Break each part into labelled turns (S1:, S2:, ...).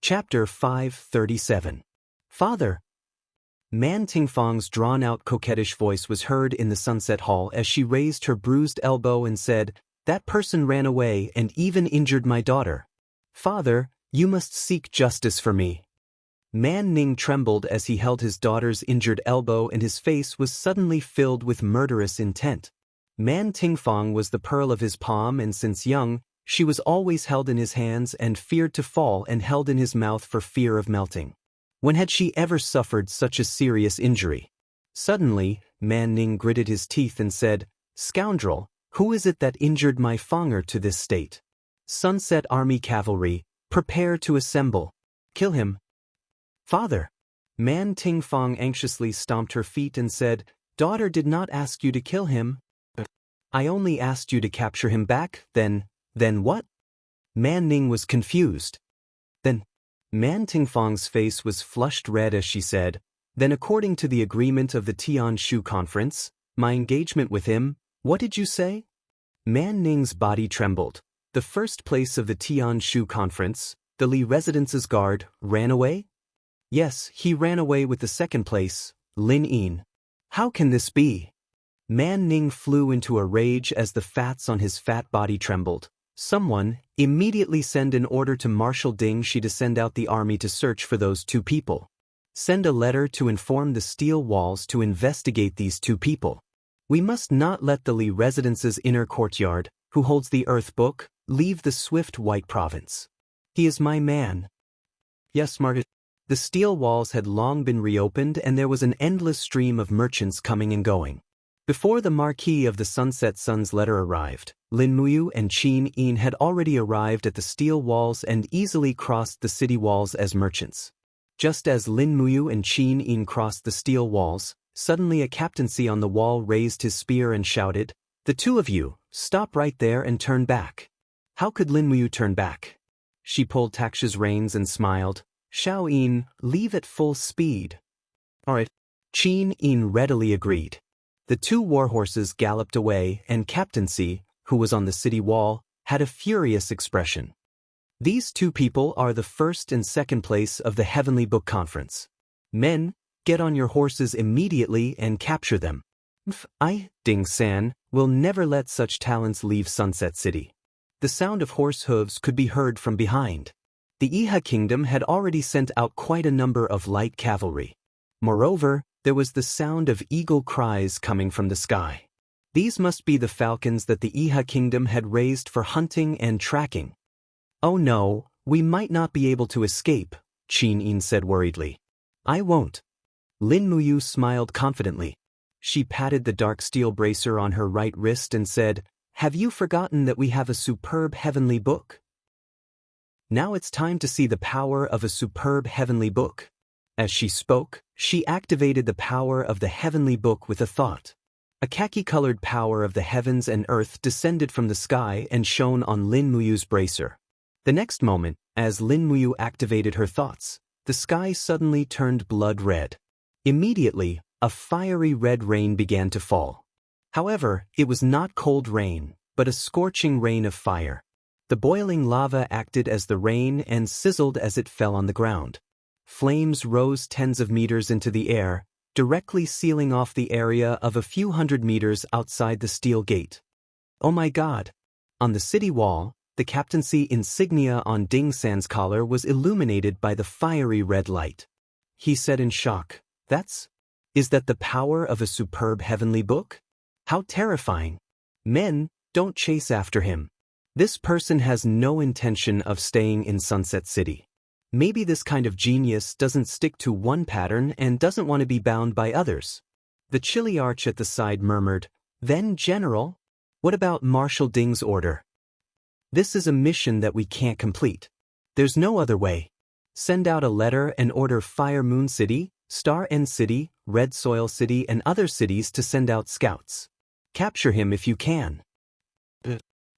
S1: Chapter 537. Father. Man Tingfang's drawn-out coquettish voice was heard in the sunset hall as she raised her bruised elbow and said, "That person ran away and even injured my daughter. Father, you must seek justice for me." Man Ning trembled as he held his daughter's injured elbow, and his face was suddenly filled with murderous intent. Man Tingfang was the pearl of his palm, and since young, she was always held in his hands and feared to fall and held in his mouth for fear of melting. When had she ever suffered such a serious injury? Suddenly, Man Ning gritted his teeth and said, "Scoundrel, who is it that injured my Fanger to this state? Sunset Army Cavalry, prepare to assemble. Kill him." "Father." Man Tingfang anxiously stomped her feet and said, "Daughter did not ask you to kill him. I only asked you to capture him back, then what?" Man Ning was confused. Then, Man Tingfang's face was flushed red as she said, "Then according to the agreement of the Tianshu conference, my engagement with him, what did you say?" Man Ning's body trembled. The first place of the Tianshu conference, the Li Residence's guard, ran away? Yes, he ran away with the second place, Lin Yin. How can this be? Man Ning flew into a rage as the fats on his fat body trembled. "Someone, immediately send an order to Marshal Ding Shi to send out the army to search for those two people. Send a letter to inform the steel walls to investigate these two people. We must not let the Li Residence's inner courtyard, who holds the Earth Book, leave the swift White Province. He is my man." Yes, Margaret. The steel walls had long been reopened, and there was an endless stream of merchants coming and going. Before the Marquis of the Sunset Sun's letter arrived, Lin Muyu and Qin Yin had already arrived at the steel walls and easily crossed the city walls as merchants. Just as Lin Muyu and Qin Yin crossed the steel walls, suddenly a captaincy on the wall raised his spear and shouted, "The two of you, stop right there and turn back." How could Lin Muyu turn back? She pulled Taksha's reins and smiled. "Xiao Yin, leave at full speed." "All right." Qin Yin readily agreed. The two warhorses galloped away, and Captaincy, who was on the city wall, had a furious expression. "These two people are the first and second place of the Heavenly Book Conference. Men, get on your horses immediately and capture them. Ding San will never let such talents leave Sunset City." The sound of horse hooves could be heard from behind. The Iha Kingdom had already sent out quite a number of light cavalry. Moreover, there was the sound of eagle cries coming from the sky. These must be the falcons that the Iha Kingdom had raised for hunting and tracking. "Oh no, we might not be able to escape," Qin Yin said worriedly. "I won't." Lin Muyu smiled confidently. She patted the dark steel bracer on her right wrist and said, "Have you forgotten that we have a superb heavenly book? Now it's time to see the power of a superb heavenly book." As she spoke, she activated the power of the heavenly book with a thought. A khaki-colored power of the heavens and earth descended from the sky and shone on Lin Muyu's bracer. The next moment, as Lin Muyu activated her thoughts, the sky suddenly turned blood red. Immediately, a fiery red rain began to fall. However, it was not cold rain, but a scorching rain of fire. The boiling lava acted as the rain and sizzled as it fell on the ground. Flames rose tens of meters into the air, directly sealing off the area of a few hundred meters outside the steel gate. "Oh my God!" On the city wall, the captaincy insignia on Ding San's collar was illuminated by the fiery red light. He said in shock, Is that the power of a superb heavenly book? How terrifying! Men, don't chase after him. This person has no intention of staying in Sunset City. Maybe this kind of genius doesn't stick to one pattern and doesn't want to be bound by others." The chilly arch at the side murmured, "Then, General, what about Marshal Ding's order? This is a mission that we can't complete. There's no other way. Send out a letter and order Fire Moon City, Star End City, Red Soil City and other cities to send out scouts. Capture him if you can."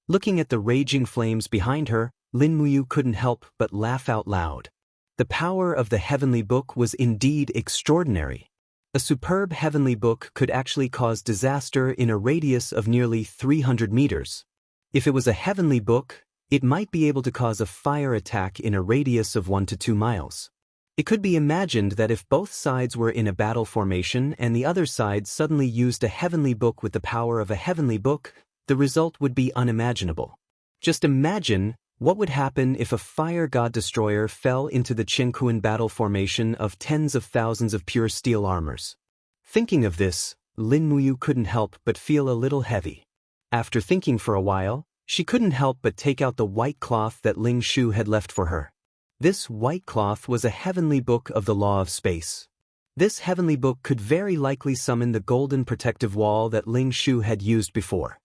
S1: Looking at the raging flames behind her, Lin Muyu couldn't help but laugh out loud. The power of the heavenly book was indeed extraordinary. A superb heavenly book could actually cause disaster in a radius of nearly 300 meters. If it was a heavenly book, It might be able to cause a fire attack in a radius of 1 to 2 miles. It could be imagined that if both sides were in a battle formation and the other side suddenly used a heavenly book with the power of a heavenly book, the result would be unimaginable. Just imagine what would happen if a fire god destroyer fell into the Qinquan battle formation of tens of thousands of pure steel armors. Thinking of this, Lin Muyu couldn't help but feel a little heavy. After thinking for a while, she couldn't help but take out the white cloth that Ling Shu had left for her. This white cloth was a heavenly book of the law of space. This heavenly book could very likely summon the golden protective wall that Ling Shu had used before.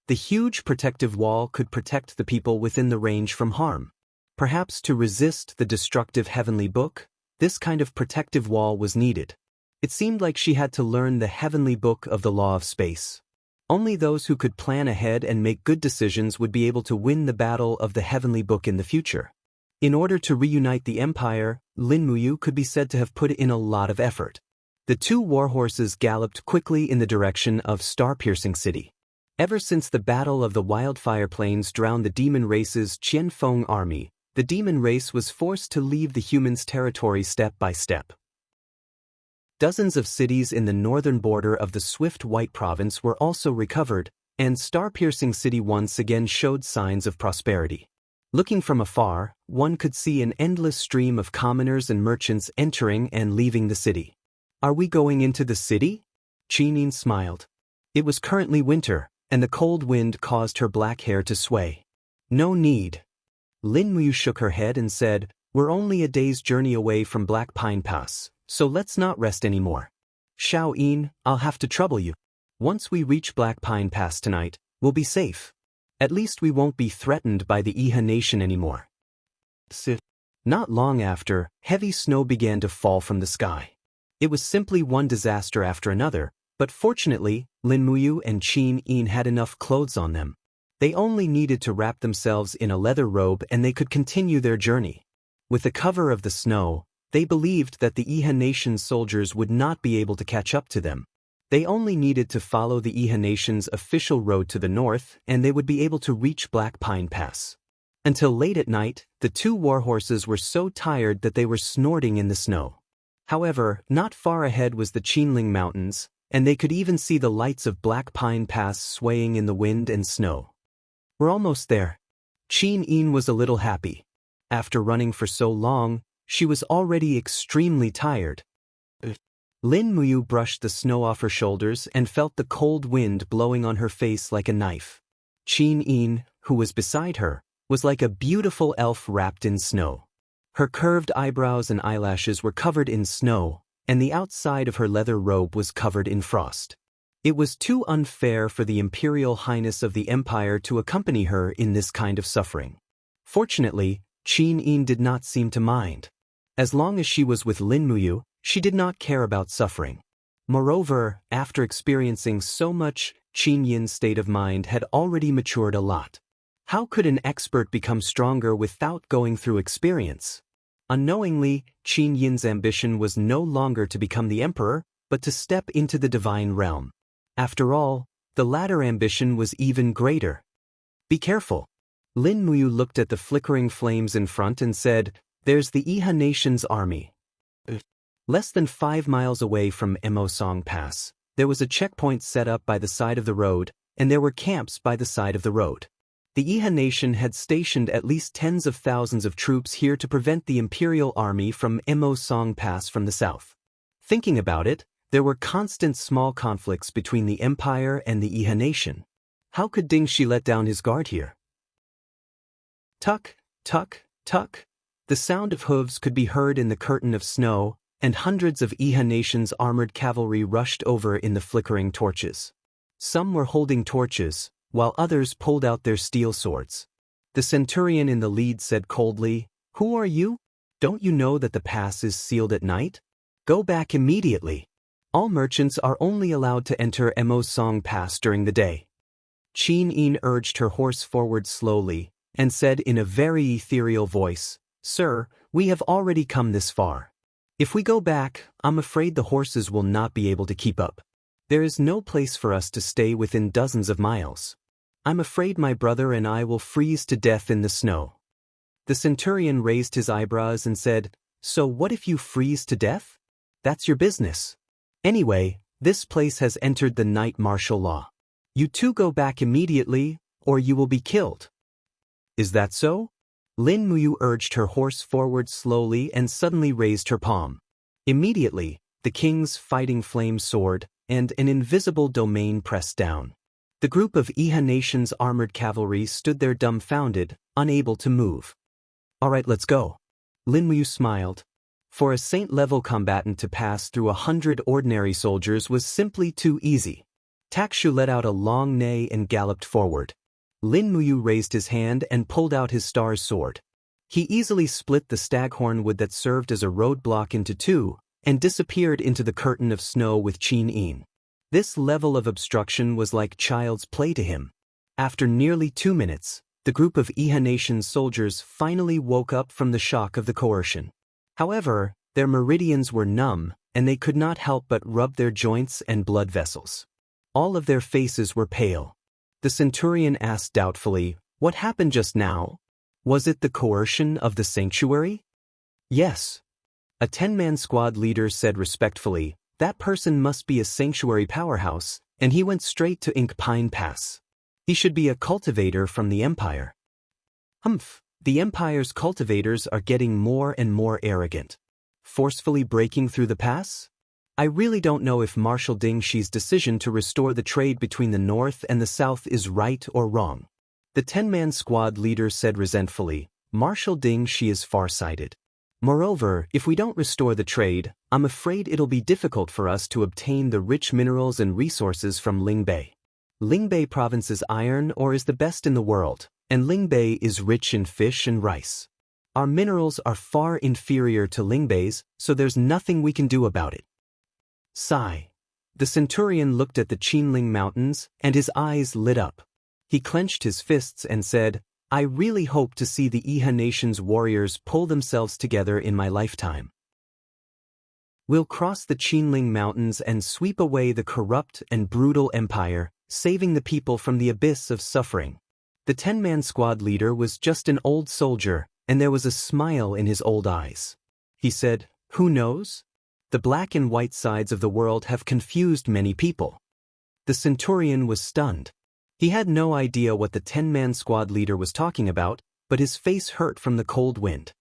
S1: The huge protective wall could protect the people within the range from harm. Perhaps to resist the destructive heavenly book, this kind of protective wall was needed. It seemed like she had to learn the heavenly book of the law of space. Only those who could plan ahead and make good decisions would be able to win the battle of the heavenly book in the future. In order to reunite the empire, Lin Muyu could be said to have put in a lot of effort. The two warhorses galloped quickly in the direction of Star-Piercing City. Ever since the Battle of the Wildfire Plains drowned the demon race's Qianfeng army, the demon race was forced to leave the humans' territory step by step. Dozens of cities in the northern border of the Swift White Province were also recovered, and Star-Piercing City once again showed signs of prosperity. Looking from afar, one could see an endless stream of commoners and merchants entering and leaving the city. "Are we going into the city?" Qinin smiled. It was currently winter, and the cold wind caused her black hair to sway. "No need." Lin Muyu shook her head and said, "We're only a day's journey away from Black Pine Pass, so let's not rest anymore. Xiao Yin, I'll have to trouble you. Once we reach Black Pine Pass tonight, we'll be safe. At least we won't be threatened by the Iha nation anymore." Not long after, heavy snow began to fall from the sky. It was simply one disaster after another, but fortunately, Lin Muyu and Qin Yin had enough clothes on them. They only needed to wrap themselves in a leather robe and they could continue their journey. With the cover of the snow, they believed that the Iha nation's soldiers would not be able to catch up to them. They only needed to follow the Iha nation's official road to the north and they would be able to reach Black Pine Pass. Until late at night, the two warhorses were so tired that they were snorting in the snow. However, not far ahead was the Qinling Mountains, and they could even see the lights of Black Pine Pass swaying in the wind and snow. "We're almost there." Qin Yin was a little happy. After running for so long, she was already extremely tired. Lin Muyu brushed the snow off her shoulders and felt the cold wind blowing on her face like a knife. Qin Yin, who was beside her, was like a beautiful elf wrapped in snow. Her curved eyebrows and eyelashes were covered in snow, and the outside of her leather robe was covered in frost. It was too unfair for the Imperial Highness of the Empire to accompany her in this kind of suffering. Fortunately, Qin Yin did not seem to mind. As long as she was with Lin Muyu, she did not care about suffering. Moreover, after experiencing so much, Qin Yin's state of mind had already matured a lot. How could an expert become stronger without going through experience? Unknowingly, Qin Yin's ambition was no longer to become the emperor, but to step into the divine realm. After all, the latter ambition was even greater. "Be careful." Lin Muyu looked at the flickering flames in front and said, "There's the Iha nation's army." Less than 5 miles away from Emosong Pass, there was a checkpoint set up by the side of the road, and there were camps by the side of the road. The Iha nation had stationed at least tens of thousands of troops here to prevent the imperial army from Emosong Pass from the south. Thinking about it, there were constant small conflicts between the empire and the Iha nation. How could Ding Shi let down his guard here? Tuck, tuck, tuck. The sound of hooves could be heard in the curtain of snow, and hundreds of Iha nation's armored cavalry rushed over in the flickering torches. Some were holding torches, while others pulled out their steel swords. The centurion in the lead said coldly, "Who are you? Don't you know that the pass is sealed at night? Go back immediately. All merchants are only allowed to enter Emosong Pass during the day." Qin Yin urged her horse forward slowly, and said in a very ethereal voice, "Sir, we have already come this far. If we go back, I'm afraid the horses will not be able to keep up. There is no place for us to stay within dozens of miles." I'm afraid my brother and I will freeze to death in the snow. The centurion raised his eyebrows and said, So what if you freeze to death? That's your business. Anyway, this place has entered the night martial law. You two go back immediately, or you will be killed. Is that so? Lin Muyu urged her horse forward slowly and suddenly raised her palm. Immediately, the king's fighting flame soared, and an invisible domain pressed down. The group of Iha Nation's armored cavalry stood there dumbfounded, unable to move. All right, let's go. Lin Muyu smiled. For a saint-level combatant to pass through 100 ordinary soldiers was simply too easy. Takshu let out a long neigh and galloped forward. Lin Muyu raised his hand and pulled out his star's sword. He easily split the staghorn wood that served as a roadblock into two, and disappeared into the curtain of snow with Qin Yin. This level of obstruction was like child's play to him. After nearly 2 minutes, the group of Iha Nation's soldiers finally woke up from the shock of the coercion. However, their meridians were numb, and they could not help but rub their joints and blood vessels. All of their faces were pale. The centurion asked doubtfully, What happened just now? Was it the coercion of the sanctuary? Yes. A 10-man squad leader said respectfully, That person must be a sanctuary powerhouse, and he went straight to Ink Pine Pass. He should be a cultivator from the Empire. Humph. The Empire's cultivators are getting more and more arrogant. Forcefully breaking through the pass? I really don't know if Marshal Ding Shi's decision to restore the trade between the North and the South is right or wrong. The 10-man squad leader said resentfully, Marshal Ding Shi is far-sighted. Moreover, if we don't restore the trade, I'm afraid it'll be difficult for us to obtain the rich minerals and resources from Lingbei. Lingbei province's iron ore is the best in the world, and Lingbei is rich in fish and rice. Our minerals are far inferior to Lingbei's, so there's nothing we can do about it. Sigh. The centurion looked at the Qinling Mountains, and his eyes lit up. He clenched his fists and said, I really hope to see the Iha Nation's warriors pull themselves together in my lifetime. We'll cross the Qinling Mountains and sweep away the corrupt and brutal empire, saving the people from the abyss of suffering. The 10-man squad leader was just an old soldier, and there was a smile in his old eyes. He said, Who knows? The black and white sides of the world have confused many people. The centurion was stunned. He had no idea what the 10-man squad leader was talking about, but his face hurt from the cold wind.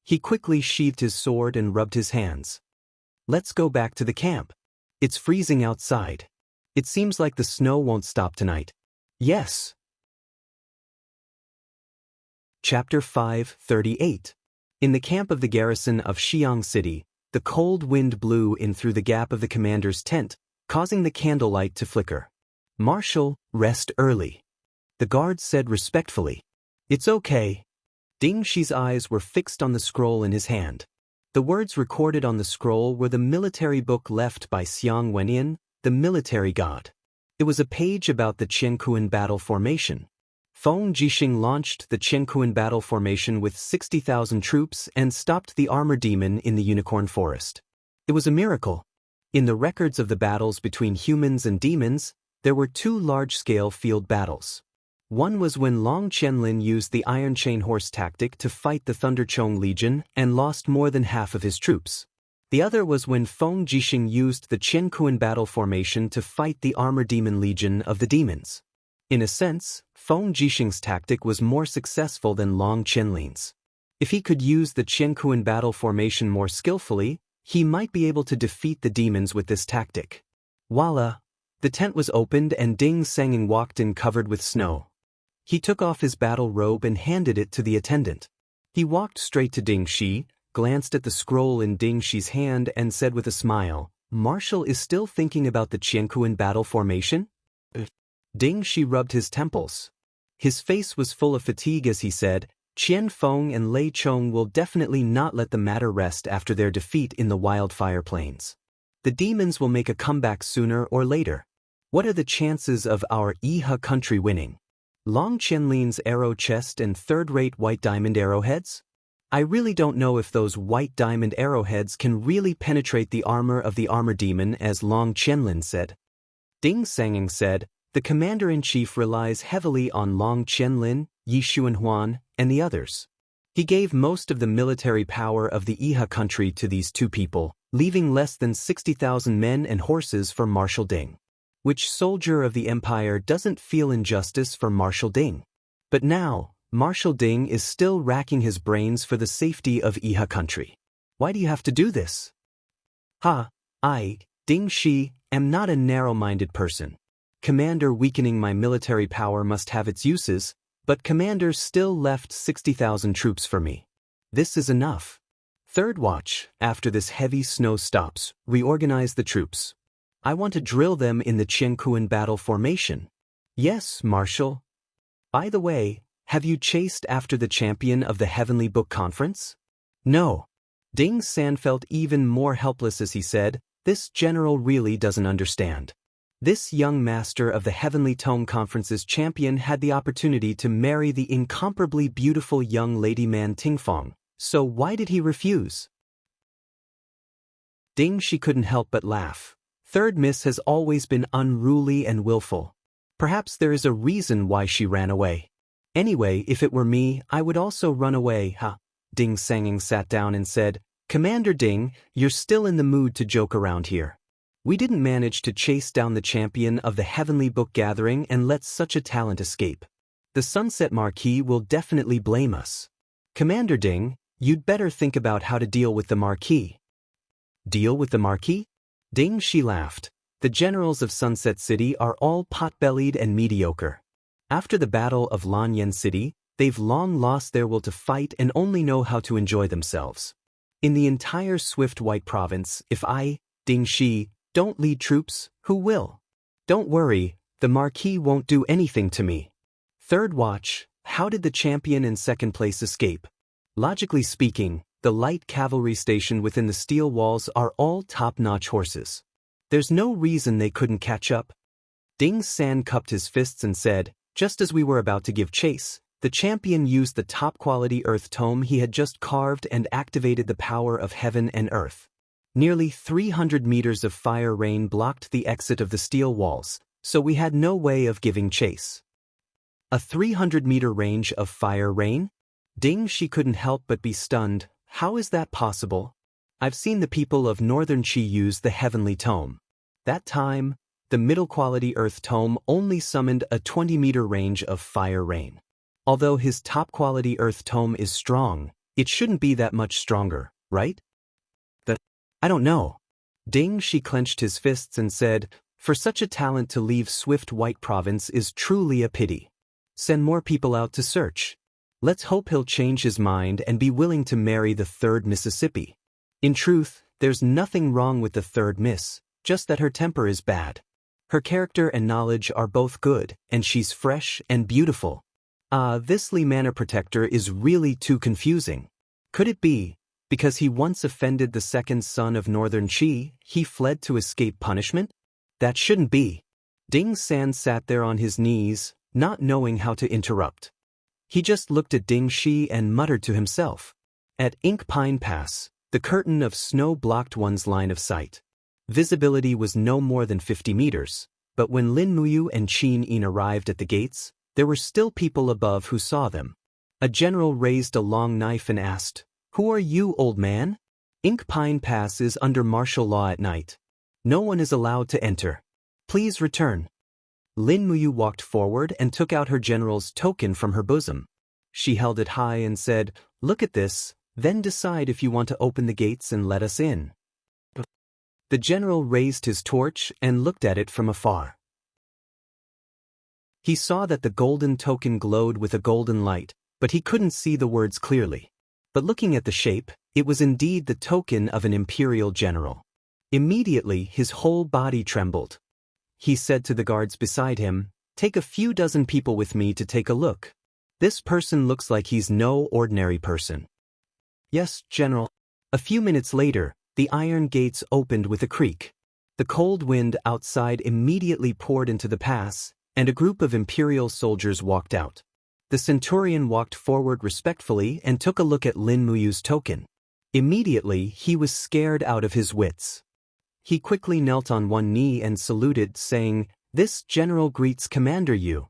S1: He quickly sheathed his sword and rubbed his hands. Let's go back to the camp. It's freezing outside. It seems like the snow won't stop tonight. Yes. Chapter 5:38. In the camp of the garrison of Xiang City, the cold wind blew in through the gap of the commander's tent, causing the candlelight to flicker. Marshal, rest early. The guard said respectfully. It's okay. Ding Shi's eyes were fixed on the scroll in his hand. The words recorded on the scroll were the military book left by Xiang Wenyin, the military god. It was a page about the Qianquan battle formation. Feng Jixing launched the Qianquan battle formation with 60,000 troops and stopped the armor demon in the Unicorn Forest. It was a miracle. In the records of the battles between humans and demons, there were 2 large-scale field battles. One was when Wang Lin used the Iron Chain Horse tactic to fight the Thunderchong Legion and lost more than half of his troops. The other was when Feng Jixing used the Qianquan battle formation to fight the Armor Demon Legion of the demons. In a sense, Feng Jixing's tactic was more successful than Wang Lin's. If he could use the Qianquan battle formation more skillfully, he might be able to defeat the demons with this tactic. Voila! The tent was opened and Ding Sanging walked in covered with snow. He took off his battle robe and handed it to the attendant. He walked straight to Ding Shi, glanced at the scroll in Ding Shi's hand and said with a smile, Marshal is still thinking about the Qianquan battle formation? Ding Shi rubbed his temples. His face was full of fatigue as he said, Qian Feng and Lei Chong will definitely not let the matter rest after their defeat in the Wildfire Plains. The demons will make a comeback sooner or later. What are the chances of our Iha country winning? Long Lin's arrow chest and third-rate white diamond arrowheads? I really don't know if those white diamond arrowheads can really penetrate the armor of the armor demon as Long Lin said. Ding Sanging said, The commander-in-chief relies heavily on Lin, Xuan, and the others. He gave most of the military power of the Iha country to these two people, leaving less than 60,000 men and horses for Marshal Ding. Which soldier of the empire doesn't feel injustice for Marshal Ding? But now, Marshal Ding is still racking his brains for the safety of Iha country. Why do you have to do this? I, Ding Shi, am not a narrow-minded person. Commander weakening my military power must have its uses, but Commander still left 60,000 troops for me. This is enough. Third watch, after this heavy snow stops, reorganize the troops. I want to drill them in the Qiankuan battle formation. Yes, Marshal. By the way, have you chased after the champion of the Heavenly Book Conference? No. Ding San felt even more helpless as he said, this general really doesn't understand. This young master of the Heavenly Tome Conference's champion had the opportunity to marry the incomparably beautiful young lady Man Tingfang, so why did he refuse? Ding Shi couldn't help but laugh. Third Miss has always been unruly and willful. Perhaps there is a reason why she ran away. Anyway, if it were me, I would also run away, Ding Sanging sat down and said, Commander Ding, you're still in the mood to joke around here. We didn't manage to chase down the champion of the Heavenly Book Gathering and let such a talent escape. The Sunset Marquis will definitely blame us. Commander Ding, you'd better think about how to deal with the Marquis. Deal with the Marquis? Ding Shi laughed. The generals of Sunset City are all pot-bellied and mediocre. After the Battle of Lanyan City, they've long lost their will to fight and only know how to enjoy themselves. In the entire Swift White Province, if I, Ding Shi, don't lead troops, who will? Don't worry, the Marquis won't do anything to me. Third watch, how did the champion in second place escape? Logically speaking, the light cavalry stationed within the steel walls are all top-notch horses. There's no reason they couldn't catch up. Ding San cupped his fists and said, just as we were about to give chase, the champion used the top-quality earth tome he had just carved and activated the power of heaven and earth. Nearly 300 meters of fire rain blocked the exit of the steel walls, so we had no way of giving chase. A 300-meter range of fire rain? Ding Shi couldn't help but be stunned. How is that possible? I've seen the people of Northern Qi use the Heavenly Tome. That time, the middle-quality Earth Tome only summoned a 20-meter range of fire rain. Although his top-quality Earth Tome is strong, it shouldn't be that much stronger, right? I don't know. Ding Shi clenched his fists and said, for such a talent to leave Swift White Province is truly a pity. Send more people out to search. Let's hope he'll change his mind and be willing to marry the third Mississippi. In truth, there's nothing wrong with the third Miss, just that her temper is bad. Her character and knowledge are both good, and she's fresh and beautiful. This Li Manor Protector is really too confusing. Could it be, because he once offended the second son of Northern Qi, he fled to escape punishment? That shouldn't be. Ding San sat there on his knees, not knowing how to interrupt. He just looked at Ding Shi and muttered to himself. At Ink Pine Pass, the curtain of snow blocked one's line of sight. Visibility was no more than 50 meters, but when Lin Muyu and Qin Yin arrived at the gates, there were still people above who saw them. A general raised a long knife and asked, Who are you, old man? Ink Pine Pass is under martial law at night. No one is allowed to enter. Please return. Lin Muyu walked forward and took out her general's token from her bosom. She held it high and said, Look at this, then decide if you want to open the gates and let us in. The general raised his torch and looked at it from afar. He saw that the golden token glowed with a golden light, but he couldn't see the words clearly. But looking at the shape, it was indeed the token of an imperial general. Immediately his whole body trembled. He said to the guards beside him, Take a few dozen people with me to take a look. This person looks like he's no ordinary person. Yes, General. A few minutes later, the iron gates opened with a creak. The cold wind outside immediately poured into the pass, and a group of imperial soldiers walked out. The centurion walked forward respectfully and took a look at Lin Muyu's token. Immediately, he was scared out of his wits. He quickly knelt on one knee and saluted, saying, This general greets Commander Yu.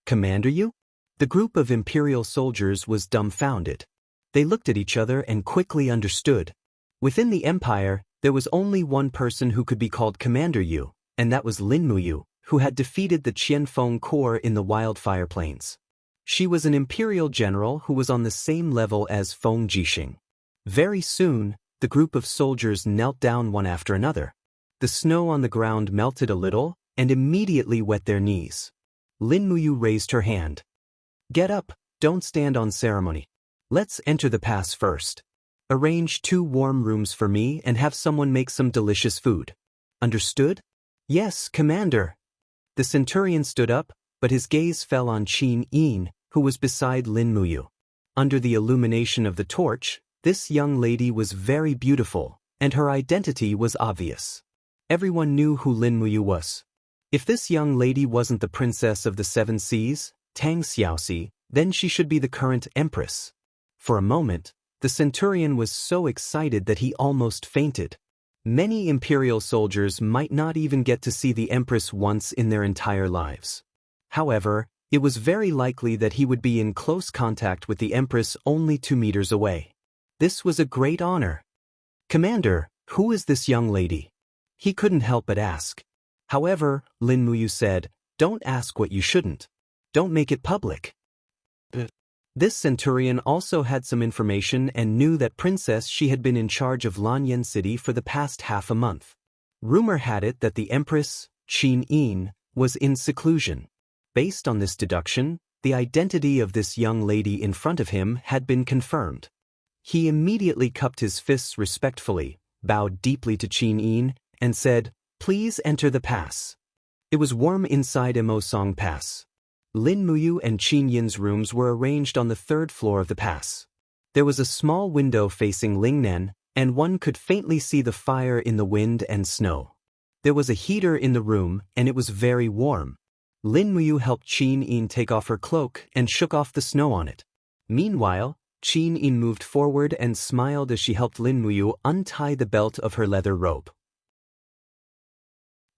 S1: Commander Yu? The group of imperial soldiers was dumbfounded. They looked at each other and quickly understood. Within the empire, there was only one person who could be called Commander Yu, and that was Lin Muyu, who had defeated the Qianfeng Corps in the Wildfire Plains. She was an imperial general who was on the same level as Feng Jixing. Very soon, the group of soldiers knelt down one after another. The snow on the ground melted a little and immediately wet their knees. Lin Muyu raised her hand. Get up, don't stand on ceremony. Let's enter the pass first. Arrange 2 warm rooms for me and have someone make some delicious food. Understood? Yes, Commander. The centurion stood up, but his gaze fell on Qin Yin, who was beside Lin Muyu. Under the illumination of the torch, this young lady was very beautiful, and her identity was obvious. Everyone knew who Lin Muyu was. If this young lady wasn't the princess of the 7 seas, Tang Xiaoxi, then she should be the current empress. For a moment, the centurion was so excited that he almost fainted. Many imperial soldiers might not even get to see the empress once in their entire lives. However, it was very likely that he would be in close contact with the empress only 2 meters away. This was a great honor. Commander, who is this young lady? He couldn't help but ask. However, Lin Muyu said, don't ask what you shouldn't. Don't make it public. This centurion also had some information and knew that Princess She had been in charge of Lanyan City for the past half a month. Rumor had it that the Empress, Qin Yin, was in seclusion. Based on this deduction, the identity of this young lady in front of him had been confirmed. He immediately cupped his fists respectfully, bowed deeply to Qin Yin, and said, Please enter the pass. It was warm inside Immersive Pass. Lin Muyu and Qin Yin's rooms were arranged on the 3rd floor of the pass. There was a small window facing Lingnan, and one could faintly see the fire in the wind and snow. There was a heater in the room, and it was very warm. Lin Muyu helped Qin Yin take off her cloak and shook off the snow on it. Meanwhile, Qin Yin moved forward and smiled as she helped Lin Muyu untie the belt of her leather robe.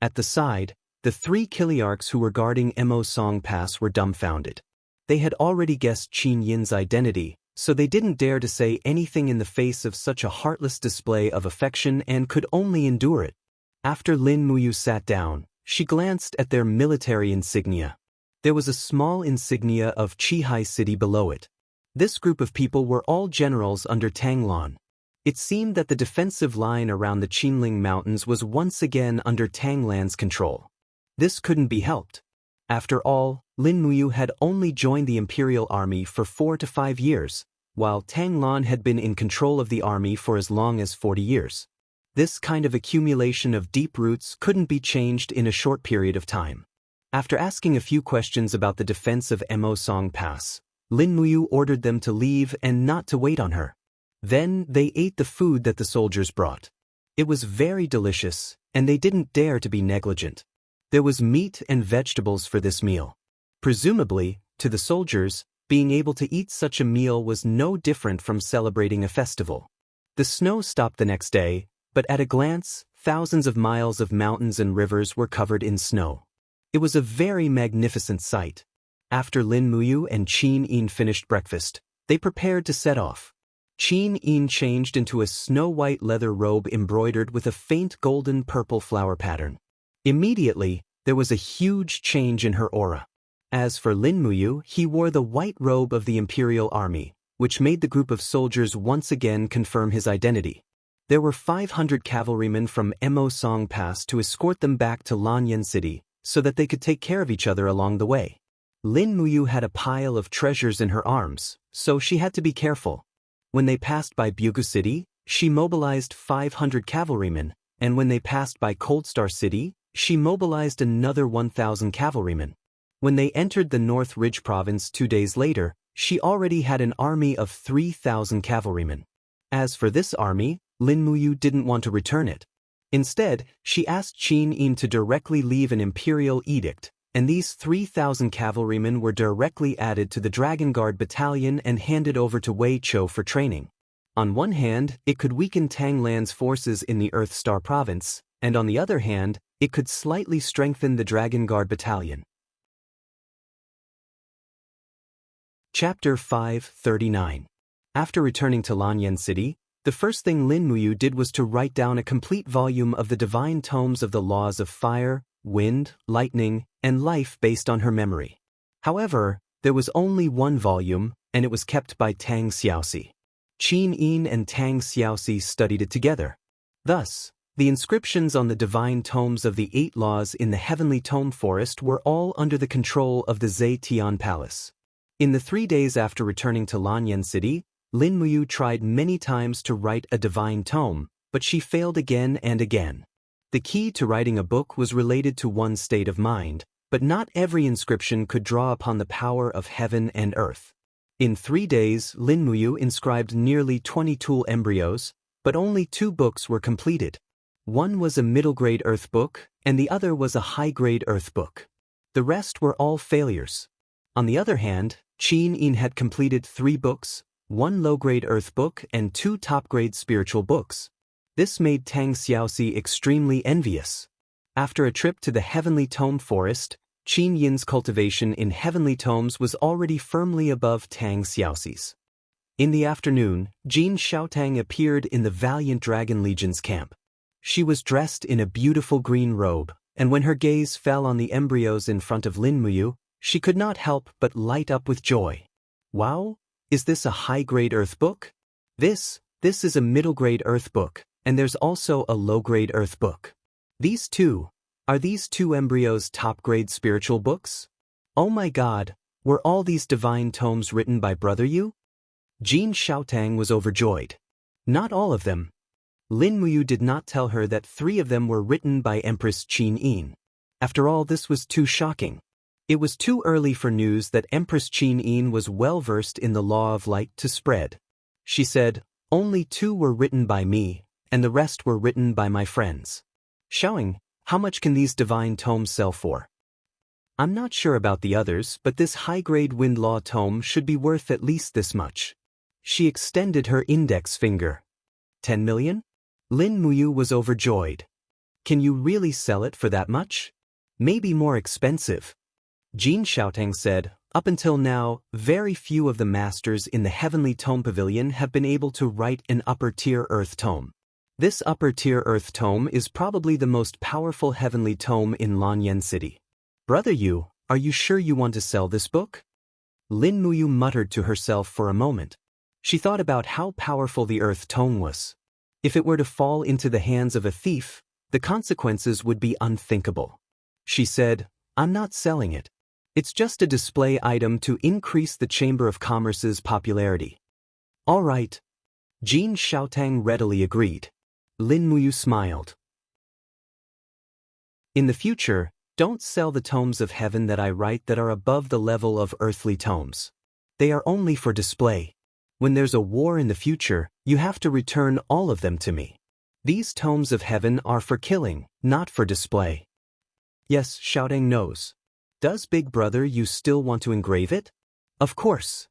S1: At the side, the 3 Kiliarchs who were guarding Immersive Pass were dumbfounded. They had already guessed Qin Yin's identity, so they didn't dare to say anything in the face of such a heartless display of affection and could only endure it. After Lin Muyu sat down, she glanced at their military insignia. There was a small insignia of Qihai City below it. This group of people were all generals under Tanglan. It seemed that the defensive line around the Qinling Mountains was once again under Tanglan's control. This couldn't be helped. After all, Lin Muyu had only joined the imperial army for 4 to 5 years, while Tanglan had been in control of the army for as long as 40 years. This kind of accumulation of deep roots couldn't be changed in a short period of time. After asking a few questions about the defense of Immersive Pass, Lin Muyu ordered them to leave and not to wait on her. Then they ate the food that the soldiers brought. It was very delicious, and they didn't dare to be negligent. There was meat and vegetables for this meal. Presumably, to the soldiers, being able to eat such a meal was no different from celebrating a festival. The snow stopped the next day, but at a glance, thousands of miles of mountains and rivers were covered in snow. It was a very magnificent sight. After Lin Muyu and Qin Yin finished breakfast, they prepared to set off. Qin Yin changed into a snow-white leather robe embroidered with a faint golden-purple flower pattern. Immediately, there was a huge change in her aura. As for Lin Muyu, he wore the white robe of the Imperial Army, which made the group of soldiers once again confirm his identity. There were 500 cavalrymen from Immersive Pass to escort them back to Lanyan City, so that they could take care of each other along the way. Lin Muyu had a pile of treasures in her arms, so she had to be careful. When they passed by Bugu City, she mobilized 500 cavalrymen, and when they passed by Coldstar City, she mobilized another 1,000 cavalrymen. When they entered the North Ridge province 2 days later, she already had an army of 3,000 cavalrymen. As for this army, Lin Muyu didn't want to return it. Instead, she asked Qin Yin to directly leave an imperial edict, and these 3,000 cavalrymen were directly added to the Dragon Guard battalion and handed over to Wei Chou for training. On one hand, it could weaken Tanglan's forces in the Earth Star province, and on the other hand, it could slightly strengthen the Dragon Guard Battalion. Chapter 539. After returning to Lanyan City, the first thing Lin Muyu did was to write down a complete volume of the divine tomes of the laws of fire, wind, lightning, and life based on her memory. However, there was only one volume, and it was kept by Tang Xiaoxi. Qin Yin and Tang Xiaoxi studied it together. Thus, the inscriptions on the divine tomes of the 8 laws in the Heavenly Tome Forest were all under the control of the Zetian Palace. In the 3 days after returning to Lanyan City, Lin Muyu tried many times to write a divine tome, but she failed again and again. The key to writing a book was related to one's state of mind, but not every inscription could draw upon the power of heaven and earth. In 3 days, Lin Muyu inscribed nearly 20 tool embryos, but only 2 books were completed. One was a middle-grade earth book, and the other was a high-grade earth book. The rest were all failures. On the other hand, Qin Yin had completed 3 books, 1 low-grade earth book and 2 top-grade spiritual books. This made Tang Xiaoxi extremely envious. After a trip to the Heavenly Tome Forest, Qin Yin's cultivation in Heavenly Tomes was already firmly above Tang Xiaoxi's. In the afternoon, Jin Xiaotang appeared in the Valiant Dragon Legion's camp. She was dressed in a beautiful green robe, and when her gaze fell on the embryos in front of Lin Muyu, she could not help but light up with joy. Wow, is this a high-grade earth book? This is a middle-grade earth book, and there's also a low-grade earth book. Are these two embryos top-grade spiritual books? Oh my God, were all these divine tomes written by Brother Yu? Jin Xiaotang was overjoyed. Not all of them. Lin Muyu did not tell her that 3 of them were written by Empress Qin Yin. After all, this was too shocking. It was too early for news that Empress Qin Yin was well-versed in the law of light to spread. She said, only 2 were written by me, and the rest were written by my friends. Xiaoying, how much can these divine tomes sell for? I'm not sure about the others, but this high-grade wind law tome should be worth at least this much. She extended her index finger. 10 million? Lin Muyu was overjoyed. Can you really sell it for that much? Maybe more expensive. Jin Xiaotang said, up until now, very few of the masters in the Heavenly Tome Pavilion have been able to write an upper-tier earth tome. This upper-tier earth tome is probably the most powerful heavenly tome in Lanyan City. Brother Yu, are you sure you want to sell this book? Lin Muyu muttered to herself for a moment. She thought about how powerful the earth tome was. If it were to fall into the hands of a thief, the consequences would be unthinkable. She said, I'm not selling it. It's just a display item to increase the Chamber of Commerce's popularity. All right. Jin Xiaotang readily agreed. Lin Muyu smiled. In the future, don't sell the tomes of heaven that I write that are above the level of earthly tomes. They are only for display. When there's a war in the future, you have to return all of them to me. These tomes of heaven are for killing, not for display. Yes, Xiaotang knows. Does Big Brother you still want to engrave it? Of course.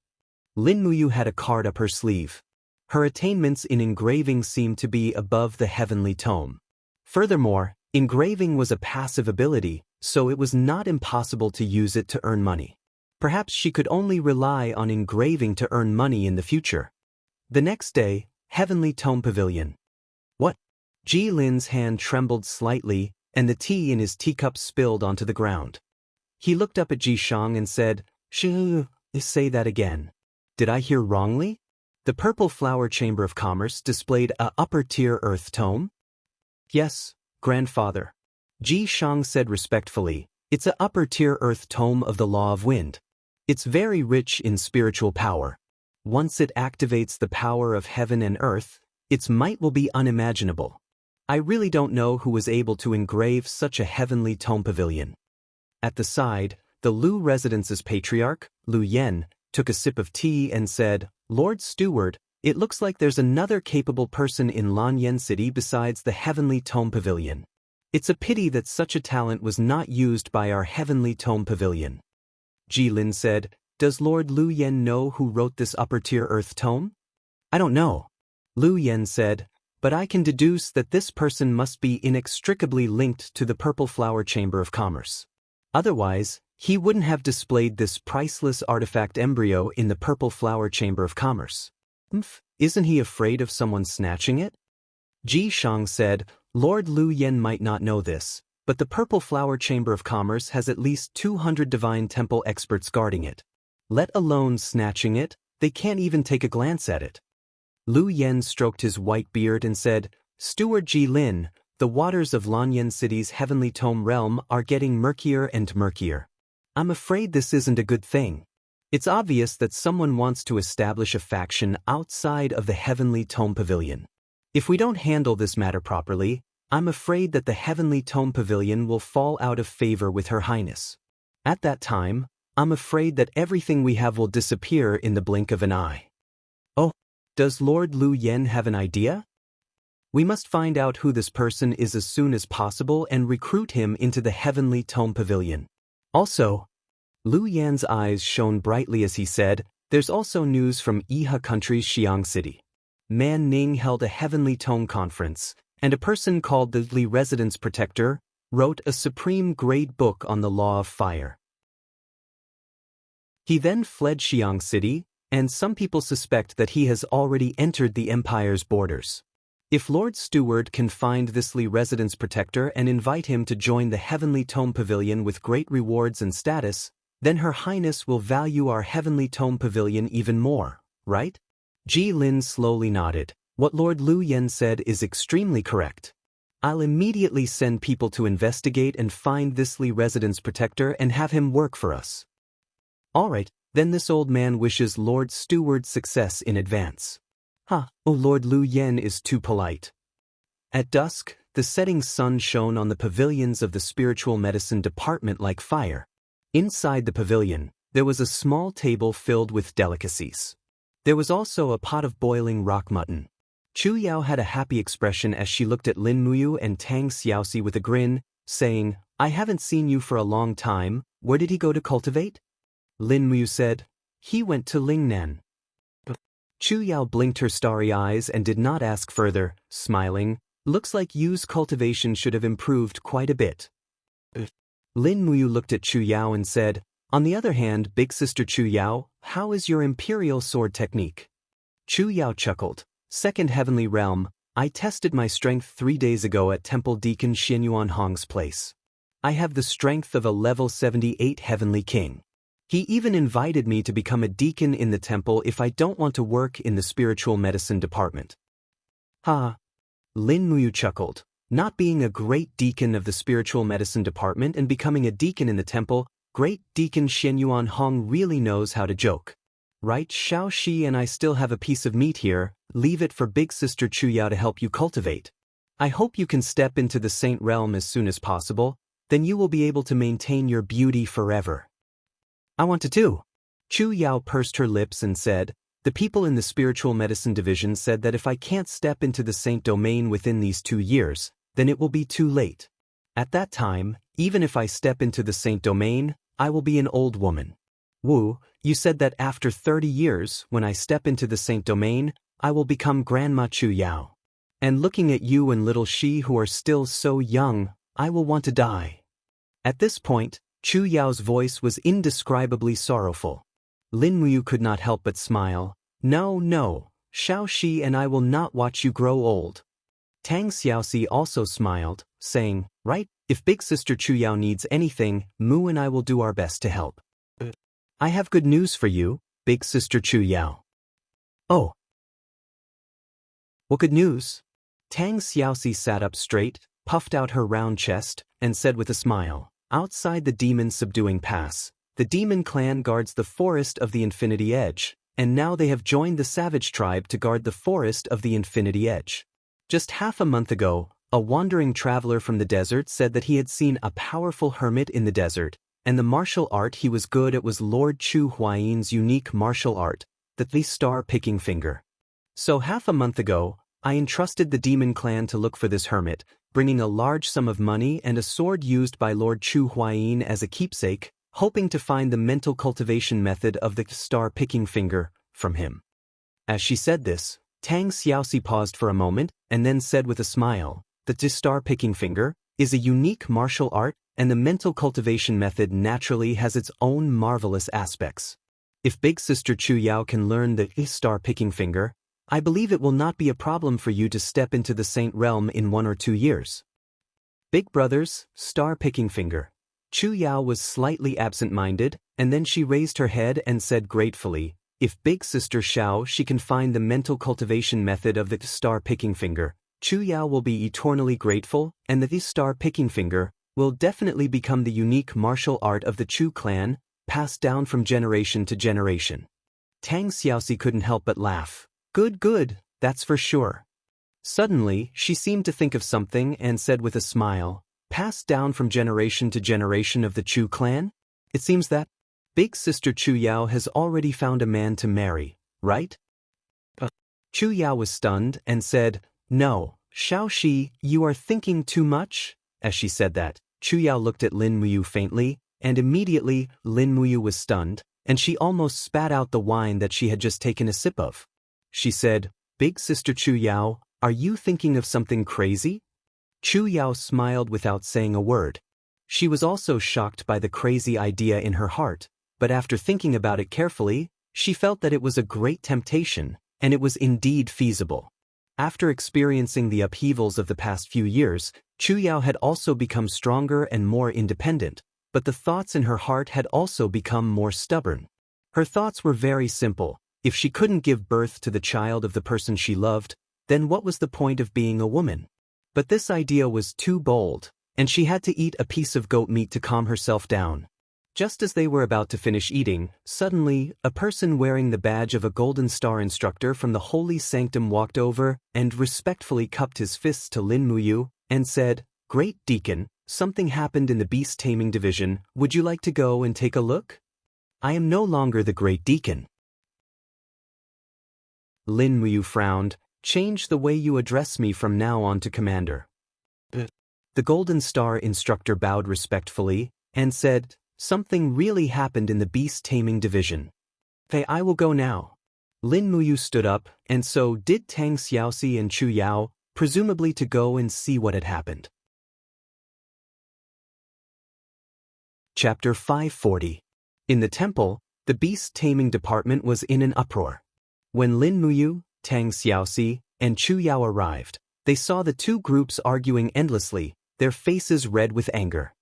S1: Lin Muyu had a card up her sleeve. Her attainments in engraving seemed to be above the heavenly tome. Furthermore, engraving was a passive ability, so it was not impossible to use it to earn money. Perhaps she could only rely on engraving to earn money in the future. The next day, Heavenly Tome Pavilion. What? Ji Lin's hand trembled slightly, and the tea in his teacup spilled onto the ground. He looked up at Ji Shang and said, say that again. Did I hear wrongly? The Purple Flower Chamber of Commerce displayed a upper-tier earth tome? Yes, grandfather. Ji Shang said respectfully, it's a upper-tier earth tome of the Law of Wind. It's very rich in spiritual power. Once it activates the power of heaven and earth, its might will be unimaginable. I really don't know who was able to engrave such a heavenly tome pavilion. At the side, the Lu residence's patriarch, Lu Yen, took a sip of tea and said, Lord Steward, it looks like there's another capable person in Lanyan City besides the Heavenly Tome Pavilion. It's a pity that such a talent was not used by our Heavenly Tome Pavilion. Ji Lin said, does Lord Lu Yen know who wrote this upper-tier earth tome? I don't know. Lu Yen said, but I can deduce that this person must be inextricably linked to the Purple Flower Chamber of Commerce. Otherwise, he wouldn't have displayed this priceless artifact embryo in the Purple Flower Chamber of Commerce. Isn't he afraid of someone snatching it? Ji Shang said, Lord Lu Yen might not know this, but the Purple Flower Chamber of Commerce has at least 200 divine temple experts guarding it. Let alone snatching it, they can't even take a glance at it. Lu Yen stroked his white beard and said, Steward Ji Lin, the waters of Lanyan City's heavenly tome realm are getting murkier and murkier. I'm afraid this isn't a good thing. It's obvious that someone wants to establish a faction outside of the Heavenly Tome Pavilion. If we don't handle this matter properly, I'm afraid that the Heavenly Tome Pavilion will fall out of favor with Her Highness. At that time, I'm afraid that everything we have will disappear in the blink of an eye. Oh, does Lord Lu Yen have an idea? We must find out who this person is as soon as possible and recruit him into the Heavenly Tome Pavilion. Also, Lu Yan's eyes shone brightly as he said, there's also news from Iha country's Xiang City. Man Ning held a Heavenly Tome conference, and a person called the Li Residence Protector wrote a supreme grade book on the law of fire. He then fled Xiang City, and some people suspect that he has already entered the Empire's borders. If Lord Steward can find this Li Residence Protector and invite him to join the Heavenly Tome Pavilion with great rewards and status, then Her Highness will value our Heavenly Tome Pavilion even more, right? Ji Lin slowly nodded. What Lord Lu Yen said is extremely correct. I'll immediately send people to investigate and find this Li Residence Protector and have him work for us. All right, then this old man wishes Lord Steward success in advance. Oh, Lord Lu Yen is too polite. At dusk, the setting sun shone on the pavilions of the spiritual medicine department like fire. Inside the pavilion, there was a small table filled with delicacies. There was also a pot of boiling rock mutton. Chu Yao had a happy expression as she looked at Lin Muyu and Tang Xiaoxi with a grin, saying, I haven't seen you for a long time. Where did he go to cultivate? Lin Muyu said, he went to Lingnan. Chu Yao blinked her starry eyes and did not ask further, smiling, looks like Yu's cultivation should have improved quite a bit. Lin Muyu looked at Chu Yao and said, on the other hand, big sister Chu Yao, how is your imperial sword technique? Chu Yao chuckled, second heavenly realm, I tested my strength 3 days ago at Temple Deacon Xianyuan Hong's place. I have the strength of a level 78 heavenly king. He even invited me to become a deacon in the temple if I don't want to work in the spiritual medicine department. Ha! Lin Muyu chuckled. Not being a great deacon of the spiritual medicine department and becoming a deacon in the temple, great deacon Xianyuan Hong really knows how to joke. Right, Xiao Shi and I still have a piece of meat here, leave it for big sister Chu Yao to help you cultivate. I hope you can step into the saint realm as soon as possible, then you will be able to maintain your beauty forever. I want to too. Chu Yao pursed her lips and said, the people in the spiritual medicine division said that if I can't step into the saint domain within these 2 years, then it will be too late. At that time, even if I step into the saint domain, I will be an old woman. Wu, you said that after 30 years, when I step into the saint domain, I will become Grandma Chu Yao. And looking at you and little Shi who are still so young, I will want to die. At this point, Chu Yao's voice was indescribably sorrowful. Lin Muyu could not help but smile. No, no, Xiao Shi and I will not watch you grow old. Tang Xiaoxi also smiled, saying, right, if big sister Chu Yao needs anything, Mu and I will do our best to help. I have good news for you, big sister Chu Yao. Oh. What good news? Tang Xiaoxi sat up straight, puffed out her round chest, and said with a smile, outside the demon subduing pass, the demon clan guards the forest of the Infinity Edge, and now they have joined the savage tribe to guard the forest of the Infinity Edge. Just half a month ago, a wandering traveler from the desert said that he had seen a powerful hermit in the desert, and the martial art he was good at was Lord Chu Huayin's unique martial art, the star-picking finger. So half a month ago, I entrusted the demon clan to look for this hermit, bringing a large sum of money and a sword used by Lord Chu Huayin as a keepsake, hoping to find the mental cultivation method of the star-picking finger from him. As she said this, Tang Xiaoxi paused for a moment and then said with a smile, the star picking finger is a unique martial art, and the mental cultivation method naturally has its own marvelous aspects. If big sister Chu Yao can learn the star picking finger, I believe it will not be a problem for you to step into the saint realm in 1 or 2 years. Big brother's star picking finger. Chu Yao was slightly absent-minded, and then she raised her head and said gratefully, if big sister Xiao she can find the mental cultivation method of the star picking finger, Chu Yao will be eternally grateful, and the star picking finger will definitely become the unique martial art of the Chu clan, passed down from generation to generation. Tang Xiaoxi couldn't help but laugh. Good, that's for sure. Suddenly, she seemed to think of something and said with a smile, passed down from generation to generation of the Chu clan? It seems that big sister Chu Yao has already found a man to marry, right? Chu Yao was stunned and said, no, Xiaoxi, you are thinking too much? As she said that, Chu Yao looked at Lin Muyu faintly, and immediately, Lin Muyu was stunned, and she almost spat out the wine that she had just taken a sip of. She said, big sister Chu Yao, are you thinking of something crazy? Chu Yao smiled without saying a word. She was also shocked by the crazy idea in her heart, but after thinking about it carefully, she felt that it was a great temptation, and it was indeed feasible. After experiencing the upheavals of the past few years, Chu Yao had also become stronger and more independent, but the thoughts in her heart had also become more stubborn. Her thoughts were very simple. If she couldn't give birth to the child of the person she loved, then what was the point of being a woman? But this idea was too bold, and she had to eat a piece of goat meat to calm herself down. Just as they were about to finish eating, suddenly, a person wearing the badge of a Golden Star instructor from the Holy Sanctum walked over and respectfully cupped his fists to Lin Muyu and said, Great Deacon, something happened in the beast taming division, would you like to go and take a look? I am no longer the Great Deacon. Lin Muyu frowned. Change the way you address me from now on to Commander. The Golden Star instructor bowed respectfully and said, something really happened in the beast taming division. Hey, I will go now. Lin Muyu stood up, and so did Tang Xiaoxi and Chu Yao, presumably to go and see what had happened. Chapter 540. In the temple, the beast taming department was in an uproar. When Lin Muyu, Tang Xiaoxi, and Chu Yao arrived, they saw the two groups arguing endlessly, their faces red with anger.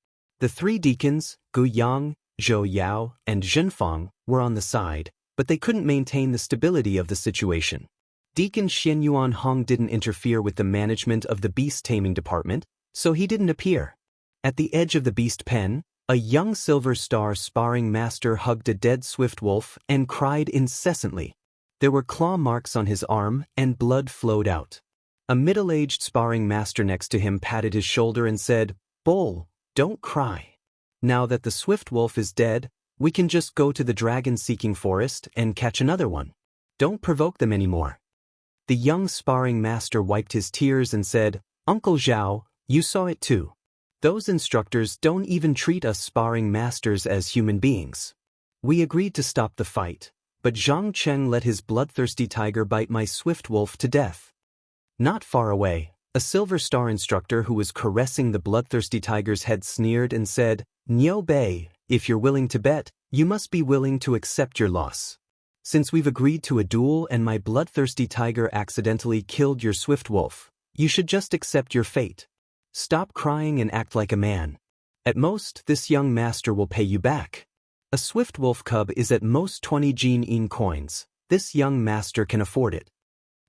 S1: The three deacons, Gu Yang, Zhou Yao, and Zhenfang, were on the side, but they couldn't maintain the stability of the situation. Deacon Xianyuan Hong didn't interfere with the management of the beast taming department, so he didn't appear. At the edge of the beast pen, a young Silver Star sparring master hugged a dead swift wolf and cried incessantly. There were claw marks on his arm, and blood flowed out. A middle-aged sparring master next to him patted his shoulder and said, Bull, don't cry. Now that the swift wolf is dead, we can just go to the dragon-seeking forest and catch another one. Don't provoke them anymore. The young sparring master wiped his tears and said, Uncle Zhao, you saw it too. Those instructors don't even treat us sparring masters as human beings. We agreed to stop the fight, but Zhang Cheng let his bloodthirsty tiger bite my swift wolf to death. Not far away, a Silver Star instructor who was caressing the bloodthirsty tiger's head sneered and said, Niu Bei, if you're willing to bet, you must be willing to accept your loss. Since we've agreed to a duel and my bloodthirsty tiger accidentally killed your swift wolf, you should just accept your fate. Stop crying and act like a man. At most, this young master will pay you back. A swift wolf cub is at most 20 Jin coins. This young master can afford it.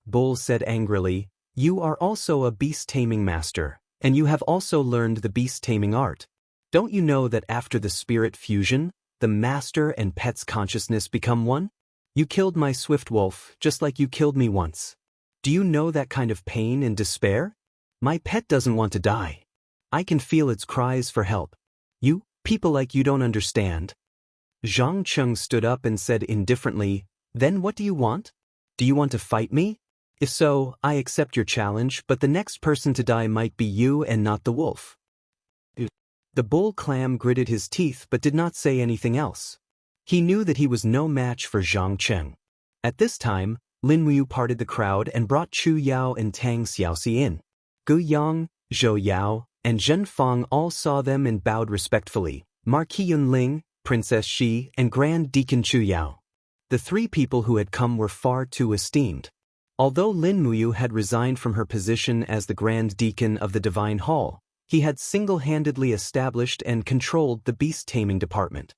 S1: Bull said angrily, You are also a beast-taming master, and you have also learned the beast-taming art. Don't you know that after the spirit fusion, the master and pet's consciousness become one? You killed my swift wolf, just like you killed me once. Do you know that kind of pain and despair? My pet doesn't want to die. I can feel its cries for help. You, people like you don't understand. Zhang Cheng stood up and said indifferently, Then what do you want? Do you want to fight me? If so, I accept your challenge, but the next person to die might be you and not the wolf. The bull clam gritted his teeth but did not say anything else. He knew that he was no match for Zhang Cheng. At this time, Lin Muyu parted the crowd and brought Chu Yao and Tang Xiaoxi in. Gu Yang, Zhou Yao, and Zhen Fang all saw them and bowed respectfully. Marquis Yun Ling, Princess Shi, and Grand Deacon Chu Yao. The three people who had come were far too esteemed. Although Lin Muyu had resigned from her position as the Grand Deacon of the Divine Hall, he had single-handedly established and controlled the beast-taming department.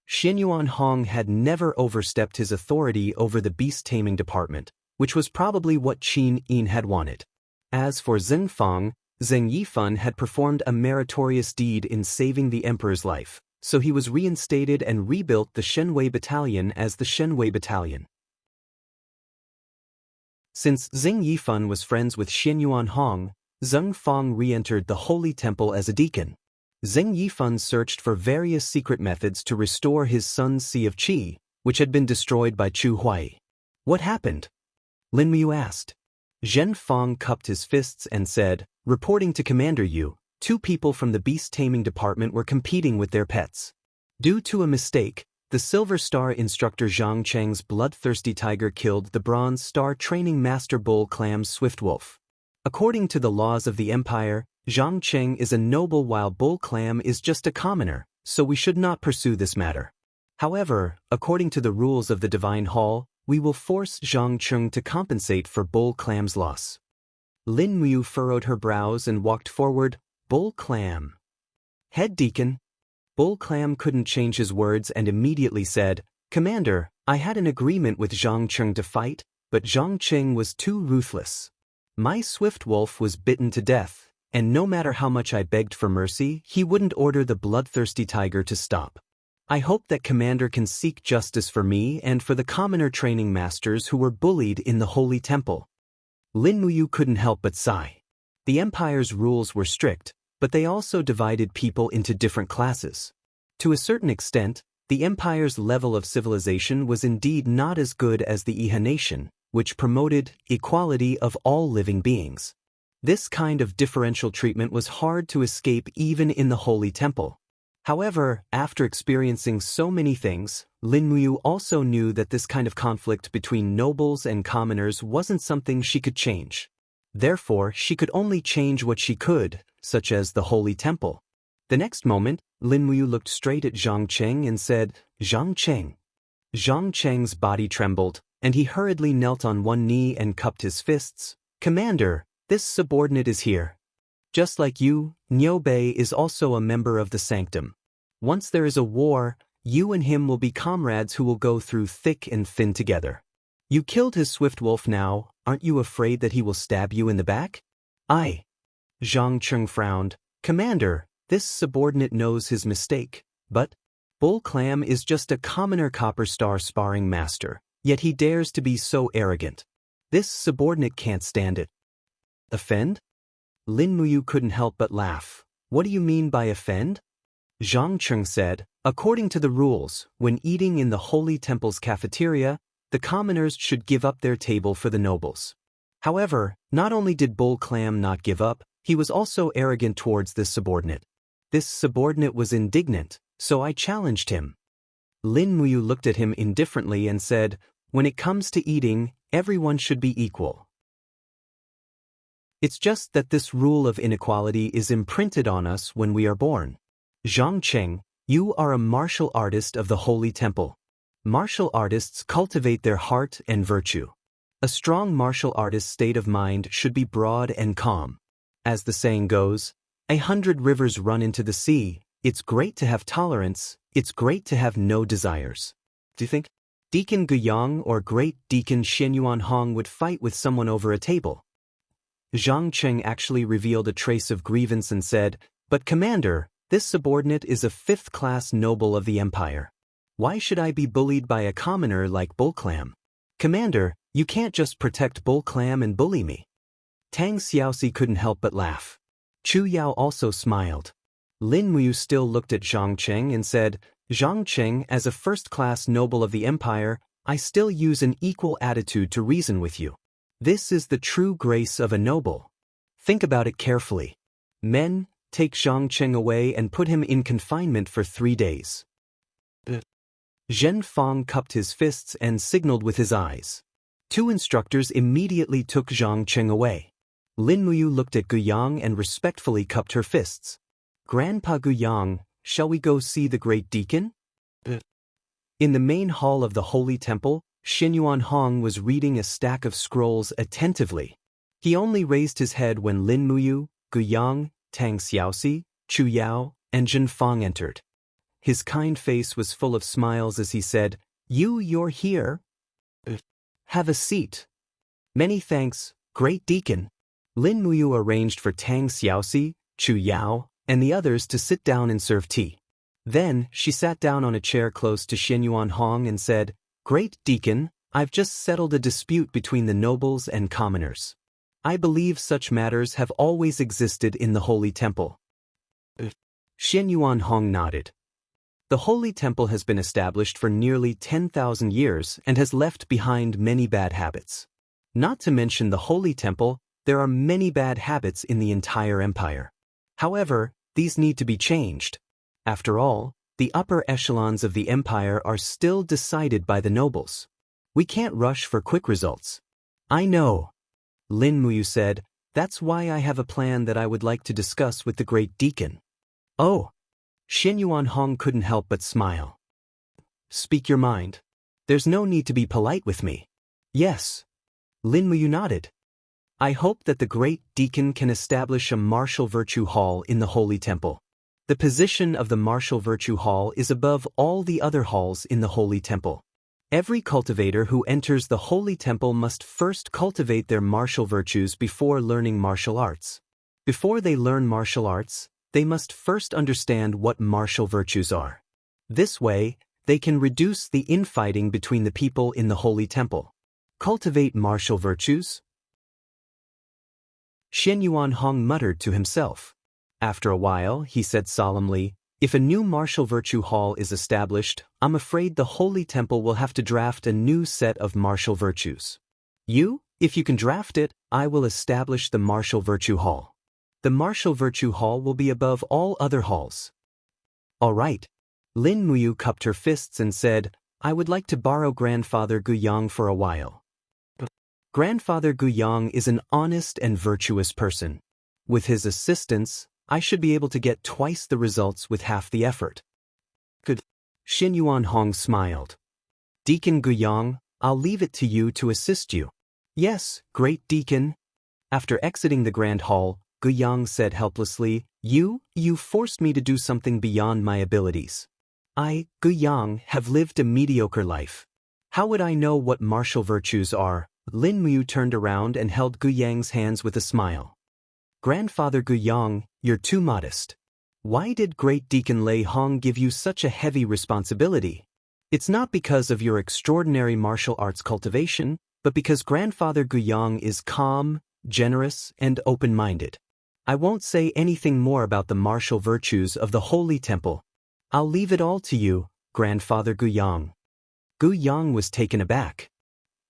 S1: Xianyuan Hong had never overstepped his authority over the beast-taming department, which was probably what Qin Yin had wanted. As for Zhen Fang, Zheng Yifan had performed a meritorious deed in saving the emperor's life, so he was reinstated and rebuilt the Shenwei Battalion as the Shenwei Battalion. Since Zheng Yifan was friends with Xianyuan Hong, Zheng Fang re-entered the Holy Temple as a deacon. Zheng Yifan searched for various secret methods to restore his son's Sea of Qi, which had been destroyed by Chu Huai. What happened? Lin Muyu asked. Zhen Fang cupped his fists and said, reporting to Commander Yu, 2 people from the beast-taming department were competing with their pets. Due to a mistake, the Silver Star instructor Zhang Cheng's bloodthirsty tiger killed the Bronze Star training master Bull Clam's Swift Wolf. According to the laws of the Empire, Zhang Cheng is a noble while Bull Clam is just a commoner, so we should not pursue this matter. However, according to the rules of the Divine Hall, we will force Zhang Cheng to compensate for Bull Clam's loss. Lin Muyu furrowed her brows and walked forward. Bull Clam. Head Deacon. Bull Clam couldn't change his words and immediately said, Commander, I had an agreement with Zhang Cheng to fight, but Zhang Cheng was too ruthless. My Swift Wolf was bitten to death, and no matter how much I begged for mercy, he wouldn't order the bloodthirsty tiger to stop. I hope that Commander can seek justice for me and for the commoner training masters who were bullied in the Holy Temple. Lin Muyu couldn't help but sigh. The Empire's rules were strict, but they also divided people into different classes. To a certain extent, the Empire's level of civilization was indeed not as good as the Iha nation, which promoted equality of all living beings. This kind of differential treatment was hard to escape even in the Holy Temple. However, after experiencing so many things, Lin Muyu also knew that this kind of conflict between nobles and commoners wasn't something she could change. Therefore, she could only change what she could, such as the Holy Temple. The next moment, Lin Muyu looked straight at Zhang Cheng and said, Zhang Cheng. Zhang Cheng's body trembled, and he hurriedly knelt on one knee and cupped his fists. Commander, this subordinate is here. Just like you, Niu Bei is also a member of the Sanctum. Once there is a war, you and him will be comrades who will go through thick and thin together. You killed his Swift Wolf now, aren't you afraid that he will stab you in the back? Aye. Zhang Cheng frowned. Commander, this subordinate knows his mistake, but Bull Clam is just a commoner Copper Star sparring master, yet he dares to be so arrogant. This subordinate can't stand it. Offend? Lin Muyu couldn't help but laugh. What do you mean by offend? Zhang Cheng said, according to the rules, when eating in the Holy Temple's cafeteria, the commoners should give up their table for the nobles. However, not only did Bull Clam not give up, he was also arrogant towards this subordinate. This subordinate was indignant, so I challenged him. Lin Muyu looked at him indifferently and said, when it comes to eating, everyone should be equal. It's just that this rule of inequality is imprinted on us when we are born. Zhang Cheng, you are a martial artist of the Holy Temple. Martial artists cultivate their heart and virtue. A strong martial artist's state of mind should be broad and calm. As the saying goes, 100 rivers run into the sea. It's great to have tolerance, it's great to have no desires. Do you think Deacon Guyang or Great Deacon Xianyuan Hong would fight with someone over a table? Zhang Cheng actually revealed a trace of grievance and said, but Commander, this subordinate is a 5th-class noble of the Empire. Why should I be bullied by a commoner like Bull Clam? Commander, you can't just protect Bull Clam and bully me. Tang Xiaoxi couldn't help but laugh. Chu Yao also smiled. Lin Muyu still looked at Zhang Cheng and said, Zhang Cheng, as a 1st-class noble of the Empire, I still use an equal attitude to reason with you. This is the true grace of a noble. Think about it carefully. Men, take Zhang Cheng away and put him in confinement for 3 days. Zhen Fang cupped his fists and signaled with his eyes. Two instructors immediately took Zhang Cheng away. Lin Muyu looked at Guyang and respectfully cupped her fists. Grandpa Guyang, shall we go see the great deacon? In the main hall of the Holy Temple, Xinyuan Hong was reading a stack of scrolls attentively. He only raised his head when Lin Muyu, Guyang, Tang Xiaoxi, Chu Yao, and Zhen Fang entered. His kind face was full of smiles as he said, You're here? Have a seat. Many thanks, great deacon. Lin Muyu arranged for Tang Xiaoxi, Chu Yao, and the others to sit down and serve tea. Then, she sat down on a chair close to Xinyuan Hong and said, Great deacon, I've just settled a dispute between the nobles and commoners. I believe such matters have always existed in the Holy Temple. Xinyuan Hong nodded. The Holy Temple has been established for nearly 10,000 years and has left behind many bad habits. Not to mention the Holy Temple, there are many bad habits in the entire empire. However, these need to be changed. After all, the upper echelons of the empire are still decided by the nobles. We can't rush for quick results. I know. Lin Muyu said, that's why I have a plan that I would like to discuss with the great deacon. Oh. Xinyuan Hong couldn't help but smile. Speak your mind. There's no need to be polite with me. Yes. Lin Muyu nodded. I hope that the great deacon can establish a martial virtue hall in the Holy Temple. The position of the martial virtue hall is above all the other halls in the Holy Temple. Every cultivator who enters the Holy Temple must first cultivate their martial virtues before learning martial arts. Before they learn martial arts, they must first understand what martial virtues are. This way, they can reduce the infighting between the people in the Holy Temple. Cultivate martial virtues? Xinyuan Hong muttered to himself. After a while, he said solemnly, if a new martial virtue hall is established, I'm afraid the Holy Temple will have to draft a new set of martial virtues. If you can draft it, I will establish the martial virtue hall. The martial virtue hall will be above all other halls. All right. Lin Muyu cupped her fists and said, I would like to borrow Grandfather Guyang for a while. Grandfather Guyang is an honest and virtuous person. With his assistance, I should be able to get twice the results with half the effort. Good. Xinyuan Hong smiled. Deacon Guyang, I'll leave it to you to assist you. Yes, great deacon. After exiting the grand hall, Guyang said helplessly, You forced me to do something beyond my abilities. I, Guyang, have lived a mediocre life. How would I know what martial virtues are? Lin Muyu turned around and held Guyang's hands with a smile. Grandfather Guyang, you're too modest. Why did Great Deacon Lei Hong give you such a heavy responsibility? It's not because of your extraordinary martial arts cultivation, but because Grandfather Guyang is calm, generous, and open-minded. I won't say anything more about the martial virtues of the Holy Temple. I'll leave it all to you, Grandfather Guyang. Guyang was taken aback.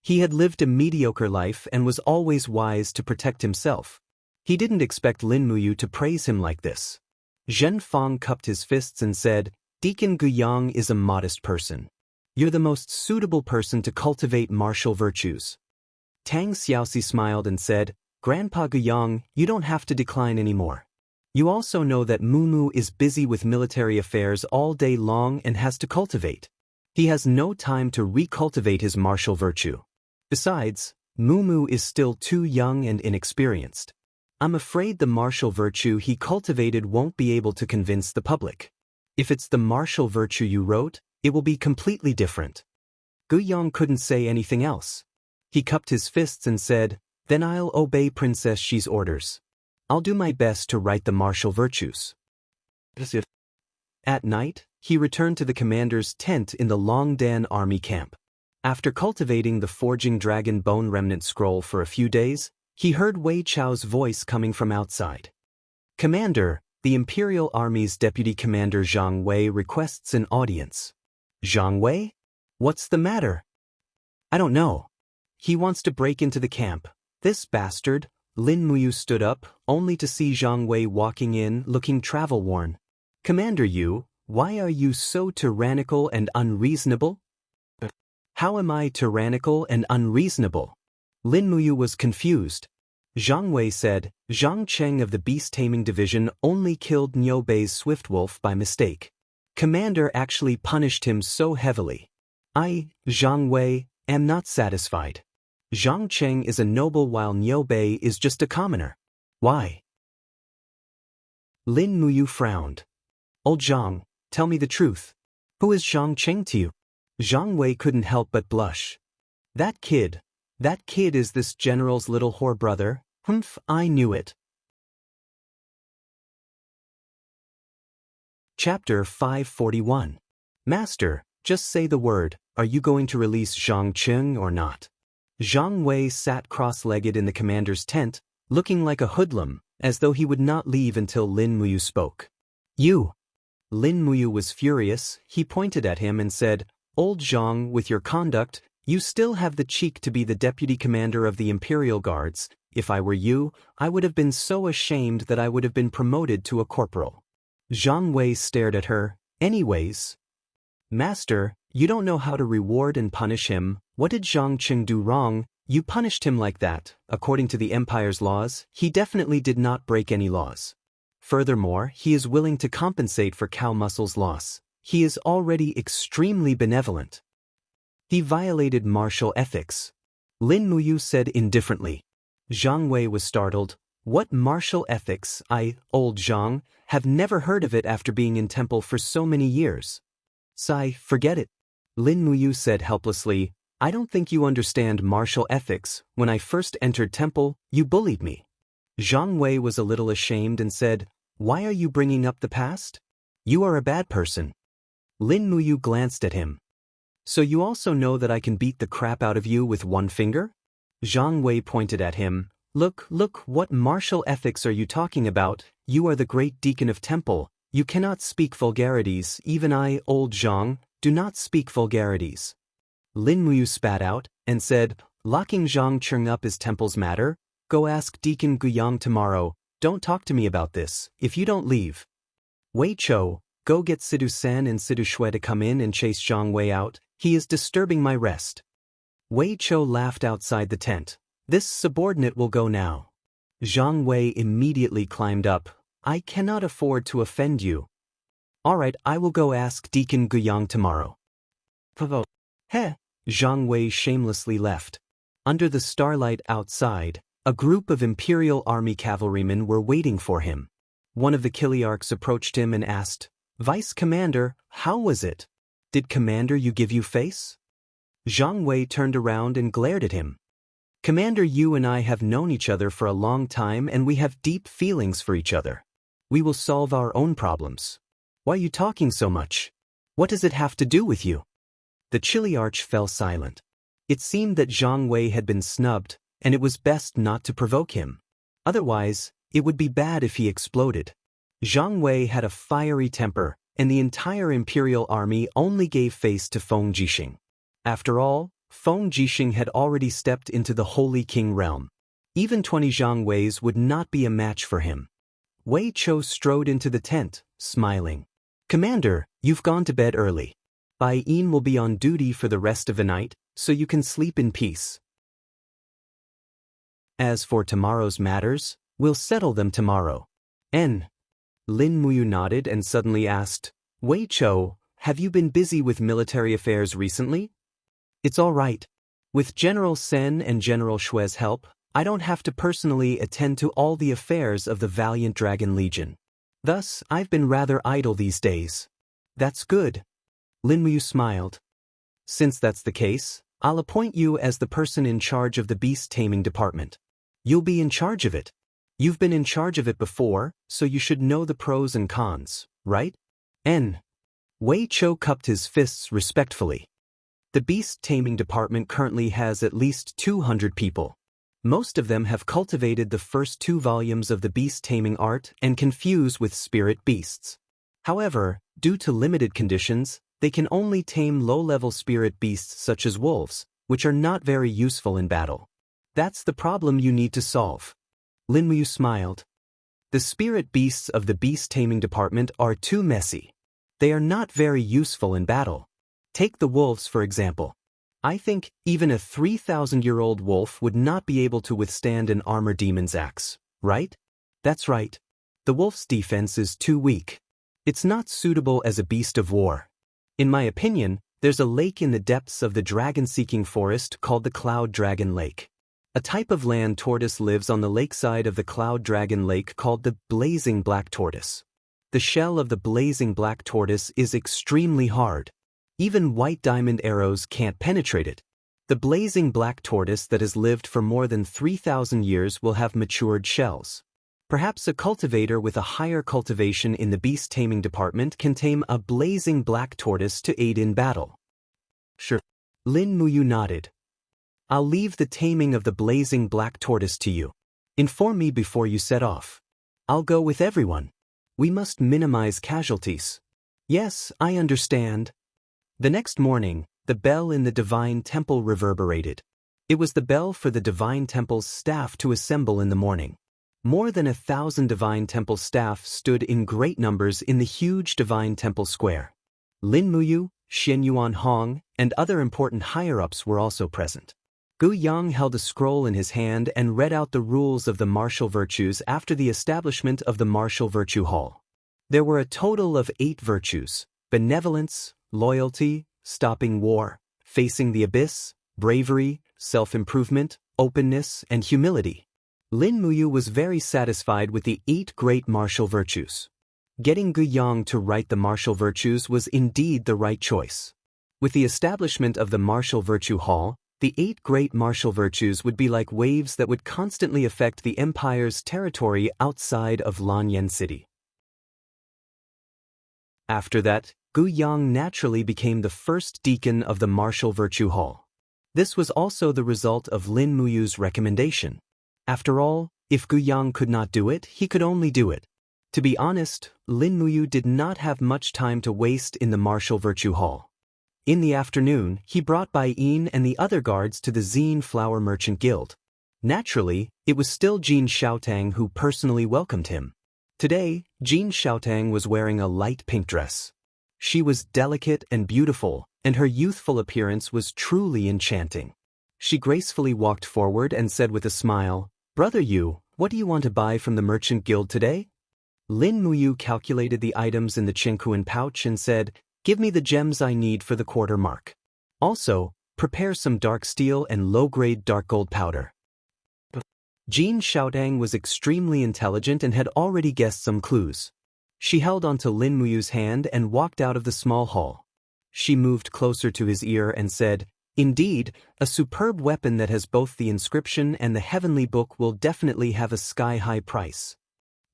S1: He had lived a mediocre life and was always wise to protect himself. He didn't expect Lin Muyu to praise him like this. Zhen Fang cupped his fists and said, Deacon Guyang is a modest person. You're the most suitable person to cultivate martial virtues. Tang Xiaoxi smiled and said, Grandpa Guyang, you don't have to decline anymore. You also know that Mumu is busy with military affairs all day long and has to cultivate. He has no time to recultivate his martial virtue. Besides, Mumu is still too young and inexperienced. I'm afraid the martial virtue he cultivated won't be able to convince the public. If it's the martial virtue you wrote, it will be completely different. Guyang couldn't say anything else. He cupped his fists and said, Then I'll obey Princess Xi's orders. I'll do my best to write the martial virtues. At night, he returned to the commander's tent in the Longdan army camp. After cultivating the Forging Dragon Bone Remnant Scroll for a few days, he heard Wei Chao's voice coming from outside. Commander, the Imperial Army's Deputy Commander Zhang Wei requests an audience. Zhang Wei? What's the matter? I don't know. He wants to break into the camp. This bastard. Lin Muyu stood up, only to see Zhang Wei walking in looking travel-worn. Commander Yu, why are you so tyrannical and unreasonable? How am I tyrannical and unreasonable? Lin Muyu was confused. Zhang Wei said, Zhang Cheng of the beast-taming division only killed Niu Bei's Swiftwolf by mistake. Commander actually punished him so heavily. I, Zhang Wei, am not satisfied. Zhang Cheng is a noble while Niu Bei is just a commoner. Why? Lin Muyu frowned. Old Zhang, tell me the truth. Who is Zhang Cheng to you? Zhang Wei couldn't help but blush. That kid is this general's little whore brother. Humph, I knew it. Chapter 541. Master, just say the word, are you going to release Zhang Cheng or not? Zhang Wei sat cross-legged in the commander's tent, looking like a hoodlum, as though he would not leave until Lin Muyu spoke. You! Lin Muyu was furious. He pointed at him and said, Old Zhang, with your conduct, you still have the cheek to be the deputy commander of the Imperial Guards. If I were you, I would have been so ashamed that I would have been promoted to a corporal. Zhang Wei stared at her. Anyways. Master, you don't know how to reward and punish him. What did Zhang Cheng do wrong? You punished him like that. According to the Empire's laws, he definitely did not break any laws. Furthermore, he is willing to compensate for Cow Muscle's loss. He is already extremely benevolent. He violated martial ethics. Lin Muyu said indifferently. Zhang Wei was startled. What martial ethics? Old Zhang, have never heard of it after being in temple for so many years. Sai, forget it. Lin Muyu said helplessly, I don't think you understand martial ethics. When I first entered temple, you bullied me. Zhang Wei was a little ashamed and said, Why are you bringing up the past? You are a bad person. Lin Muyu glanced at him. So you also know that I can beat the crap out of you with one finger? Zhang Wei pointed at him. Look, what martial ethics are you talking about? You are the great deacon of temple. You cannot speak vulgarities. Even I, old Zhang, do not speak vulgarities. Lin Muyu spat out and said, Locking Zhang Cheng up is temple's matter. Go ask Deacon Guyang tomorrow. Don't talk to me about this, if you don't leave. Wei Chou, go get Sidu Sen and Sidu Shui to come in and chase Zhang Wei out. He is disturbing my rest. Wei Chou laughed outside the tent. This subordinate will go now. Zhang Wei immediately climbed up. I cannot afford to offend you. All right, I will go ask Deacon Guyang tomorrow. Pavo. Heh. Zhang Wei shamelessly left. Under the starlight outside, a group of Imperial Army cavalrymen were waiting for him. One of the Kiliarchs approached him and asked, Vice Commander, how was it? Did Commander you give you face? Zhang Wei turned around and glared at him. Commander, you and I have known each other for a long time and we have deep feelings for each other. We will solve our own problems. Why are you talking so much? What does it have to do with you? The Chiliarch fell silent. It seemed that Zhang Wei had been snubbed, and it was best not to provoke him. Otherwise, it would be bad if he exploded. Zhang Wei had a fiery temper, and the entire Imperial Army only gave face to Feng Jixing. After all, Feng Jixing had already stepped into the Holy King realm. Even 20 Zhang Weis would not be a match for him. Wei Chou strode into the tent, smiling. Commander, you've gone to bed early. Bai Yin will be on duty for the rest of the night, so you can sleep in peace. As for tomorrow's matters, we'll settle them tomorrow. Lin Muyu nodded and suddenly asked, Wei Chou, have you been busy with military affairs recently? It's all right. With General Sen and General Shui's help, I don't have to personally attend to all the affairs of the valiant Dragon Legion. Thus, I've been rather idle these days. That's good. Lin Muyu smiled. Since that's the case, I'll appoint you as the person in charge of the beast-taming department. You'll be in charge of it. You've been in charge of it before, so you should know the pros and cons, right? Wei Chou cupped his fists respectfully. The beast-taming department currently has at least 200 people. Most of them have cultivated the first 2 volumes of the beast-taming art and can fuse with spirit beasts. However, due to limited conditions, they can only tame low-level spirit beasts such as wolves, which are not very useful in battle. That's the problem you need to solve. Lin Muyu smiled. The spirit beasts of the beast-taming department are too messy. They are not very useful in battle. Take the wolves for example. I think even a 3,000-year-old wolf would not be able to withstand an armor demon's axe, right? That's right. The wolf's defense is too weak. It's not suitable as a beast of war. In my opinion, there's a lake in the depths of the dragon-seeking forest called the Cloud Dragon Lake. A type of land tortoise lives on the lakeside of the Cloud Dragon Lake called the blazing black tortoise. The shell of the blazing black tortoise is extremely hard. Even white diamond arrows can't penetrate it. The blazing black tortoise that has lived for more than 3,000 years will have matured shells. Perhaps a cultivator with a higher cultivation in the beast taming department can tame a blazing black tortoise to aid in battle. Sure. Lin Muyu nodded. I'll leave the taming of the blazing black tortoise to you. Inform me before you set off. I'll go with everyone. We must minimize casualties. Yes, I understand. The next morning, the bell in the Divine Temple reverberated. It was the bell for the Divine Temple's staff to assemble in the morning. More than 1,000 Divine Temple staff stood in great numbers in the huge Divine Temple Square. Lin Muyu, Xin Yuan Hong, and other important higher-ups were also present. Gu Yang held a scroll in his hand and read out the rules of the martial virtues after the establishment of the Martial Virtue Hall. There were a total of 8 virtues: benevolence, loyalty, stopping war, facing the abyss, bravery, self-improvement, openness, and humility. Lin Muyu was very satisfied with the 8 great martial virtues. Getting Gu Yang to write the martial virtues was indeed the right choice. With the establishment of the Martial Virtue Hall, the 8 great martial virtues would be like waves that would constantly affect the Empire's territory outside of Lanyan City. After that, Gu Yang naturally became the first deacon of the Martial Virtue Hall. This was also the result of Lin Muyu's recommendation. After all, if Gu Yang could not do it, he could only do it. To be honest, Lin Muyu did not have much time to waste in the Martial Virtue Hall. In the afternoon, he brought Bai Yin and the other guards to the Zine Flower Merchant Guild. Naturally, it was still Jin Xiaotang who personally welcomed him. Today, Jin Xiaotang was wearing a light pink dress. She was delicate and beautiful, and her youthful appearance was truly enchanting. She gracefully walked forward and said with a smile, "Brother Yu, what do you want to buy from the Merchant Guild today?" Lin Muyu calculated the items in the Qingkuan pouch and said, "Give me the gems I need for the quarter mark. Also, prepare some dark steel and low-grade dark gold powder." Jin Xiaotang was extremely intelligent and had already guessed some clues. She held onto Lin Muyu's hand and walked out of the small hall. She moved closer to his ear and said, "Indeed, a superb weapon that has both the inscription and the heavenly book will definitely have a sky-high price."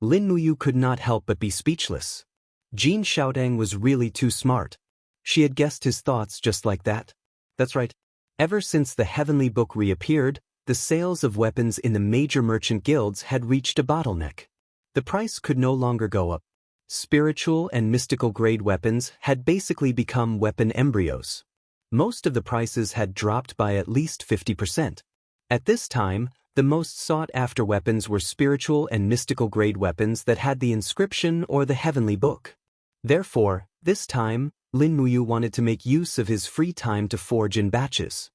S1: Lin Muyu could not help but be speechless. Jin Xiaotang was really too smart. She had guessed his thoughts just like that. That's right. Ever since the heavenly book reappeared, the sales of weapons in the major merchant guilds had reached a bottleneck. The price could no longer go up. Spiritual and mystical grade weapons had basically become weapon embryos. Most of the prices had dropped by at least 50%. At this time, the most sought-after weapons were spiritual and mystical grade weapons that had the inscription or the heavenly book. Therefore, this time, Lin Muyu wanted to make use of his free time to forge in batches.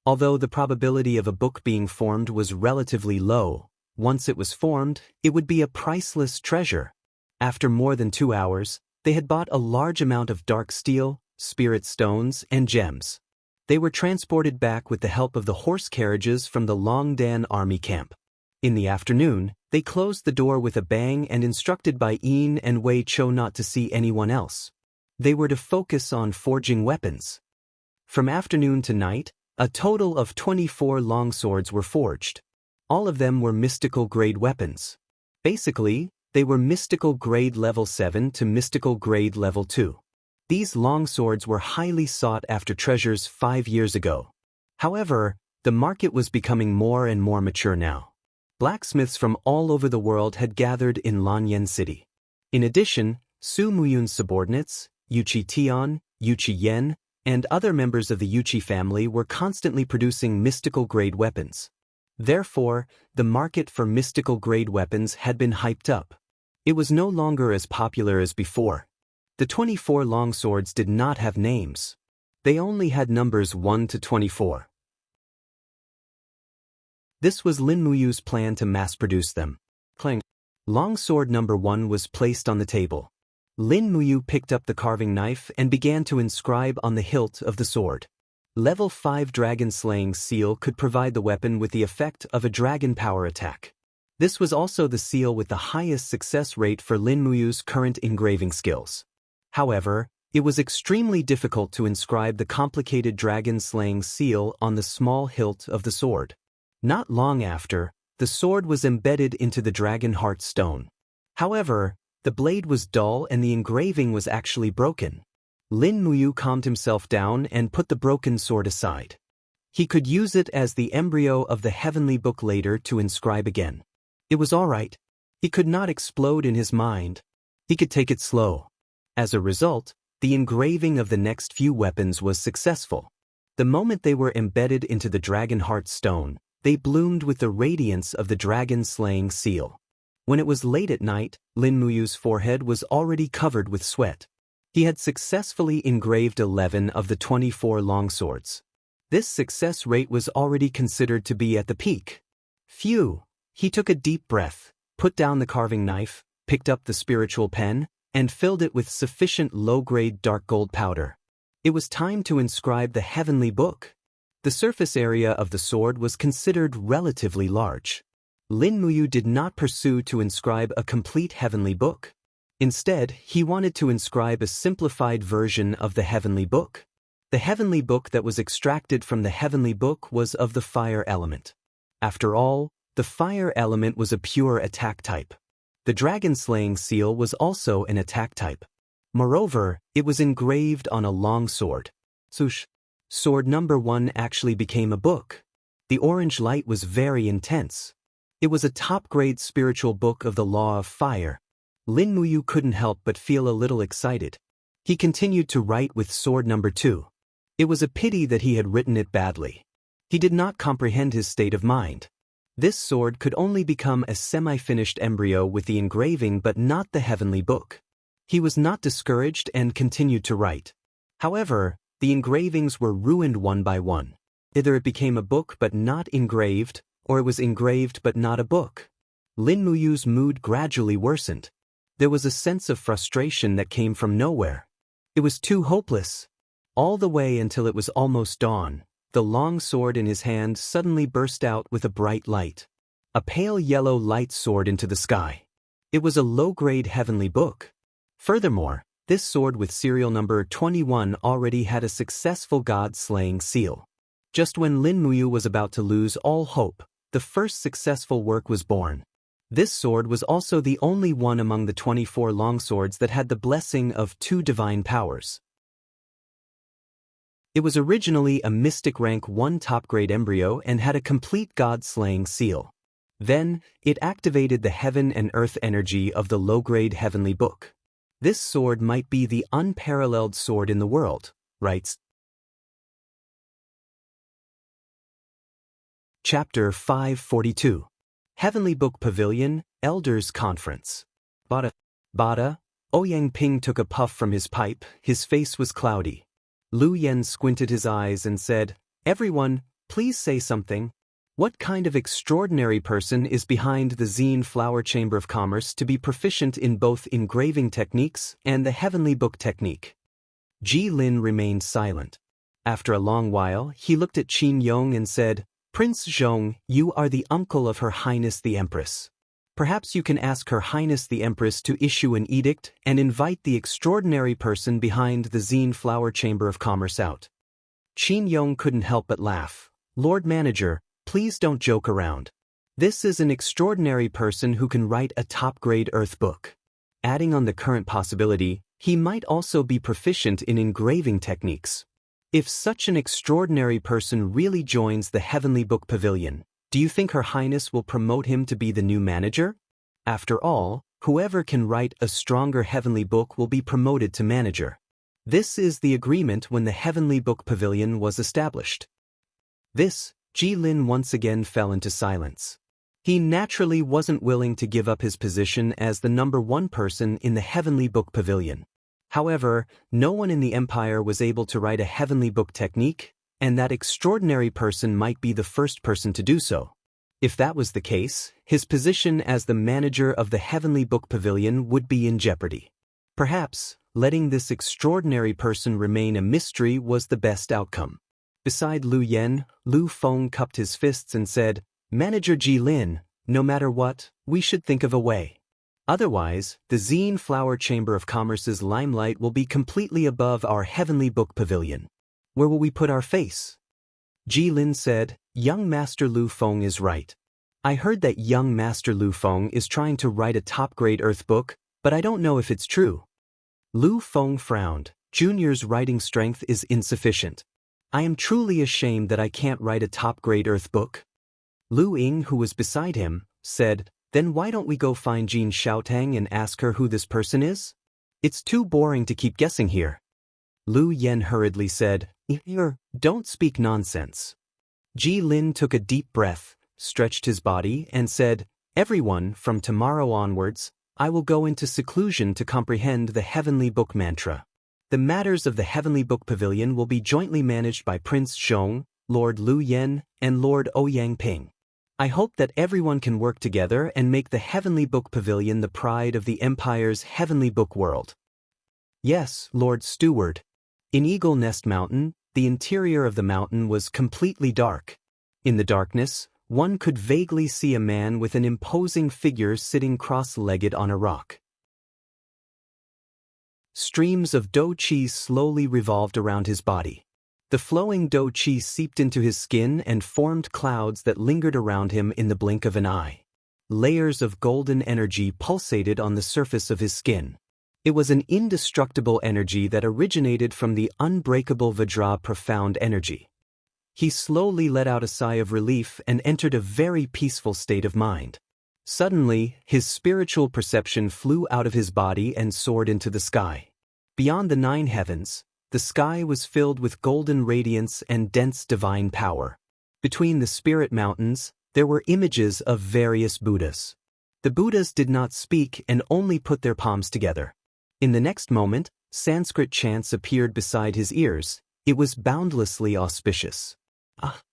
S1: Although the probability of a book being formed was relatively low, once it was formed, it would be a priceless treasure. After more than 2 hours, they had bought a large amount of dark steel, spirit stones, and gems. They were transported back with the help of the horse carriages from the Longdan army camp. In the afternoon, they closed the door with a bang and instructed Bai Yin and Wei Chou not to see anyone else. They were to focus on forging weapons. From afternoon to night, a total of 24 longswords were forged. All of them were mystical grade weapons. Basically, they were mystical grade level 7 to mystical grade level 2. These longswords were highly sought after treasures 5 years ago. However, the market was becoming more and more mature now. Blacksmiths from all over the world had gathered in Lanyan City. In addition, Su Muyun's subordinates, Yuqi Tian, Yuqi Yen, and other members of the Yuqi family were constantly producing mystical grade weapons. Therefore, the market for mystical grade weapons had been hyped up. It was no longer as popular as before. The 24 longswords did not have names. They only had numbers 1 to 24. This was Lin Muyu's plan to mass-produce them. Clang. Longsword number 1 was placed on the table. Lin Muyu picked up the carving knife and began to inscribe on the hilt of the sword. Level 5 Dragon Slaying Seal could provide the weapon with the effect of a dragon power attack. This was also the seal with the highest success rate for Lin Muyu's current engraving skills. However, it was extremely difficult to inscribe the complicated dragon slaying seal on the small hilt of the sword. Not long after, the sword was embedded into the dragon heart stone. However, the blade was dull and the engraving was actually broken. Lin Muyu calmed himself down and put the broken sword aside. He could use it as the embryo of the heavenly book later to inscribe again. It was all right. He could not explode in his mind. He could take it slow. As a result, the engraving of the next few weapons was successful. The moment they were embedded into the dragon heart stone, they bloomed with the radiance of the dragon-slaying seal. When it was late at night, Lin Muyu's forehead was already covered with sweat. He had successfully engraved 11 of the 24 longswords. This success rate was already considered to be at the peak. Phew! He took a deep breath, put down the carving knife, picked up the spiritual pen, and filled it with sufficient low-grade dark gold powder. It was time to inscribe the heavenly book. The surface area of the sword was considered relatively large. Lin Muyu did not pursue to inscribe a complete heavenly book. Instead, he wanted to inscribe a simplified version of the heavenly book. The heavenly book that was extracted from the heavenly book was of the fire element. After all, the fire element was a pure attack type. The dragon-slaying seal was also an attack type. Moreover, it was engraved on a long sword. Swoosh. Sword number 1 actually became a book. The orange light was very intense. It was a top-grade spiritual book of the law of fire. Lin Muyu couldn't help but feel a little excited. He continued to write with sword number 2. It was a pity that he had written it badly. He did not comprehend his state of mind. This sword could only become a semi-finished embryo with the engraving but not the heavenly book. He was not discouraged and continued to write. However, the engravings were ruined one by one. Either it became a book but not engraved, or it was engraved but not a book. Lin Muyu's mood gradually worsened. There was a sense of frustration that came from nowhere. It was too hopeless. All the way until it was almost dawn, the long sword in his hand suddenly burst out with a bright light. A pale yellow light soared into the sky. It was a low-grade heavenly book. Furthermore, this sword with serial number 21 already had a successful god-slaying seal. Just when Lin Muyu was about to lose all hope, the first successful work was born. This sword was also the only one among the 24 longswords that had the blessing of 2 divine powers. It was originally a mystic rank 1 top-grade embryo and had a complete god-slaying seal. Then, it activated the heaven and earth energy of the low-grade heavenly book. This sword might be the unparalleled sword in the world, writes Chapter 542. Heavenly Book Pavilion, Elders Conference. Bada. Ouyang Ping took a puff from his pipe, his face was cloudy. Lu Yen squinted his eyes and said, "Everyone, please say something. What kind of extraordinary person is behind the Zine Flower Chamber of Commerce to be proficient in both engraving techniques and the heavenly book technique?" Ji Lin remained silent. After a long while, he looked at Qin Yong and said, "Prince Zhong, you are the uncle of Her Highness the Empress. Perhaps you can ask Her Highness the Empress to issue an edict and invite the extraordinary person behind the Zine Flower Chamber of Commerce out." Qin Yong couldn't help but laugh. "Lord Manager, please don't joke around. This is an extraordinary person who can write a top-grade Earth book. Adding on the current possibility, he might also be proficient in engraving techniques. If such an extraordinary person really joins the Heavenly Book Pavilion, do you think Her Highness will promote him to be the new manager? After all, whoever can write a stronger Heavenly Book will be promoted to manager. This is the agreement when the Heavenly Book Pavilion was established." Ji Lin once again fell into silence. He naturally wasn't willing to give up his position as the #1 person in the Heavenly Book Pavilion. However, no one in the empire was able to write a heavenly book technique, and that extraordinary person might be the first person to do so. If that was the case, his position as the manager of the Heavenly Book Pavilion would be in jeopardy. Perhaps, letting this extraordinary person remain a mystery was the best outcome. Beside Lu Yen, Lu Feng cupped his fists and said, "Manager Ji Lin, no matter what, we should think of a way. Otherwise, the Zine Flower Chamber of Commerce's limelight will be completely above our Heavenly Book Pavilion. Where will we put our face?" Ji Lin said, "Young Master Lu Feng is right. I heard that young Master Lu Feng is trying to write a top-grade Earth book, but I don't know if it's true." Lu Feng frowned. "Junior's writing strength is insufficient. I am truly ashamed that I can't write a top-grade Earth book." Lu Ying, who was beside him, said, "Then why don't we go find Jin Xiaotang and ask her who this person is? It's too boring to keep guessing here." Lu Yen hurriedly said, "Don't speak nonsense." Ji Lin took a deep breath, stretched his body, and said, "Everyone, from tomorrow onwards, I will go into seclusion to comprehend the Heavenly Book mantra. The matters of the Heavenly Book Pavilion will be jointly managed by Prince Zhong, Lord Lu Yen, and Lord Ouyang Ping. I hope that everyone can work together and make the Heavenly Book Pavilion the pride of the Empire's Heavenly Book world." "Yes, Lord Steward." In Eagle Nest Mountain, the interior of the mountain was completely dark. In the darkness, one could vaguely see a man with an imposing figure sitting cross-legged on a rock. Streams of dough cheese slowly revolved around his body. The flowing dough cheese seeped into his skin and formed clouds that lingered around him in the blink of an eye. Layers of golden energy pulsated on the surface of his skin. It was an indestructible energy that originated from the unbreakable Vajra profound energy. He slowly let out a sigh of relief and entered a very peaceful state of mind. Suddenly, his spiritual perception flew out of his body and soared into the sky. Beyond the 9 heavens, the sky was filled with golden radiance and dense divine power. Between the spirit mountains, there were images of various Buddhas. The Buddhas did not speak and only put their palms together. In the next moment, Sanskrit chants appeared beside his ears. It was boundlessly auspicious.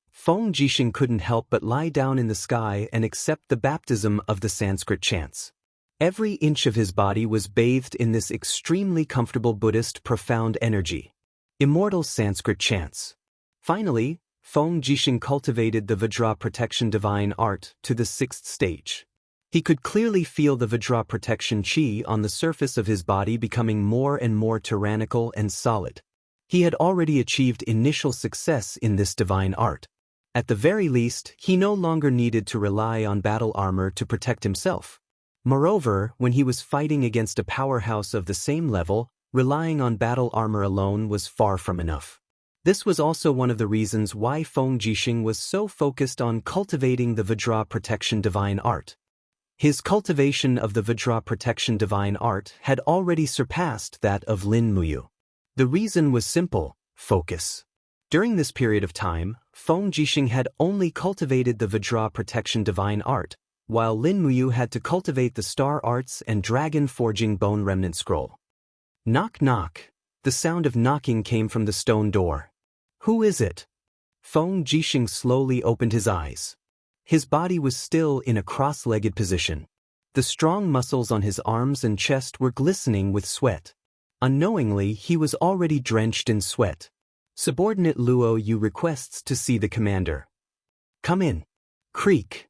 S1: Feng Jixing couldn't help but lie down in the sky and accept the baptism of the Sanskrit chants. Every inch of his body was bathed in this extremely comfortable Buddhist profound energy. Immortal Sanskrit chants. Finally, Feng Jixing cultivated the Vajra protection divine art to the 6th stage. He could clearly feel the Vajra protection chi on the surface of his body becoming more and more tyrannical and solid. He had already achieved initial success in this divine art. At the very least, he no longer needed to rely on battle armor to protect himself. Moreover, when he was fighting against a powerhouse of the same level, relying on battle armor alone was far from enough. This was also one of the reasons why Feng Jixing was so focused on cultivating the Vajra protection divine art. His cultivation of the Vajra protection divine art had already surpassed that of Lin Muyu. The reason was simple: focus. During this period of time, Feng Jixing had only cultivated the Vajra protection divine art, while Lin Muyu had to cultivate the star arts and dragon forging bone remnant scroll. Knock knock. The sound of knocking came from the stone door. "Who is it?" Feng Jixing slowly opened his eyes. His body was still in a cross-legged position. The strong muscles on his arms and chest were glistening with sweat. Unknowingly, he was already drenched in sweat. Subordinate Luo Yu requests to see the commander. "Come in." Creak.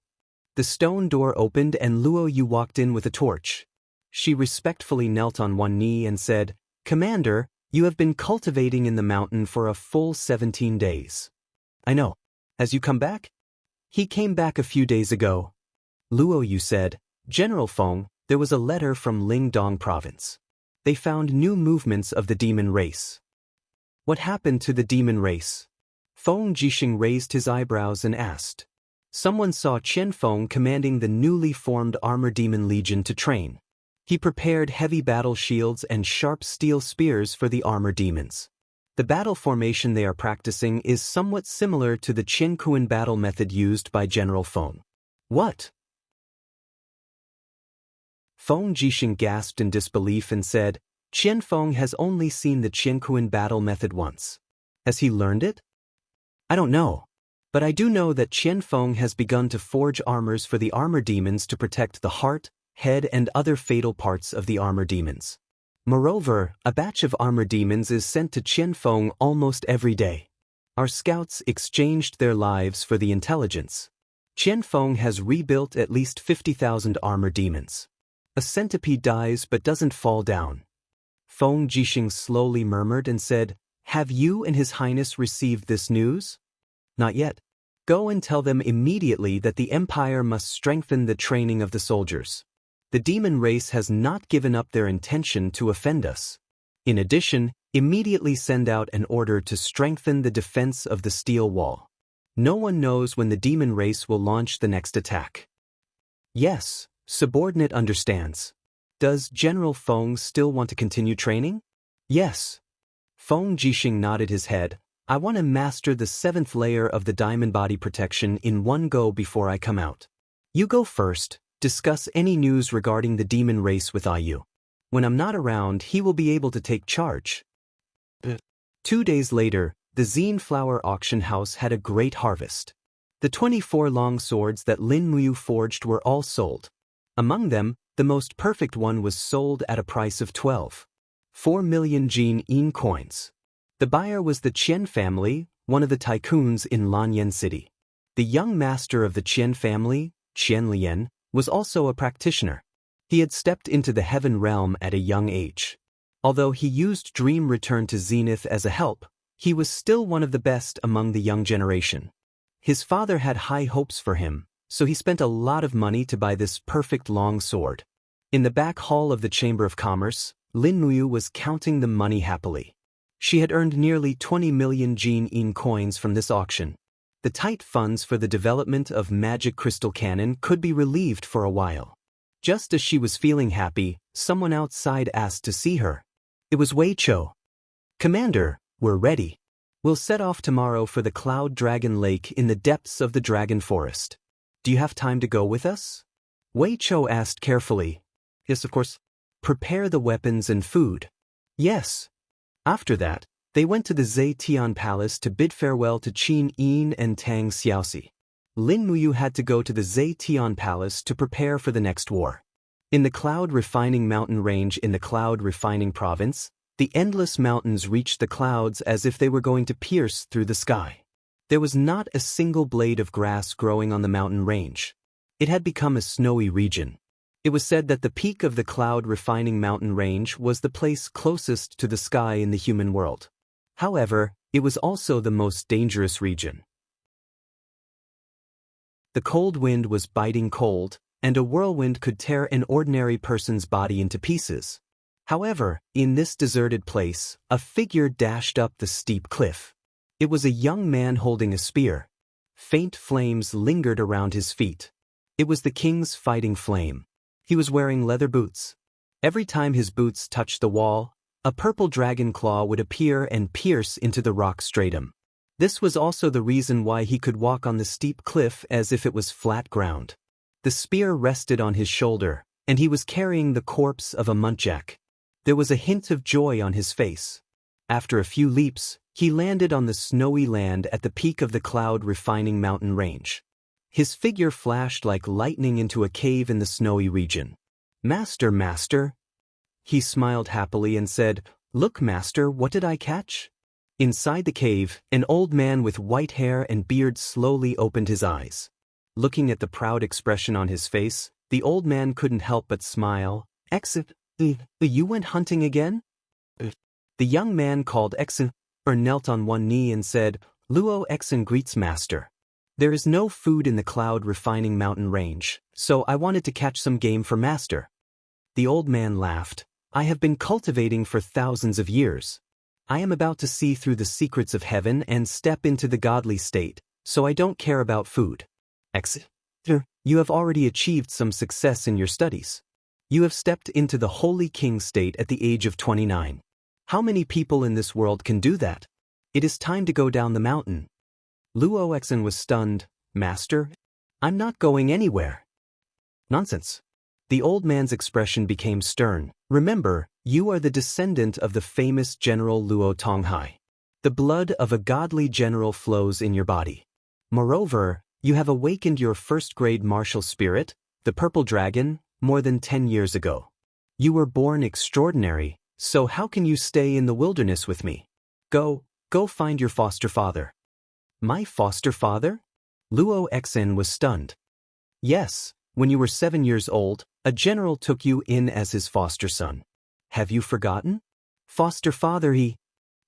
S1: The stone door opened and Luo Yu walked in with a torch. She respectfully knelt on one knee and said, "Commander, you have been cultivating in the mountain for a full 17 days. I know. Has you come back?" "He came back a few days ago." Luo Yu said, "General Feng, there was a letter from Lingdong province. They found new movements of the demon race." "What happened to the demon race?" Feng Jixing raised his eyebrows and asked. "Someone saw Qian Feng commanding the newly formed Armor Demon Legion to train. He prepared heavy battle shields and sharp steel spears for the armor demons. The battle formation they are practicing is somewhat similar to the Qiankuan battle method used by General Feng." "What?" Feng Jixing gasped in disbelief and said, Qianfeng has only seen the Qianquan battle method once. Has he learned it? I don't know. But I do know that Qianfeng has begun to forge armors for the armor demons to protect the heart, head and other fatal parts of the armor demons. Moreover, a batch of armor demons is sent to Qianfeng almost every day. Our scouts exchanged their lives for the intelligence. Qianfeng has rebuilt at least 50,000 armor demons. A centipede dies but doesn't fall down. Feng Jixing slowly murmured and said, "Have you and His Highness received this news?" "Not yet. Go and tell them immediately that the Empire must strengthen the training of the soldiers. The demon race has not given up their intention to offend us. In addition, immediately send out an order to strengthen the defense of the steel wall. No one knows when the demon race will launch the next attack." "Yes, subordinate understands. Does General Feng still want to continue training?" "Yes." Feng Jixing nodded his head. "I want to master the 7th layer of the diamond body protection in one go before I come out. You go first, discuss any news regarding the demon race with IU. When I'm not around, he will be able to take charge." 2 days later, the Zine Flower Auction House had a great harvest. The 24 long swords that Lin Muyu forged were all sold. Among them, the most perfect one was sold at a price of 12.4 million Jin coins. The buyer was the Qian family, one of the tycoons in Lanyan City. The young master of the Qian family, Qian Lian, was also a practitioner. He had stepped into the heaven realm at a young age. Although he used Dream Return to Zenith as a help, he was still one of the best among the young generation. His father had high hopes for him, so he spent a lot of money to buy this perfect long sword. In the back hall of the Chamber of Commerce, Lin Muyu was counting the money happily. She had earned nearly 20 million Jin coins from this auction. The tight funds for the development of Magic Crystal Cannon could be relieved for a while. Just as she was feeling happy, someone outside asked to see her. It was Wei Chou. "Commander, we're ready. We'll set off tomorrow for the Cloud Dragon Lake in the depths of the Dragon Forest. Do you have time to go with us?" Wei Chou asked carefully. "Yes, of course." "Prepare the weapons and food." "Yes." After that, they went to the Zetian Palace to bid farewell to Qin Yin and Tang Xiaoxi. Lin Muyu had to go to the Zetian Palace to prepare for the next war. In the Cloud Refining Mountain Range in the Cloud Refining Province, the endless mountains reached the clouds as if they were going to pierce through the sky. There was not a single blade of grass growing on the mountain range. It had become a snowy region. It was said that the peak of the Cloud Refining Mountain Range was the place closest to the sky in the human world. However, it was also the most dangerous region. The cold wind was biting cold, and a whirlwind could tear an ordinary person's body into pieces. However, in this deserted place, a figure dashed up the steep cliff. It was a young man holding a spear. Faint flames lingered around his feet. It was the king's fighting flame. He was wearing leather boots. Every time his boots touched the wall, a purple dragon claw would appear and pierce into the rock stratum. This was also the reason why he could walk on the steep cliff as if it was flat ground. The spear rested on his shoulder, and he was carrying the corpse of a muntjac. There was a hint of joy on his face. After a few leaps, he landed on the snowy land at the peak of the Cloud Refining Mountain Range. His figure flashed like lightning into a cave in the snowy region. "Master, master." He smiled happily and said, "Look, master, what did I catch?" Inside the cave, an old man with white hair and beard slowly opened his eyes. Looking at the proud expression on his face, the old man couldn't help but smile. You went hunting again?" The young man called Exen, knelt on one knee and said, "Luo Exen greets master. There is no food in the Cloud Refining Mountain Range, so I wanted to catch some game for master." The old man laughed. "I have been cultivating for thousands of years. I am about to see through the secrets of heaven and step into the godly state, so I don't care about food. You have already achieved some success in your studies. You have stepped into the Holy King state at the age of 29. How many people in this world can do that? It is time to go down the mountain." Luo Exen was stunned. "Master, I'm not going anywhere." "Nonsense." The old man's expression became stern. Remember, you are the descendant of the famous General Luo Tonghai. The blood of a godly general flows in your body. Moreover, you have awakened your first-grade martial spirit, the purple dragon, more than 10 years ago. You were born extraordinary, so how can you stay in the wilderness with me? Go find your foster father. My foster father? Luo Xen was stunned. Yes, when you were 7 years old, a general took you in as his foster son. Have you forgotten? Foster father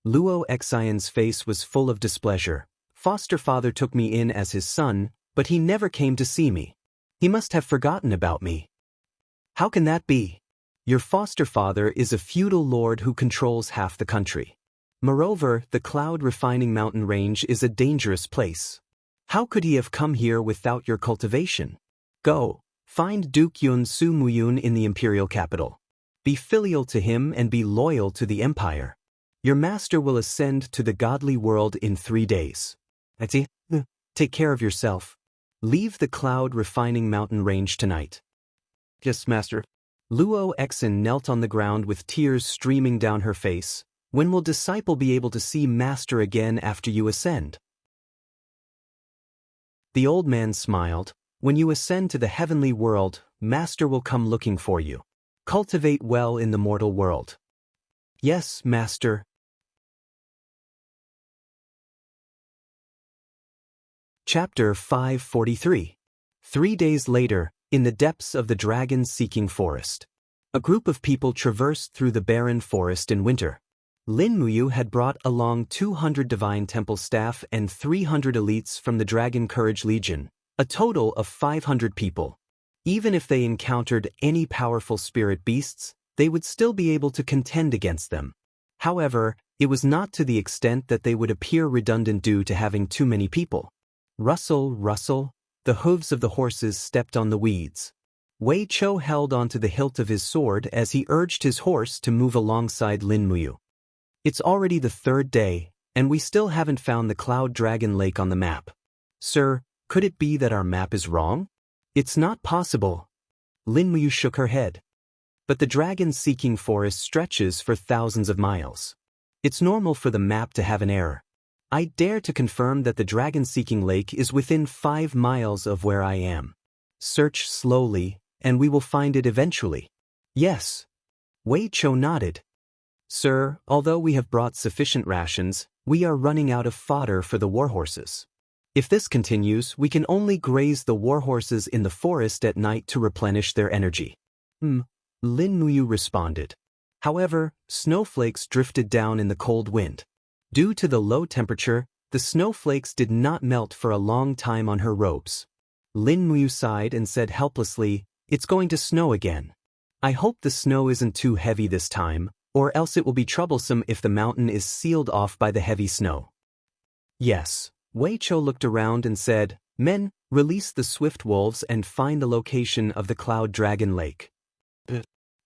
S1: Luo Xian's face was full of displeasure. Foster father took me in as his son, but he never came to see me. He must have forgotten about me. How can that be? Your foster father is a feudal lord who controls half the country. Moreover, the cloud refining mountain range is a dangerous place. How could he have come here without your cultivation? Go, find Duke Yun Su Muyun in the imperial capital. Be filial to him and be loyal to the empire. Your master will ascend to the godly world in 3 days. Take care of yourself. Leave the cloud refining mountain range tonight. Yes, master. Luo Xen knelt on the ground with tears streaming down her face. When will disciple be able to see master again after you ascend? The old man smiled. When you ascend to the heavenly world, master will come looking for you. Cultivate well in the mortal world. Yes, master. Chapter 543. 3 days later, in the depths of the dragon-seeking forest. A group of people traversed through the barren forest in winter. Lin Muyu had brought along 200 divine temple staff and 300 elites from the Dragon Courage Legion, a total of 500 people. Even if they encountered any powerful spirit beasts, they would still be able to contend against them. However, it was not to the extent that they would appear redundant due to having too many people. Rustle, rustle, the hooves of the horses stepped on the weeds. Wei Chou held onto the hilt of his sword as he urged his horse to move alongside Lin Muyu. It's already the 3rd day, and we still haven't found the Cloud Dragon Lake on the map. Sir, could it be that our map is wrong? It's not possible. Lin Muyu shook her head. But the dragon-seeking forest stretches for thousands of miles. It's normal for the map to have an error. I dare to confirm that the dragon-seeking lake is within 5 miles of where I am. Search slowly, and we will find it eventually. Yes. Wei Chou nodded. Sir, although we have brought sufficient rations, we are running out of fodder for the warhorses. If this continues, we can only graze the warhorses in the forest at night to replenish their energy. Lin Muyu responded. However, snowflakes drifted down in the cold wind. Due to the low temperature, the snowflakes did not melt for a long time on her robes. Lin Muyu sighed and said helplessly, It's going to snow again. I hope the snow isn't too heavy this time, or else it will be troublesome if the mountain is sealed off by the heavy snow. Yes. Wei Chou looked around and said, Men, release the swift wolves and find the location of the Cloud Dragon Lake.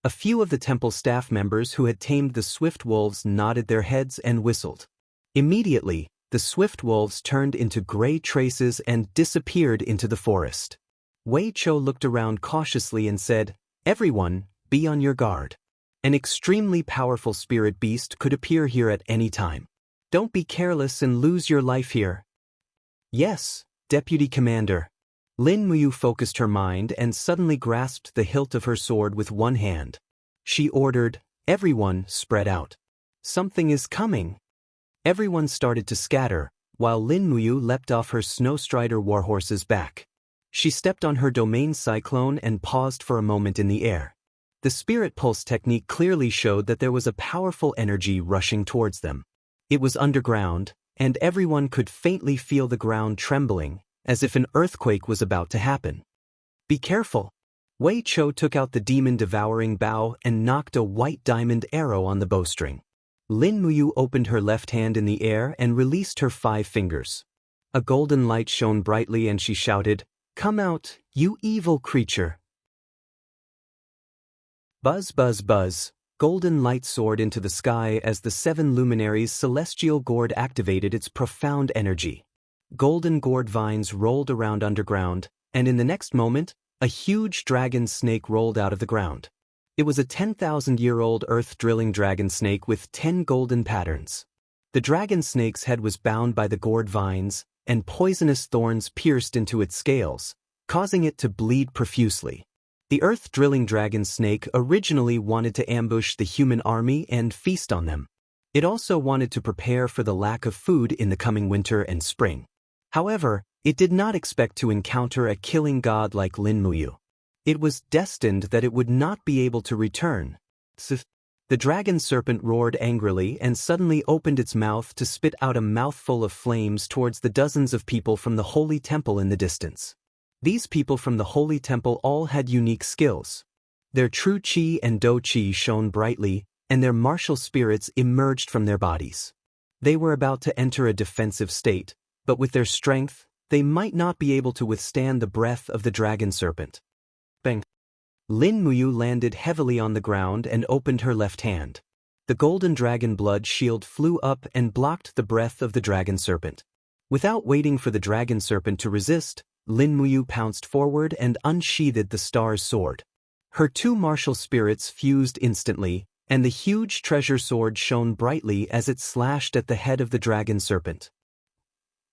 S1: A few of the temple staff members who had tamed the swift wolves nodded their heads and whistled. Immediately, the swift wolves turned into gray traces and disappeared into the forest. Wei Chou looked around cautiously and said, Everyone, be on your guard. An extremely powerful spirit beast could appear here at any time. Don't be careless and lose your life here. Yes, Deputy Commander. Lin Muyu focused her mind and suddenly grasped the hilt of her sword with one hand. She ordered, Everyone, spread out. Something is coming. Everyone started to scatter, while Lin Muyu leapt off her Snowstrider warhorse's back. She stepped on her domain cyclone and paused for a moment in the air. The spirit pulse technique clearly showed that there was a powerful energy rushing towards them. It was underground, and everyone could faintly feel the ground trembling, as if an earthquake was about to happen. Be careful. Wei Chou took out the demon-devouring bow and knocked a white diamond arrow on the bowstring. Lin Muyu opened her left hand in the air and released her 5 fingers. A golden light shone brightly and she shouted, Come out, you evil creature. Buzz, buzz, buzz. Golden light soared into the sky as the 7 luminaries' celestial gourd activated its profound energy. Golden gourd vines rolled around underground, and in the next moment, a huge dragon snake rolled out of the ground. It was a 10,000-year-old earth-drilling dragon snake with 10 golden patterns. The dragon snake's head was bound by the gourd vines, and poisonous thorns pierced into its scales, causing it to bleed profusely. The earth-drilling dragon snake originally wanted to ambush the human army and feast on them. It also wanted to prepare for the lack of food in the coming winter and spring. However, it did not expect to encounter a killing god like Lin Muyu. It was destined that it would not be able to return. The dragon serpent roared angrily and suddenly opened its mouth to spit out a mouthful of flames towards the dozens of people from the holy temple in the distance. These people from the holy temple all had unique skills. Their true qi and do qi shone brightly, and their martial spirits emerged from their bodies. They were about to enter a defensive state, but with their strength, they might not be able to withstand the breath of the dragon serpent. Bang! Lin Muyu landed heavily on the ground and opened her left hand. The golden dragon blood shield flew up and blocked the breath of the dragon serpent. Without waiting for the dragon serpent to resist, Lin Muyu pounced forward and unsheathed the star's sword. Her two martial spirits fused instantly, and the huge treasure sword shone brightly as it slashed at the head of the dragon serpent.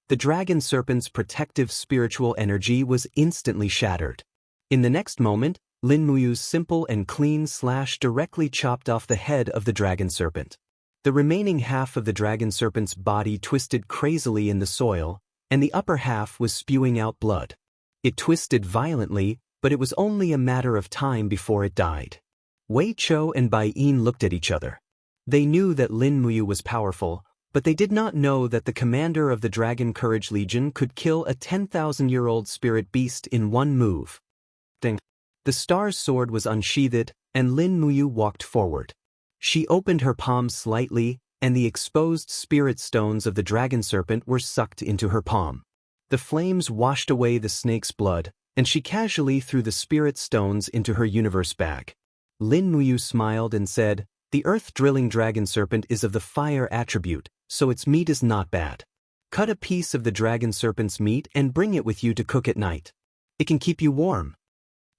S1: The dragon serpent's protective spiritual energy was instantly shattered. In the next moment, Lin Muyu's simple and clean slash directly chopped off the head of the dragon serpent. The remaining half of the dragon serpent's body twisted crazily in the soil, and the upper half was spewing out blood. It twisted violently, but it was only a matter of time before it died. Wei Chou and Bai Yin looked at each other. They knew that Lin Muyu was powerful, but they did not know that the commander of the Dragon Courage Legion could kill a 10,000-year-old spirit beast in one move. Ding! The star's sword was unsheathed, and Lin Muyu walked forward. She opened her palm slightly, and the exposed spirit stones of the dragon serpent were sucked into her palm. The flames washed away the snake's blood, and she casually threw the spirit stones into her universe bag. Lin Muyu smiled and said, "The earth-drilling dragon serpent is of the fire attribute, so its meat is not bad. Cut a piece of the dragon serpent's meat and bring it with you to cook at night. It can keep you warm."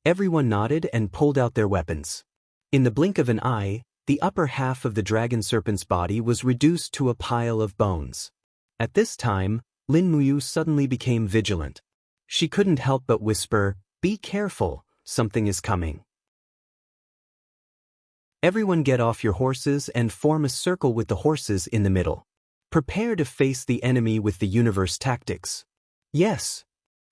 S1: Everyone nodded and pulled out their weapons. In the blink of an eye, the upper half of the dragon serpent's body was reduced to a pile of bones. At this time, Lin Muyu suddenly became vigilant. She couldn't help but whisper, "Be careful, something is coming." Everyone get off your horses and form a circle with the horses in the middle. Prepare to face the enemy with the universe tactics. Yes.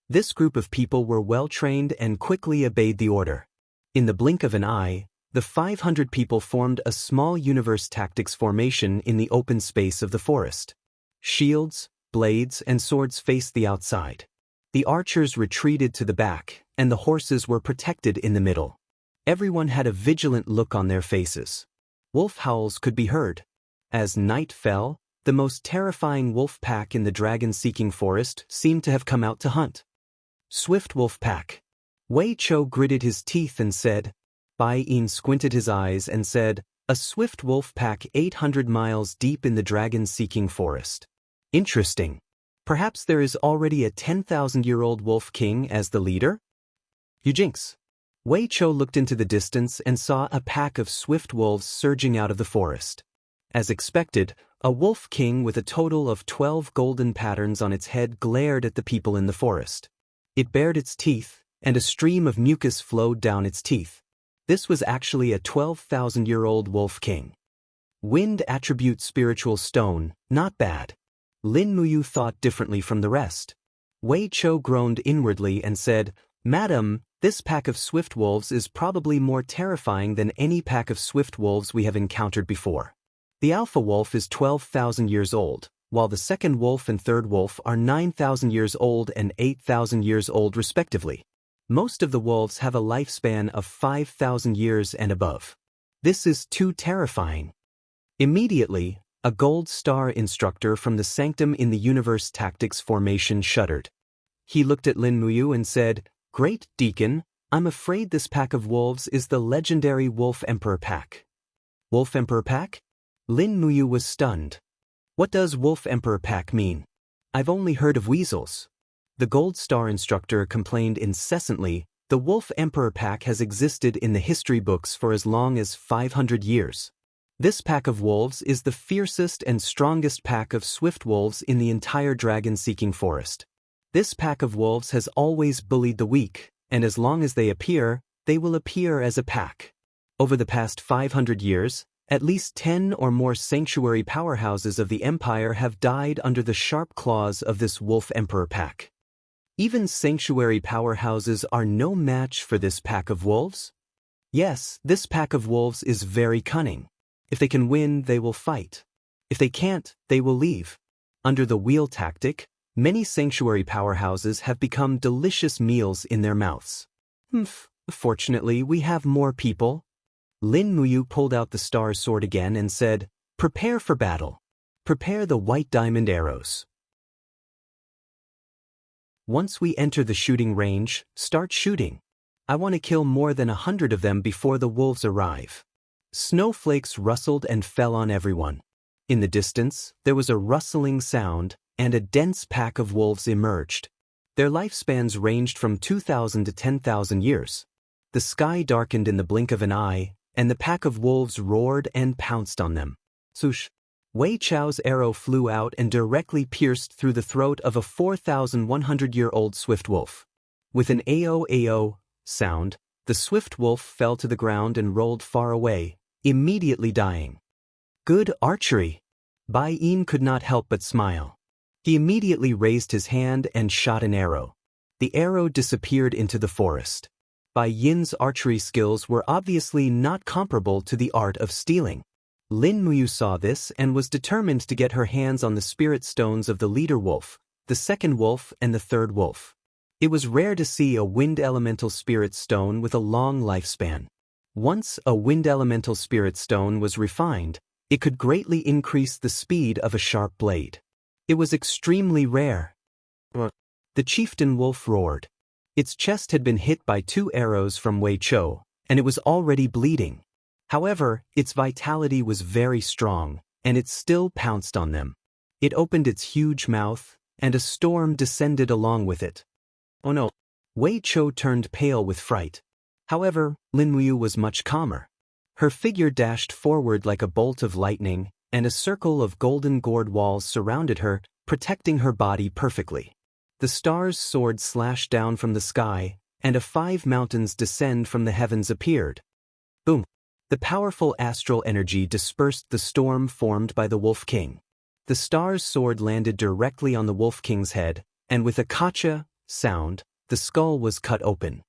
S1: This group of people were well-trained and quickly obeyed the order. In the blink of an eye, the 500 people formed a small universe tactics formation in the open space of the forest. Shields, blades, and swords faced the outside. The archers retreated to the back, and the horses were protected in the middle. Everyone had a vigilant look on their faces. Wolf howls could be heard. As night fell, the most terrifying wolf pack in the dragon-seeking forest seemed to have come out to hunt. Swift wolf pack. Wei Chou gritted his teeth and said. Bai Yin squinted his eyes and said, "A swift wolf pack 800 miles deep in the dragon-seeking forest. Interesting. Perhaps there is already a 10,000-year-old wolf king as the leader?" You jinx. Wei Chou looked into the distance and saw a pack of swift wolves surging out of the forest. As expected, a wolf king with a total of 12 golden patterns on its head glared at the people in the forest. It bared its teeth, and a stream of mucus flowed down its teeth. This was actually a 12,000-year-old wolf king. Wind attribute spiritual stone, not bad. Lin Muyu thought differently from the rest. Wei Chou groaned inwardly and said, "Madam, this pack of swift wolves is probably more terrifying than any pack of swift wolves we have encountered before. The alpha wolf is 12,000 years old, while the second wolf and third wolf are 9,000 years old and 8,000 years old respectively. Most of the wolves have a lifespan of 5,000 years and above. This is too terrifying." Immediately, a gold star instructor from the Sanctum in the Universe Tactics formation shuddered. He looked at Lin Muyu and said, "Great Deacon, I'm afraid this pack of wolves is the legendary Wolf Emperor pack." Wolf Emperor pack? Lin Muyu was stunned. What does Wolf Emperor pack mean? I've only heard of weasels. The gold star instructor complained incessantly, The Wolf Emperor pack has existed in the history books for as long as 500 years. This pack of wolves is the fiercest and strongest pack of swift wolves in the entire dragon-seeking forest. This pack of wolves has always bullied the weak, and as long as they appear, they will appear as a pack. Over the past 500 years, at least 10 or more sanctuary powerhouses of the Empire have died under the sharp claws of this Wolf Emperor pack. Even sanctuary powerhouses are no match for this pack of wolves. Yes, this pack of wolves is very cunning. If they can win, they will fight. If they can't, they will leave. Under the wheel tactic, many sanctuary powerhouses have become delicious meals in their mouths. Fortunately, we have more people. Lin Muyu pulled out the star sword again and said, "Prepare for battle. Prepare the white diamond arrows. Once we enter the shooting range, start shooting. I want to kill more than 100 of them before the wolves arrive." Snowflakes rustled and fell on everyone. In the distance, there was a rustling sound, and a dense pack of wolves emerged. Their lifespans ranged from 2,000 to 10,000 years. The sky darkened in the blink of an eye, and the pack of wolves roared and pounced on them. Swoosh! Wei Chao's arrow flew out and directly pierced through the throat of a 4,100-year-old swift wolf. With an "ao-ao" sound, the swift wolf fell to the ground and rolled far away, immediately dying. Good archery! Bai Yin could not help but smile. He immediately raised his hand and shot an arrow. The arrow disappeared into the forest. Bai Yin's archery skills were obviously not comparable to the art of stealing. Lin Muyu saw this and was determined to get her hands on the spirit stones of the leader wolf, the second wolf, and the third wolf. It was rare to see a wind elemental spirit stone with a long lifespan. Once a wind elemental spirit stone was refined, it could greatly increase the speed of a sharp blade. It was extremely rare. The chieftain wolf roared. Its chest had been hit by 2 arrows from Wei Chou, and it was already bleeding. However, its vitality was very strong, and it still pounced on them. It opened its huge mouth, and a storm descended along with it. Oh no! Wei Chou turned pale with fright. However, Lin Muyu was much calmer. Her figure dashed forward like a bolt of lightning, and a circle of golden gourd walls surrounded her, protecting her body perfectly. The star's sword slashed down from the sky, and 5 mountains descend from the heavens appeared. Boom! The powerful astral energy dispersed the storm formed by the Wolf King. The star's sword landed directly on the Wolf King's head, and with a "kacha" sound, the skull was cut open.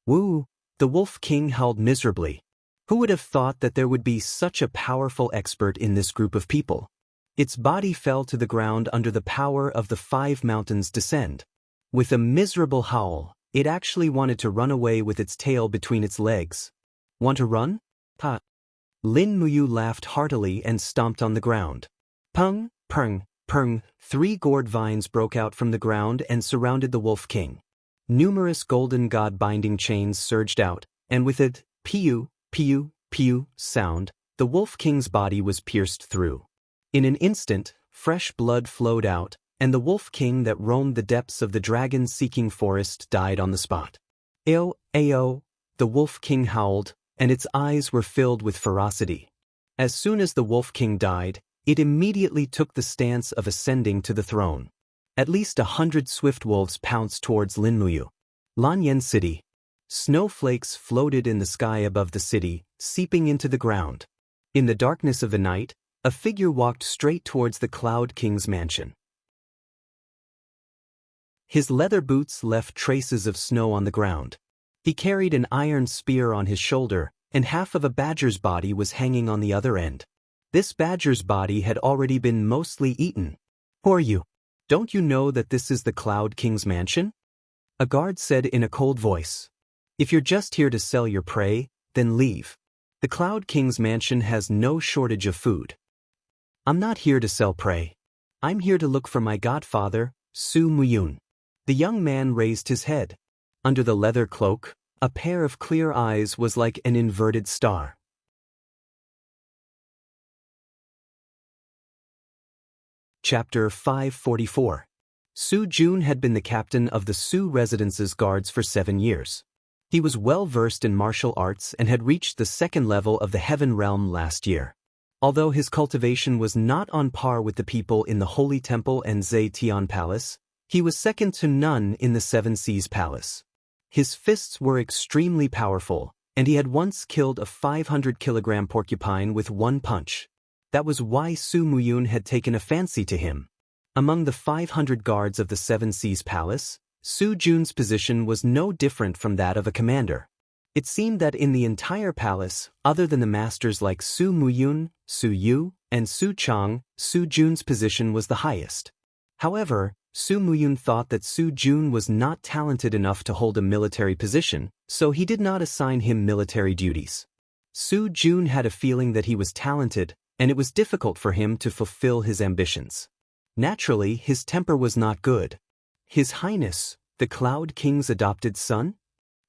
S1: Woo! The Wolf King howled miserably. Who would have thought that there would be such a powerful expert in this group of people? Its body fell to the ground under the power of the 5 mountains descend. With a miserable howl, it actually wanted to run away with its tail between its legs. Want to run? Ha! Lin Muyu laughed heartily and stomped on the ground. Pung, pung, pung, 3 gourd vines broke out from the ground and surrounded the Wolf King. Numerous golden god-binding chains surged out, and with a piu, piu, piu sound, the Wolf King's body was pierced through. In an instant, fresh blood flowed out, and the Wolf King that roamed the depths of the dragon-seeking forest died on the spot. Ao, ao, the Wolf King howled, and its eyes were filled with ferocity. As soon as the Wolf King died, it immediately took the stance of ascending to the throne. At least 100 swift wolves pounced towards Lin Muyu. Lanyan City. Snowflakes floated in the sky above the city, seeping into the ground. In the darkness of the night, a figure walked straight towards the Cloud King's mansion. His leather boots left traces of snow on the ground. He carried an iron spear on his shoulder, and half of a badger's body was hanging on the other end. This badger's body had already been mostly eaten. Who are you? Don't you know that this is the Cloud King's mansion? A guard said in a cold voice. If you're just here to sell your prey, then leave. The Cloud King's mansion has no shortage of food. I'm not here to sell prey. I'm here to look for my godfather, Su Muyun. The young man raised his head. Under the leather cloak, a pair of clear eyes was like an inverted star. Chapter 544. Su Jun had been the captain of the Su Residence's guards for 7 years. He was well versed in martial arts and had reached the second level of the Heaven Realm last year. Although his cultivation was not on par with the people in the Holy Temple and Zetian Palace, he was second to none in the Seven Seas Palace. His fists were extremely powerful, and he had once killed a 500-kilogram porcupine with one punch. That was why Su Muyun had taken a fancy to him. Among the 500 guards of the Seven Seas Palace, Su Jun's position was no different from that of a commander. It seemed that in the entire palace, other than the masters like Su Muyun, Su Yu, and Su Chang, Su Jun's position was the highest. However, Su Muyun thought that Su Jun was not talented enough to hold a military position, so he did not assign him military duties. Su Jun had a feeling that he was talented, and it was difficult for him to fulfill his ambitions. Naturally, his temper was not good. His Highness, the Cloud King's adopted son?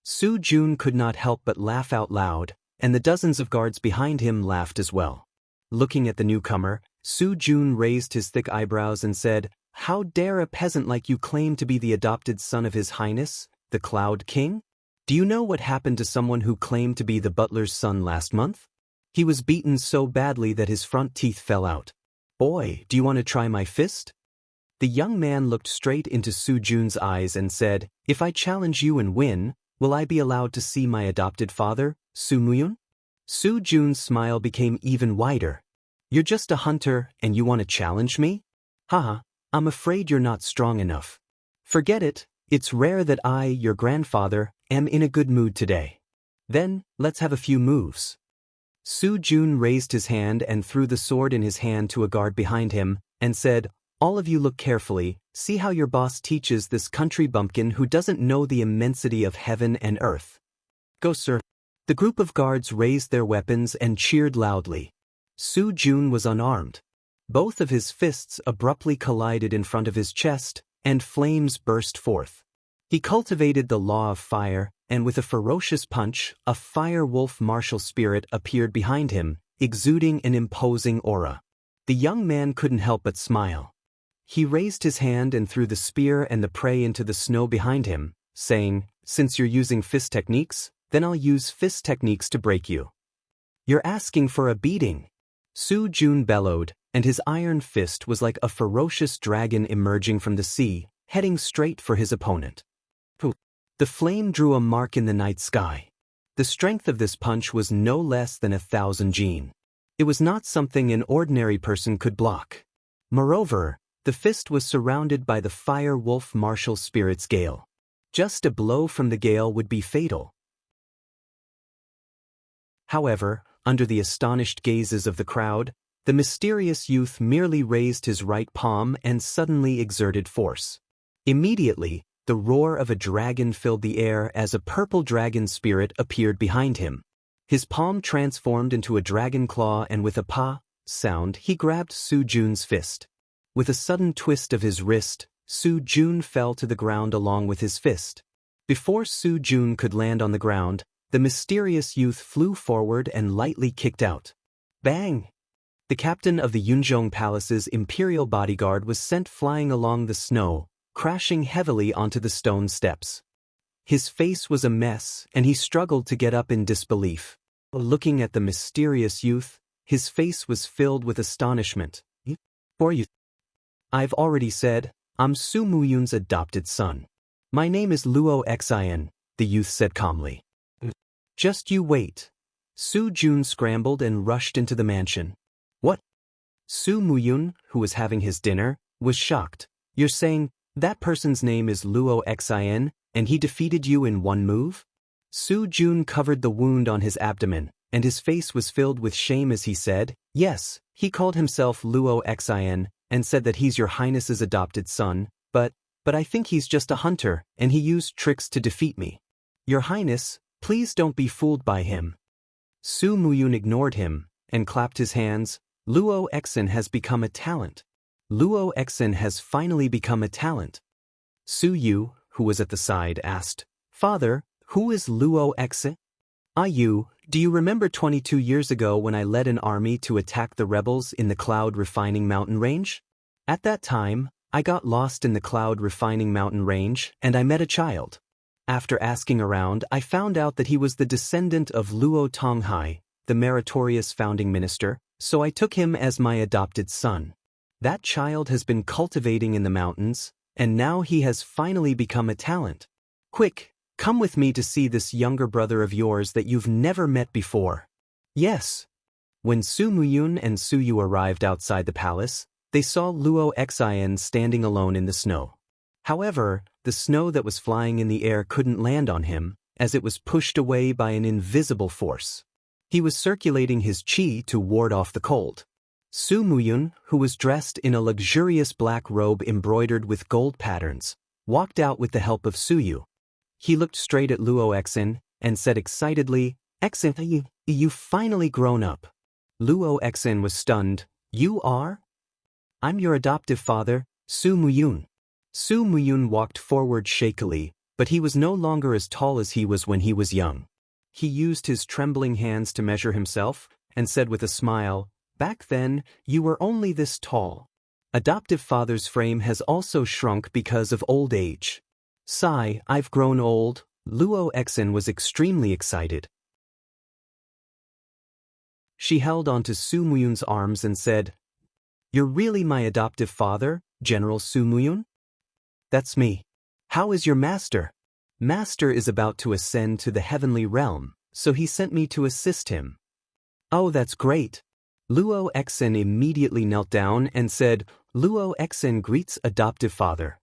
S1: Su Jun could not help but laugh out loud, and the dozens of guards behind him laughed as well. Looking at the newcomer, Su Jun raised his thick eyebrows and said, "How dare a peasant like you claim to be the adopted son of His Highness, the Cloud King? Do you know what happened to someone who claimed to be the butler's son last month? He was beaten so badly that his front teeth fell out. Boy, do you want to try my fist?" The young man looked straight into Su Jun's eyes and said, "If I challenge you and win, will I be allowed to see my adopted father, Su Muyun?" Su Jun's smile became even wider. "You're just a hunter and you want to challenge me? Haha. I'm afraid you're not strong enough. Forget it, it's rare that I, your grandfather, am in a good mood today. Then, let's have a few moves." Su Jun raised his hand and threw the sword in his hand to a guard behind him, and said, "All of you look carefully, see how your boss teaches this country bumpkin who doesn't know the immensity of heaven and earth. Go, sir." The group of guards raised their weapons and cheered loudly. Su Jun was unarmed. Both of his fists abruptly collided in front of his chest, and flames burst forth. He cultivated the law of fire, and with a ferocious punch, a fire wolf martial spirit appeared behind him, exuding an imposing aura. The young man couldn't help but smile. He raised his hand and threw the spear and the prey into the snow behind him, saying, "Since you're using fist techniques, then I'll use fist techniques to break you." "You're asking for a beating." Su Jun bellowed, and his iron fist was like a ferocious dragon emerging from the sea, heading straight for his opponent. The flame drew a mark in the night sky. The strength of this punch was no less than 1,000 jin. It was not something an ordinary person could block. Moreover, the fist was surrounded by the fire wolf martial spirit's gale. Just a blow from the gale would be fatal. However, under the astonished gazes of the crowd, the mysterious youth merely raised his right palm and suddenly exerted force. Immediately, the roar of a dragon filled the air as a purple dragon spirit appeared behind him. His palm transformed into a dragon claw, and with a "pa" sound he grabbed Su Jun's fist. With a sudden twist of his wrist, Su Jun fell to the ground along with his fist. Before Su Jun could land on the ground, the mysterious youth flew forward and lightly kicked out. Bang! The captain of the Yunzhong Palace's imperial bodyguard was sent flying along the snow, crashing heavily onto the stone steps. His face was a mess, and he struggled to get up in disbelief. Looking at the mysterious youth, his face was filled with astonishment. "For you, I've already said, I'm Su Muyun's adopted son. My name is Luo Xian," the youth said calmly. "Just you wait." Su Jun scrambled and rushed into the mansion. "What?" Su Muyun, who was having his dinner, was shocked. "You're saying that person's name is Luo Xian, and he defeated you in one move?" Su Jun covered the wound on his abdomen, and his face was filled with shame as he said, "Yes, he called himself Luo Xian, and said that he's your highness's adopted son, but I think he's just a hunter, and he used tricks to defeat me. Your highness, please don't be fooled by him." Su Muyun ignored him, and clapped his hands. "Luo Xian has become a talent. Luo Xian has finally become a talent." Su Yu, who was at the side, asked, "Father, who is Luo Xian?" "Ah Yu, do you remember 22 years ago when I led an army to attack the rebels in the Cloud Refining Mountain Range? At that time, I got lost in the Cloud Refining Mountain Range, and I met a child. After asking around, I found out that he was the descendant of Luo Tonghai, the meritorious founding minister, so I took him as my adopted son. That child has been cultivating in the mountains, and now he has finally become a talent. Quick, come with me to see this younger brother of yours that you've never met before. Yes. When Su Muyun and Su Yu arrived outside the palace, they saw Luo Xian standing alone in the snow. However, the snow that was flying in the air couldn't land on him, as it was pushed away by an invisible force. He was circulating his qi to ward off the cold. Su Muyun, who was dressed in a luxurious black robe embroidered with gold patterns, walked out with the help of Su Yu. He looked straight at Luo Xian and said excitedly, "Xian, you've finally grown up." Luo Xian was stunned. "You are?" "I'm your adoptive father, Su Muyun." Su Muyun walked forward shakily, but he was no longer as tall as he was when he was young. He used his trembling hands to measure himself and said with a smile, "Back then, you were only this tall. Adoptive father's frame has also shrunk because of old age." "Sigh, I've grown old." Luo Xian was extremely excited. She held onto Su Muyun's arms and said, "You're really my adoptive father, General Su Muyun?" "That's me." "How is your master?" "Master is about to ascend to the heavenly realm, so he sent me to assist him." "Oh, that's great." Luo Xian immediately knelt down and said, "Luo Xian greets adoptive father."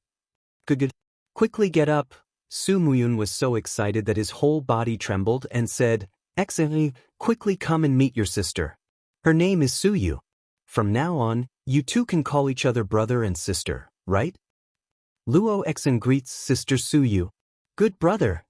S1: "Good. Quickly get up." Su Muyun was so excited that his whole body trembled and said, "Xian, quickly come and meet your sister. Her name is Su Yu. From now on, you two can call each other brother and sister, right?" Luo Xian greets Sister Su Yu. "Good brother."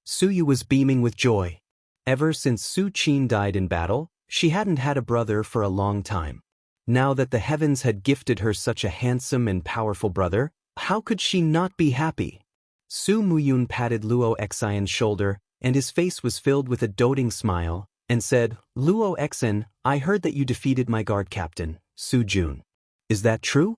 S1: Su Yu was beaming with joy. Ever since Su Qin died in battle, she hadn't had a brother for a long time. Now that the heavens had gifted her such a handsome and powerful brother, how could she not be happy? Su Muyun patted Luo Xian's shoulder, and his face was filled with a doting smile, and said, "Luo Xian, I heard that you defeated my guard captain, Su Jun. Is that true?"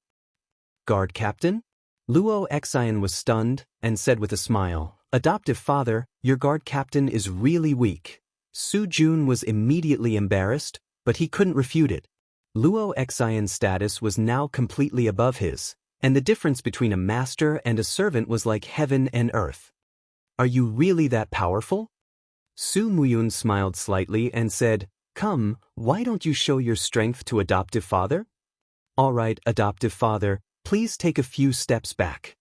S1: "Guard captain?" Luo Xian was stunned, and said with a smile, "Adoptive father, your guard captain is really weak." Su Jun was immediately embarrassed, but he couldn't refute it. Luo Xian's status was now completely above his, and the difference between a master and a servant was like heaven and earth. "Are you really that powerful?" Su Muyun smiled slightly and said, "Come, why don't you show your strength to adoptive father?" "All right, adoptive father, please take a few steps back."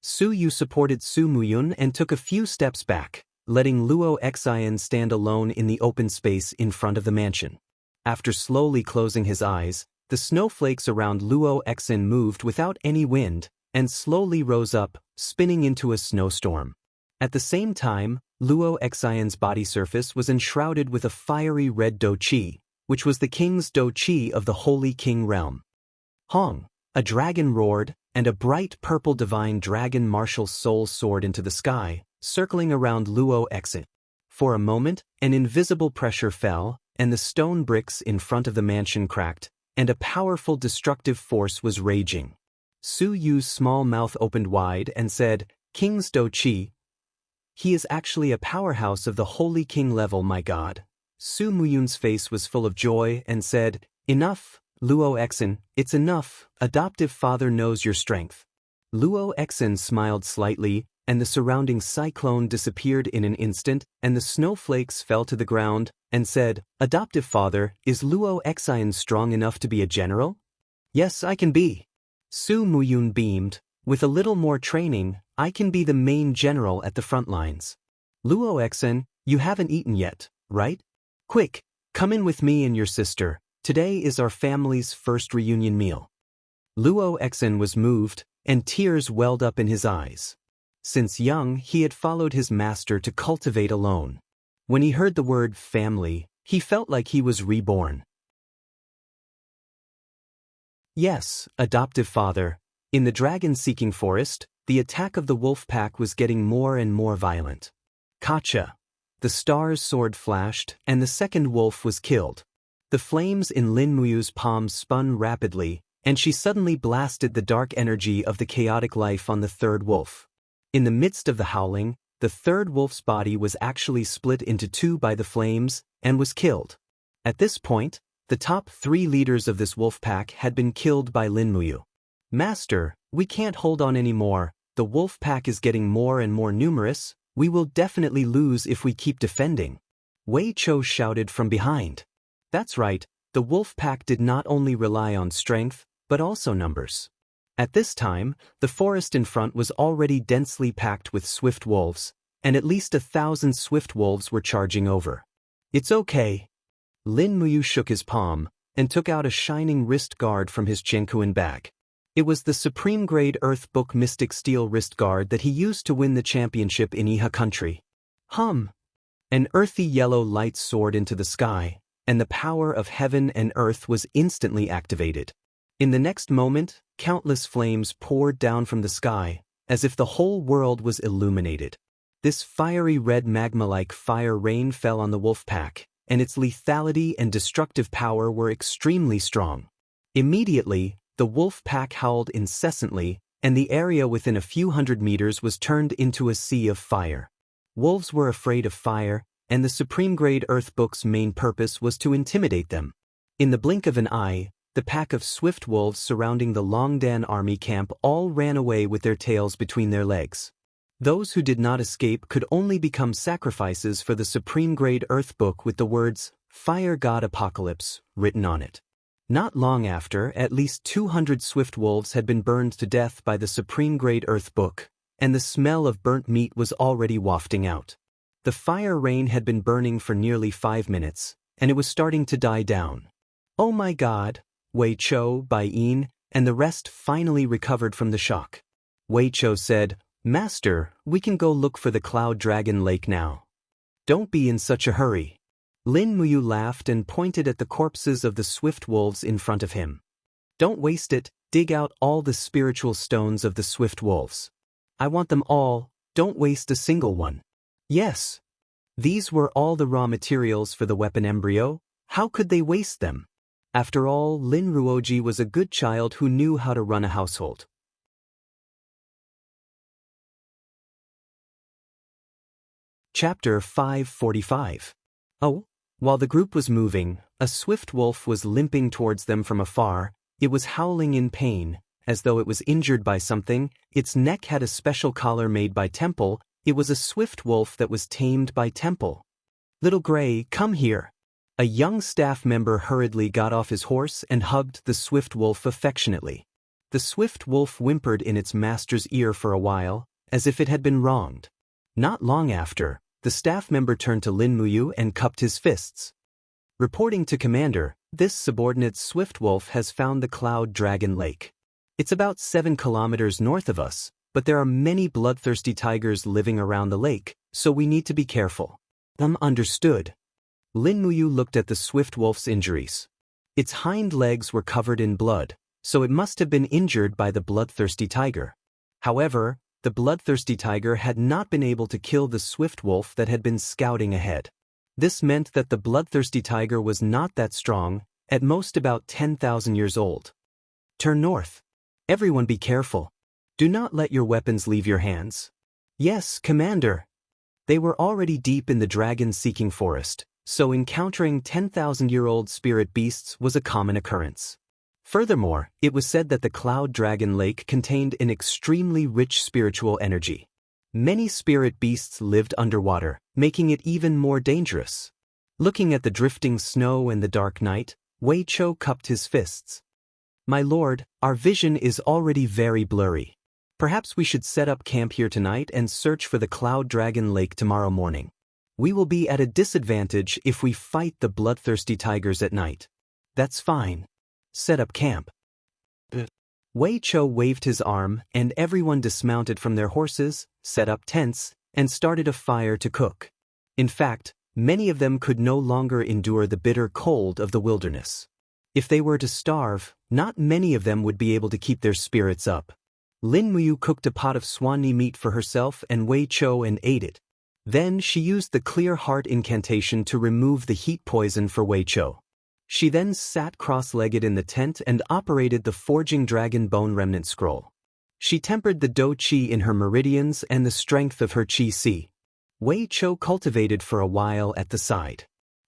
S1: Su Yu supported Su Muyun and took a few steps back, letting Luo Xian stand alone in the open space in front of the mansion. After slowly closing his eyes, the snowflakes around Luo Xian moved without any wind and slowly rose up, spinning into a snowstorm. At the same time, Luo Xian's body surface was enshrouded with a fiery red do qi, which was the king's do qi of the Holy King realm. Hong! A dragon roared, and a bright purple divine dragon martial soul soared into the sky, circling around Luo Xian. For a moment, an invisible pressure fell, and the stone bricks in front of the mansion cracked, and a powerful destructive force was raging. Su Yu's small mouth opened wide and said, "King's do qi. He is actually a powerhouse of the Holy King level, my god." Su Muyun's face was full of joy and said, "Enough, Luo Xian, it's enough, adoptive father knows your strength." Luo Xian smiled slightly, and the surrounding cyclone disappeared in an instant, and the snowflakes fell to the ground, and said, "Adoptive father, is Luo Xian strong enough to be a general?" "Yes, I can be." Su Muyun beamed. "With a little more training, I can be the main general at the front lines." "Luo Xian, you haven't eaten yet, right? Quick, come in with me and your sister. Today is our family's first reunion meal." Luo Xian was moved, and tears welled up in his eyes. Since young, he had followed his master to cultivate alone. When he heard the word family, he felt like he was reborn. Yes, adoptive father. In the dragon-seeking forest, the attack of the wolf pack was getting more and more violent. Kacha! The star's sword flashed, and the second wolf was killed. The flames in Lin Muyu's palms spun rapidly, and she suddenly blasted the dark energy of the chaotic life on the third wolf. In the midst of the howling, the third wolf's body was actually split into two by the flames and was killed. At this point, the top 3 leaders of this wolf pack had been killed by Lin Muyu. Master, we can't hold on anymore. The wolf pack is getting more and more numerous. We will definitely lose if we keep defending. Wei Chou shouted from behind. That's right, the wolf pack did not only rely on strength, but also numbers. At this time, the forest in front was already densely packed with swift wolves, and at least 1,000 swift wolves were charging over. It's okay. Lin Muyu shook his palm and took out a shining wrist guard from his Jianquan bag. It was the Supreme Grade Earth Book Mystic Steel wrist guard that he used to win the championship in Iha country. An earthy yellow light soared into the sky, and the power of heaven and earth was instantly activated. In the next moment, countless flames poured down from the sky, as if the whole world was illuminated. This fiery red magma-like fire rain fell on the wolf pack, and its lethality and destructive power were extremely strong. Immediately, the wolf pack howled incessantly, and the area within a few hundred meters was turned into a sea of fire. Wolves were afraid of fire, and the Supreme Grade Earth Book's main purpose was to intimidate them. In the blink of an eye, the pack of swift wolves surrounding the Longdan army camp all ran away with their tails between their legs. Those who did not escape could only become sacrifices for the Supreme Grade Earth Book with the words, Fire God Apocalypse, written on it. Not long after, at least 200 swift wolves had been burned to death by the Supreme Grade Earth Book, and the smell of burnt meat was already wafting out. The fire rain had been burning for nearly 5 minutes, and it was starting to die down. Oh my God, Wei Chou, Bai Yin, and the rest finally recovered from the shock. Wei Chou said, Master, we can go look for the Cloud Dragon Lake now. Don't be in such a hurry. Lin Muyu laughed and pointed at the corpses of the swift wolves in front of him. Don't waste it, dig out all the spiritual stones of the swift wolves. I want them all, don't waste a single one. Yes. These were all the raw materials for the weapon embryo, how could they waste them? After all, Lin Ruoji was a good child who knew how to run a household. Chapter 545. Oh, while the group was moving, a swift wolf was limping towards them from afar. It was howling in pain, as though it was injured by something. Its neck had a special collar made by Temple. It was a swift wolf that was tamed by Temple. Little Gray, come here. A young staff member hurriedly got off his horse and hugged the swift wolf affectionately. The swift wolf whimpered in its master's ear for a while, as if it had been wronged. Not long after, the staff member turned to Lin Muyu and cupped his fists. Reporting to Commander, this subordinate swift wolf has found the Cloud Dragon Lake. It's about 7 kilometers north of us, but there are many bloodthirsty tigers living around the lake, so we need to be careful. Understood. Lin Muyu looked at the swift wolf's injuries. Its hind legs were covered in blood, so it must have been injured by the bloodthirsty tiger. However, the bloodthirsty tiger had not been able to kill the swift wolf that had been scouting ahead. This meant that the bloodthirsty tiger was not that strong, at most about 10,000 years old. Turn north. Everyone be careful. Do not let your weapons leave your hands. Yes, Commander. They were already deep in the dragon-seeking forest, so encountering 10,000-year-old spirit beasts was a common occurrence. Furthermore, it was said that the Cloud Dragon Lake contained an extremely rich spiritual energy. Many spirit beasts lived underwater, making it even more dangerous. Looking at the drifting snow and the dark night, Wei Chou cupped his fists. My lord, our vision is already very blurry. Perhaps we should set up camp here tonight and search for the Cloud Dragon Lake tomorrow morning. We will be at a disadvantage if we fight the bloodthirsty tigers at night. That's fine. Set up camp. Wei Chou waved his arm, and everyone dismounted from their horses, set up tents, and started a fire to cook. In fact, many of them could no longer endure the bitter cold of the wilderness. If they were to starve, not many of them would be able to keep their spirits up. Lin Muyu cooked a pot of swanee meat for herself and Wei Chou and ate it. Then she used the clear heart incantation to remove the heat poison for Wei Chou. She then sat cross-legged in the tent and operated the forging dragon bone remnant scroll. She tempered the dou qi in her meridians and the strength of her qi si. Wei Chou cultivated for a while at the side.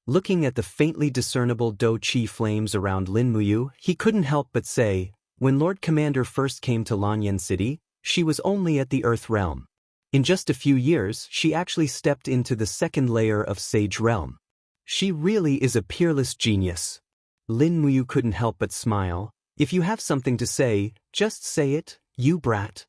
S1: Looking at the faintly discernible dou qi flames around Lin Muyu, he couldn't help but say, when Lord Commander first came to Lanyan City, she was only at the Earth Realm. In just a few years, she actually stepped into the second layer of Sage Realm. She really is a peerless genius. Lin Muyu couldn't help but smile. If you have something to say, just say it, you brat.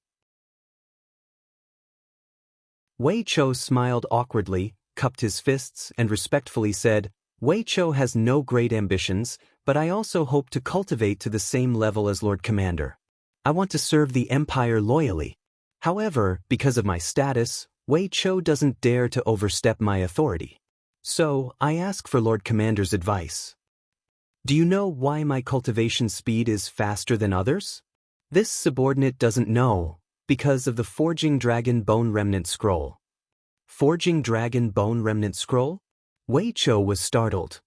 S1: Wei Chou smiled awkwardly, cupped his fists, and respectfully said, Wei Chou has no great ambitions, but I also hope to cultivate to the same level as Lord Commander. I want to serve the Empire loyally. However, because of my status, Wei Chou doesn't dare to overstep my authority. So, I ask for Lord Commander's advice. Do you know why my cultivation speed is faster than others? This subordinate doesn't know, because of the Forging Dragon Bone Remnant Scroll. Forging Dragon Bone Remnant Scroll? Wei Chou was startled.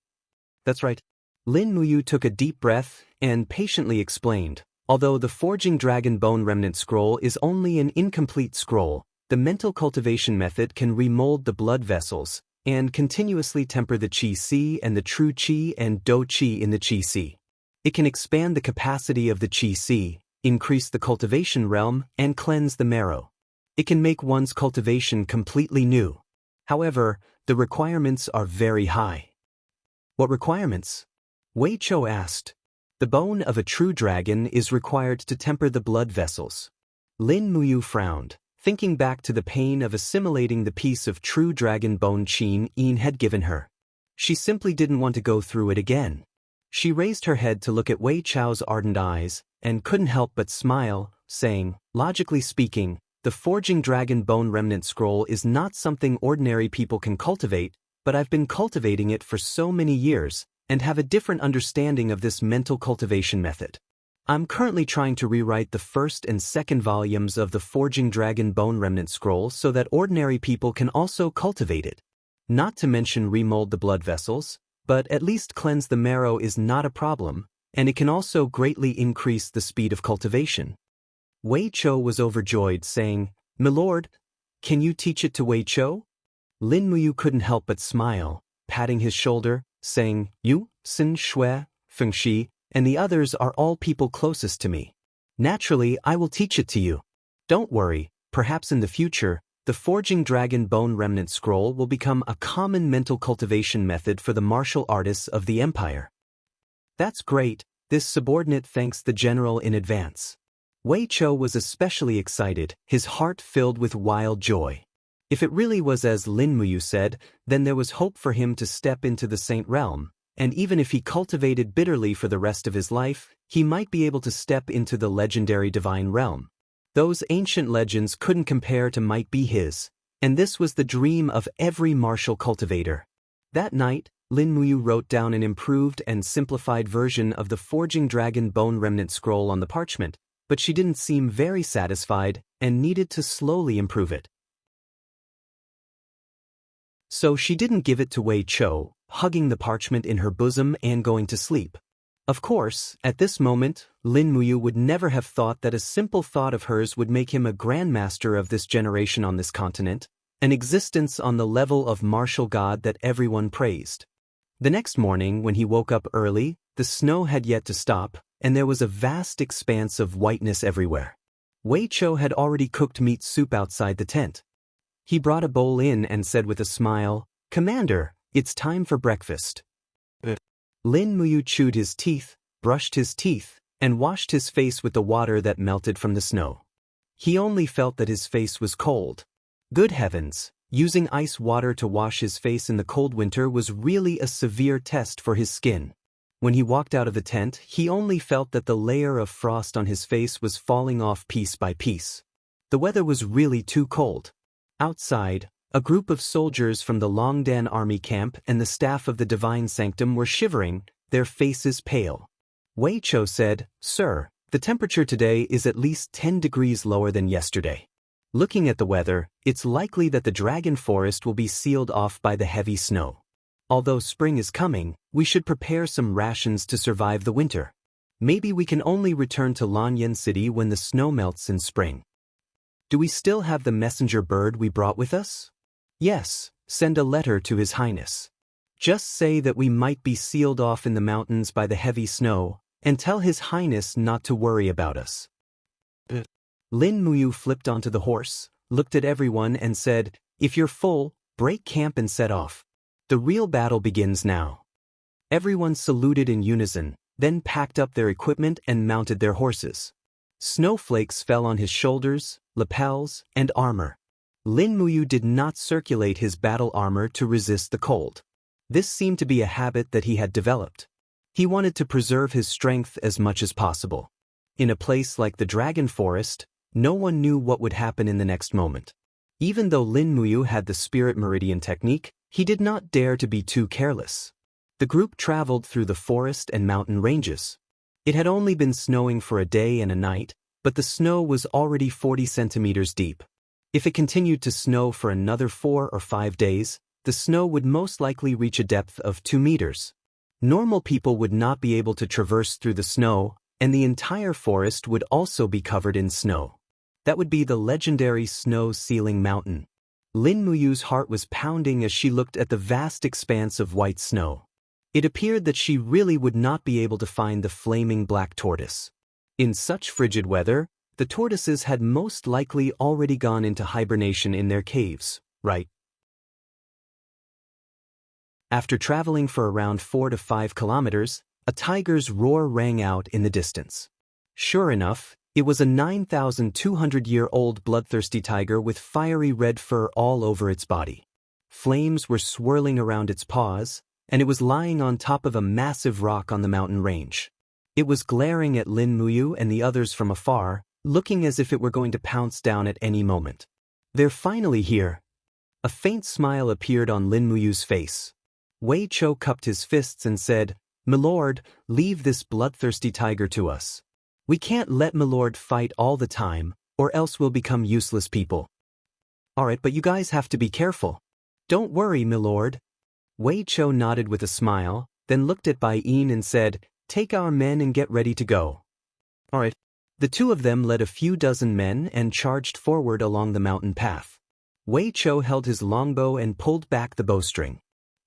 S1: That's right. Lin Muyu took a deep breath and patiently explained. Although the Forging Dragon Bone Remnant Scroll is only an incomplete scroll, the mental cultivation method can remold the blood vessels and continuously temper the Qi Si and the true Qi and Dou Qi in the Qi Si. It can expand the capacity of the Qi Si, increase the cultivation realm, and cleanse the marrow. It can make one's cultivation completely new. However, the requirements are very high. What requirements? Wei Chou asked. The bone of a true dragon is required to temper the blood vessels. Lin Muyu frowned, thinking back to the pain of assimilating the piece of true dragon bone Qin Yin had given her. She simply didn't want to go through it again. She raised her head to look at Wei Chou's ardent eyes, and couldn't help but smile, saying, logically speaking, the Forging Dragon Bone Remnant Scroll is not something ordinary people can cultivate, but I've been cultivating it for so many years, and have a different understanding of this mental cultivation method. I'm currently trying to rewrite the first and second volumes of the Forging Dragon Bone Remnant Scroll so that ordinary people can also cultivate it. Not to mention remold the blood vessels, but at least cleanse the marrow is not a problem, and it can also greatly increase the speed of cultivation. Wei Chou was overjoyed, saying, Milord, can you teach it to Wei Chou? Lin Muyu couldn't help but smile, patting his shoulder, saying, You, Xin Shui, Feng Shi, and the others are all people closest to me. Naturally, I will teach it to you. Don't worry, perhaps in the future, the Forging Dragon Bone Remnant Scroll will become a common mental cultivation method for the martial artists of the Empire. That's great, this subordinate thanks the general in advance. Wei Chou was especially excited, his heart filled with wild joy. If it really was as Lin Muyu said, then there was hope for him to step into the Saint Realm, and even if he cultivated bitterly for the rest of his life, he might be able to step into the legendary Divine Realm. Those ancient legends couldn't compare to might be his, and this was the dream of every martial cultivator. That night, Lin Muyu wrote down an improved and simplified version of the Forging Dragon Bone Remnant Scroll on the parchment, but she didn't seem very satisfied and needed to slowly improve it. So she didn't give it to Wei Chou, hugging the parchment in her bosom and going to sleep. Of course, at this moment, Lin Muyu would never have thought that a simple thought of hers would make him a grandmaster of this generation on this continent, an existence on the level of martial god that everyone praised. The next morning, when he woke up early, the snow had yet to stop, and there was a vast expanse of whiteness everywhere. Wei Chou had already cooked meat soup outside the tent. He brought a bowl in and said with a smile, Commander, it's time for breakfast. Lin Muyu chewed his teeth, brushed his teeth, and washed his face with the water that melted from the snow. He only felt that his face was cold. Good heavens, using ice water to wash his face in the cold winter was really a severe test for his skin. When he walked out of the tent, he only felt that the layer of frost on his face was falling off piece by piece. The weather was really too cold. Outside, a group of soldiers from the Longdan army camp and the staff of the Divine Sanctum were shivering, their faces pale. Wei Chou said, Sir, the temperature today is at least 10 degrees lower than yesterday. Looking at the weather, it's likely that the dragon forest will be sealed off by the heavy snow. Although spring is coming, we should prepare some rations to survive the winter. Maybe we can only return to Lanyan City when the snow melts in spring. Do we still have the messenger bird we brought with us? Yes, send a letter to His Highness. Just say that we might be sealed off in the mountains by the heavy snow, and tell His Highness not to worry about us. Lin Muyu flipped onto the horse, looked at everyone and said, "If you're full, break camp and set off. The real battle begins now." Everyone saluted in unison, then packed up their equipment and mounted their horses. Snowflakes fell on his shoulders, lapels, and armor. Lin Muyu did not circulate his battle armor to resist the cold. This seemed to be a habit that he had developed. He wanted to preserve his strength as much as possible. In a place like the Dragon Forest, no one knew what would happen in the next moment. Even though Lin Muyu had the Spirit Meridian technique, he did not dare to be too careless. The group traveled through the forest and mountain ranges. It had only been snowing for a day and a night, but the snow was already 40 centimeters deep. If it continued to snow for another 4 or 5 days, the snow would most likely reach a depth of 2 meters. Normal people would not be able to traverse through the snow, and the entire forest would also be covered in snow. That would be the legendary snow-sealing mountain. Lin Muyu's heart was pounding as she looked at the vast expanse of white snow. It appeared that she really would not be able to find the flaming black tortoise. In such frigid weather, the tortoises had most likely already gone into hibernation in their caves, right? After traveling for around 4 to 5 kilometers, a tiger's roar rang out in the distance. Sure enough, it was a 9,200-year-old bloodthirsty tiger with fiery red fur all over its body. Flames were swirling around its paws, and it was lying on top of a massive rock on the mountain range. It was glaring at Lin Muyu and the others from afar, looking as if it were going to pounce down at any moment. "They're finally here." A faint smile appeared on Lin Muyu's face. Wei Chou cupped his fists and said, "Milord, leave this bloodthirsty tiger to us. We can't let Milord fight all the time, or else we'll become useless people." "Alright, but you guys have to be careful." "Don't worry, Milord." Wei Chou nodded with a smile, then looked at Bai Yin and said, "Take our men and get ready to go." "Alright." The two of them led a few dozen men and charged forward along the mountain path. Wei Chou held his longbow and pulled back the bowstring.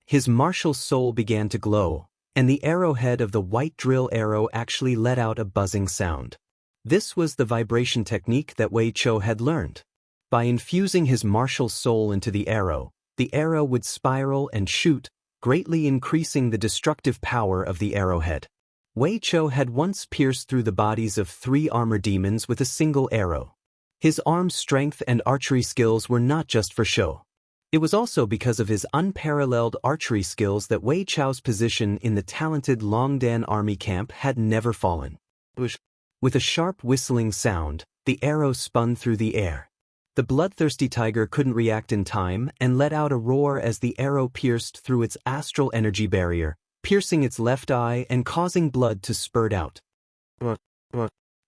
S1: His martial soul began to glow, and the arrowhead of the white drill arrow actually let out a buzzing sound. This was the vibration technique that Wei Chou had learned. By infusing his martial soul into the arrow would spiral and shoot, greatly increasing the destructive power of the arrowhead. Wei Chou had once pierced through the bodies of 3 armor demons with a single arrow. His arm strength and archery skills were not just for show. It was also because of his unparalleled archery skills that Wei Chou's position in the talented Longdan army camp had never fallen. With a sharp whistling sound, the arrow spun through the air. The bloodthirsty tiger couldn't react in time and let out a roar as the arrow pierced through its astral energy barrier, piercing its left eye and causing blood to spurt out.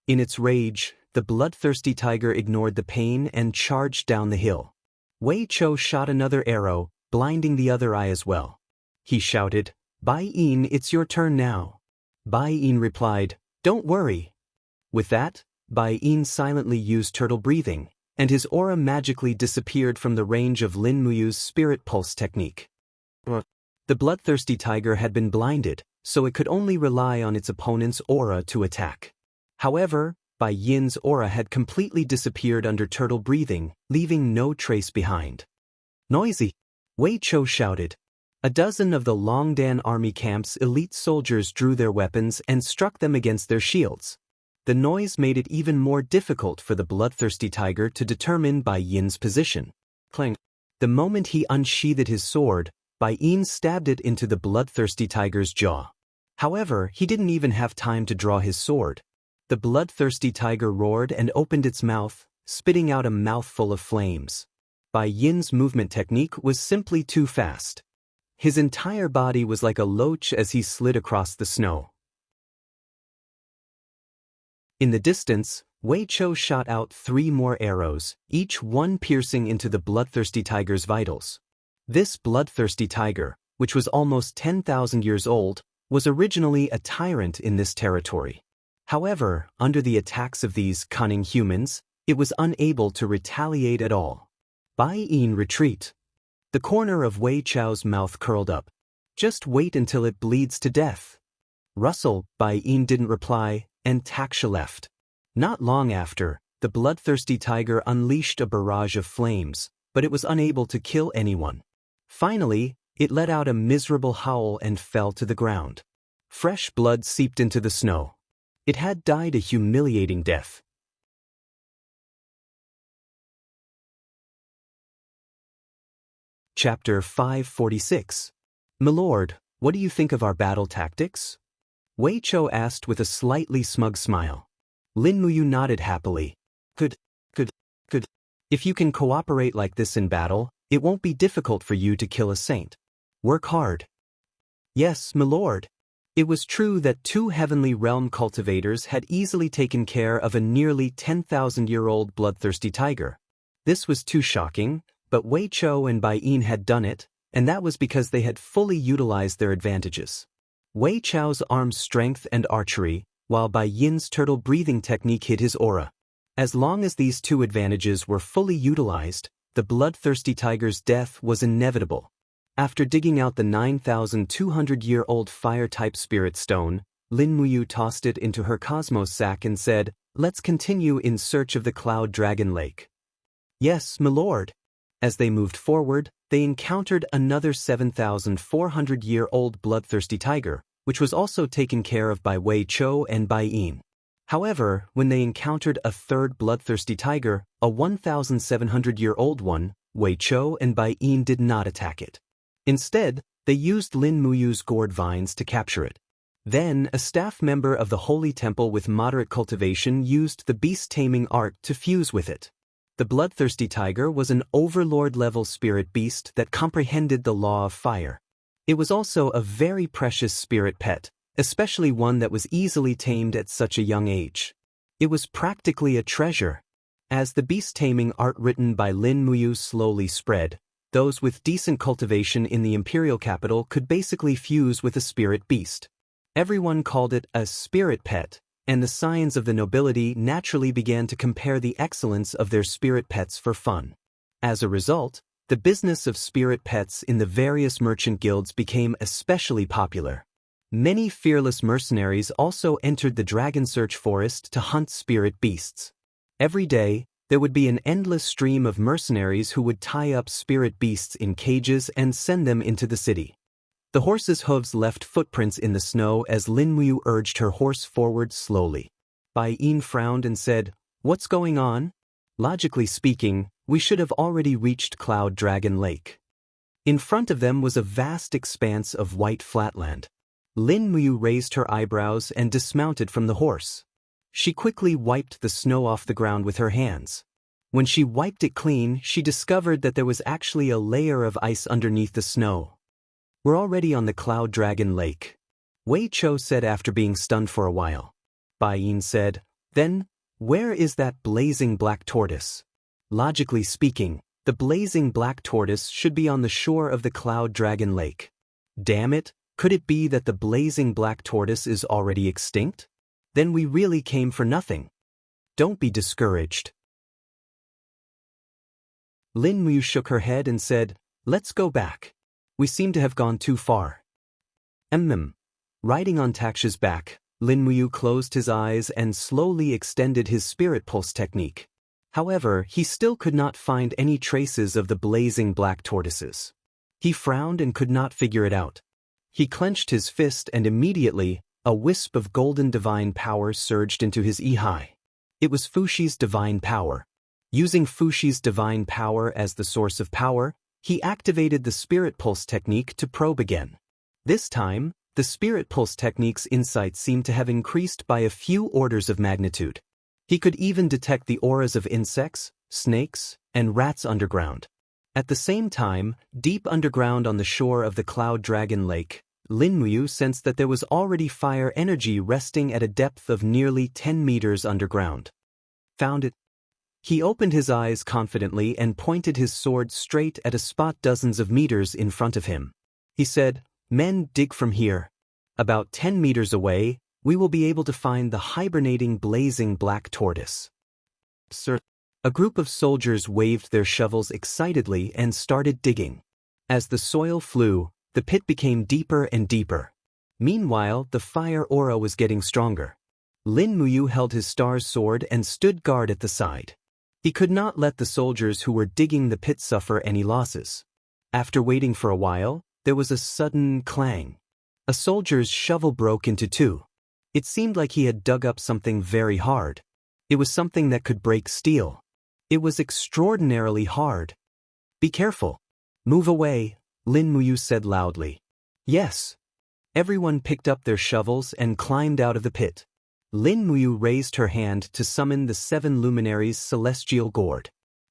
S1: In its rage, the bloodthirsty tiger ignored the pain and charged down the hill. Wei Chou shot another arrow, blinding the other eye as well. He shouted, "Bai Yin, it's your turn now." Bai Yin replied, "Don't worry." With that, Bai Yin silently used turtle breathing, and his aura magically disappeared from the range of Lin Muyu's spirit pulse technique. The bloodthirsty tiger had been blinded, so it could only rely on its opponent's aura to attack. However, Bai Yin's aura had completely disappeared under turtle breathing, leaving no trace behind. "Noisy!" Wei Chou shouted. A dozen of the Longdan army camp's elite soldiers drew their weapons and struck them against their shields. The noise made it even more difficult for the bloodthirsty tiger to determine Bai Yin's position. Clang! The moment he unsheathed his sword, Bai Yin stabbed it into the bloodthirsty tiger's jaw. However, he didn't even have time to draw his sword. The bloodthirsty tiger roared and opened its mouth, spitting out a mouthful of flames. Bai Yin's movement technique was simply too fast. His entire body was like a loach as he slid across the snow. In the distance, Wei Chou shot out 3 more arrows, each one piercing into the bloodthirsty tiger's vitals. This bloodthirsty tiger, which was almost 10,000 years old, was originally a tyrant in this territory. However, under the attacks of these cunning humans, it was unable to retaliate at all. Bai Yin retreat. The corner of Wei Chao's mouth curled up. Just wait until it bleeds to death. Russell, Bai Yin didn't reply, and Taksha left. Not long after, the bloodthirsty tiger unleashed a barrage of flames, but it was unable to kill anyone. Finally, it let out a miserable howl and fell to the ground. Fresh blood seeped into the snow. It had died a humiliating death. Chapter 546. Milord, what do you think of our battle tactics? Wei Chou asked with a slightly smug smile. Lin Muyu nodded happily. Good. If you can cooperate like this in battle, it won't be difficult for you to kill a saint. Work hard. Yes, milord. It was true that 2 heavenly realm cultivators had easily taken care of a nearly 10,000-year-old bloodthirsty tiger. This was too shocking, but Wei Chou and Bai Yin had done it, and that was because they had fully utilized their advantages. Wei Chou's arm strength and archery, while Bai Yin's turtle breathing technique hid his aura. As long as these 2 advantages were fully utilized, the bloodthirsty tiger's death was inevitable. After digging out the 9,200-year-old fire-type spirit stone, Lin Muyu tossed it into her cosmos sack and said, "Let's continue in search of the Cloud Dragon Lake." Yes, milord. As they moved forward, they encountered another 7,400-year-old bloodthirsty tiger, which was also taken care of by Wei Chou and Bai Yin. However, when they encountered a third bloodthirsty tiger, a 1,700-year-old one, Wei Chou and Bai Yin did not attack it. Instead, they used Lin Muyu's gourd vines to capture it. Then, a staff member of the Holy Temple with moderate cultivation used the beast-taming art to fuse with it. The bloodthirsty tiger was an overlord-level spirit beast that comprehended the law of fire. It was also a very precious spirit pet, especially one that was easily tamed at such a young age. It was practically a treasure. As the beast-taming art written by Lin Muyu slowly spread, those with decent cultivation in the imperial capital could basically fuse with a spirit beast. Everyone called it a spirit pet, and the scions of the nobility naturally began to compare the excellence of their spirit pets for fun. As a result, the business of spirit pets in the various merchant guilds became especially popular. Many fearless mercenaries also entered the Dragon Search Forest to hunt spirit beasts. Every day, there would be an endless stream of mercenaries who would tie up spirit beasts in cages and send them into the city. The horse's hooves left footprints in the snow as Lin Muyu urged her horse forward slowly. Bai Yin frowned and said, "What's going on? Logically speaking, we should have already reached Cloud Dragon Lake." In front of them was a vast expanse of white flatland. Lin Muyu raised her eyebrows and dismounted from the horse. She quickly wiped the snow off the ground with her hands. When she wiped it clean, she discovered that there was actually a layer of ice underneath the snow. "We're already on the Cloud Dragon Lake," Wei Chou said after being stunned for a while. Bai Yin said, "Then, where is that blazing black tortoise?" Logically speaking, the blazing black tortoise should be on the shore of the Cloud Dragon Lake. Damn it, could it be that the blazing black tortoise is already extinct? Then we really came for nothing. Don't be discouraged. Lin Muyu shook her head and said, "Let's go back. We seem to have gone too far." Riding on Taksha's back, Lin Muyu closed his eyes and slowly extended his spirit pulse technique. However, he still could not find any traces of the blazing black tortoises. He frowned and could not figure it out. He clenched his fist and immediately, a wisp of golden divine power surged into his Ihai. It was Fushi's divine power. Using Fushi's divine power as the source of power, he activated the spirit pulse technique to probe again. This time, the spirit pulse technique's insight seemed to have increased by a few orders of magnitude. He could even detect the auras of insects, snakes, and rats underground. At the same time, deep underground on the shore of the Cloud Dragon Lake, Lin Muyu sensed that there was already fire energy resting at a depth of nearly 10 meters underground. Found it. He opened his eyes confidently and pointed his sword straight at a spot dozens of meters in front of him. He said, "Men, dig from here." About 10 meters away, we will be able to find the hibernating blazing black tortoise. Sir, a group of soldiers waved their shovels excitedly and started digging. As the soil flew, the pit became deeper and deeper. Meanwhile, the fire aura was getting stronger. Lin Muyu held his star's sword and stood guard at the side. He could not let the soldiers who were digging the pit suffer any losses. After waiting for a while, there was a sudden clang. A soldier's shovel broke into two. It seemed like he had dug up something very hard. It was something that could break steel. It was extraordinarily hard. Be careful. Move away, Lin Muyu said loudly. Yes. Everyone picked up their shovels and climbed out of the pit. Lin Muyu raised her hand to summon the 7 luminaries' celestial gourd.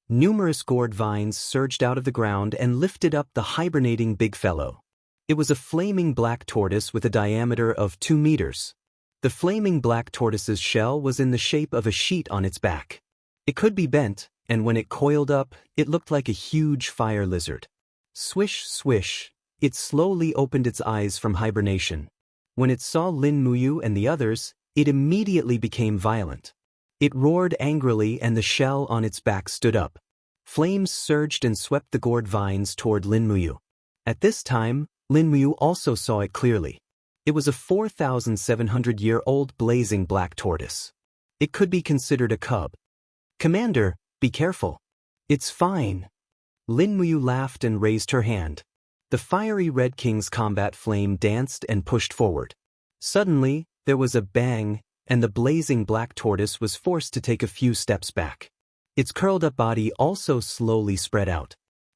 S1: Numerous gourd vines surged out of the ground and lifted up the hibernating big fellow. It was a flaming black tortoise with a diameter of 2 meters. The flaming black tortoise's shell was in the shape of a sheet on its back. It could be bent, and when it coiled up, it looked like a huge fire lizard. Swish, swish, it slowly opened its eyes from hibernation. When it saw Lin Muyu and the others, it immediately became violent. It roared angrily and the shell on its back stood up. Flames surged and swept the gourd vines toward Lin Muyu. At this time, Lin Muyu also saw it clearly. It was a 4,700-year-old blazing black tortoise. It could be considered a cub. Commander, be careful. It's fine. Lin Muyu laughed and raised her hand. The fiery Red King's combat flame danced and pushed forward. Suddenly, there was a bang, and the blazing black tortoise was forced to take a few steps back. Its curled-up body also slowly spread out.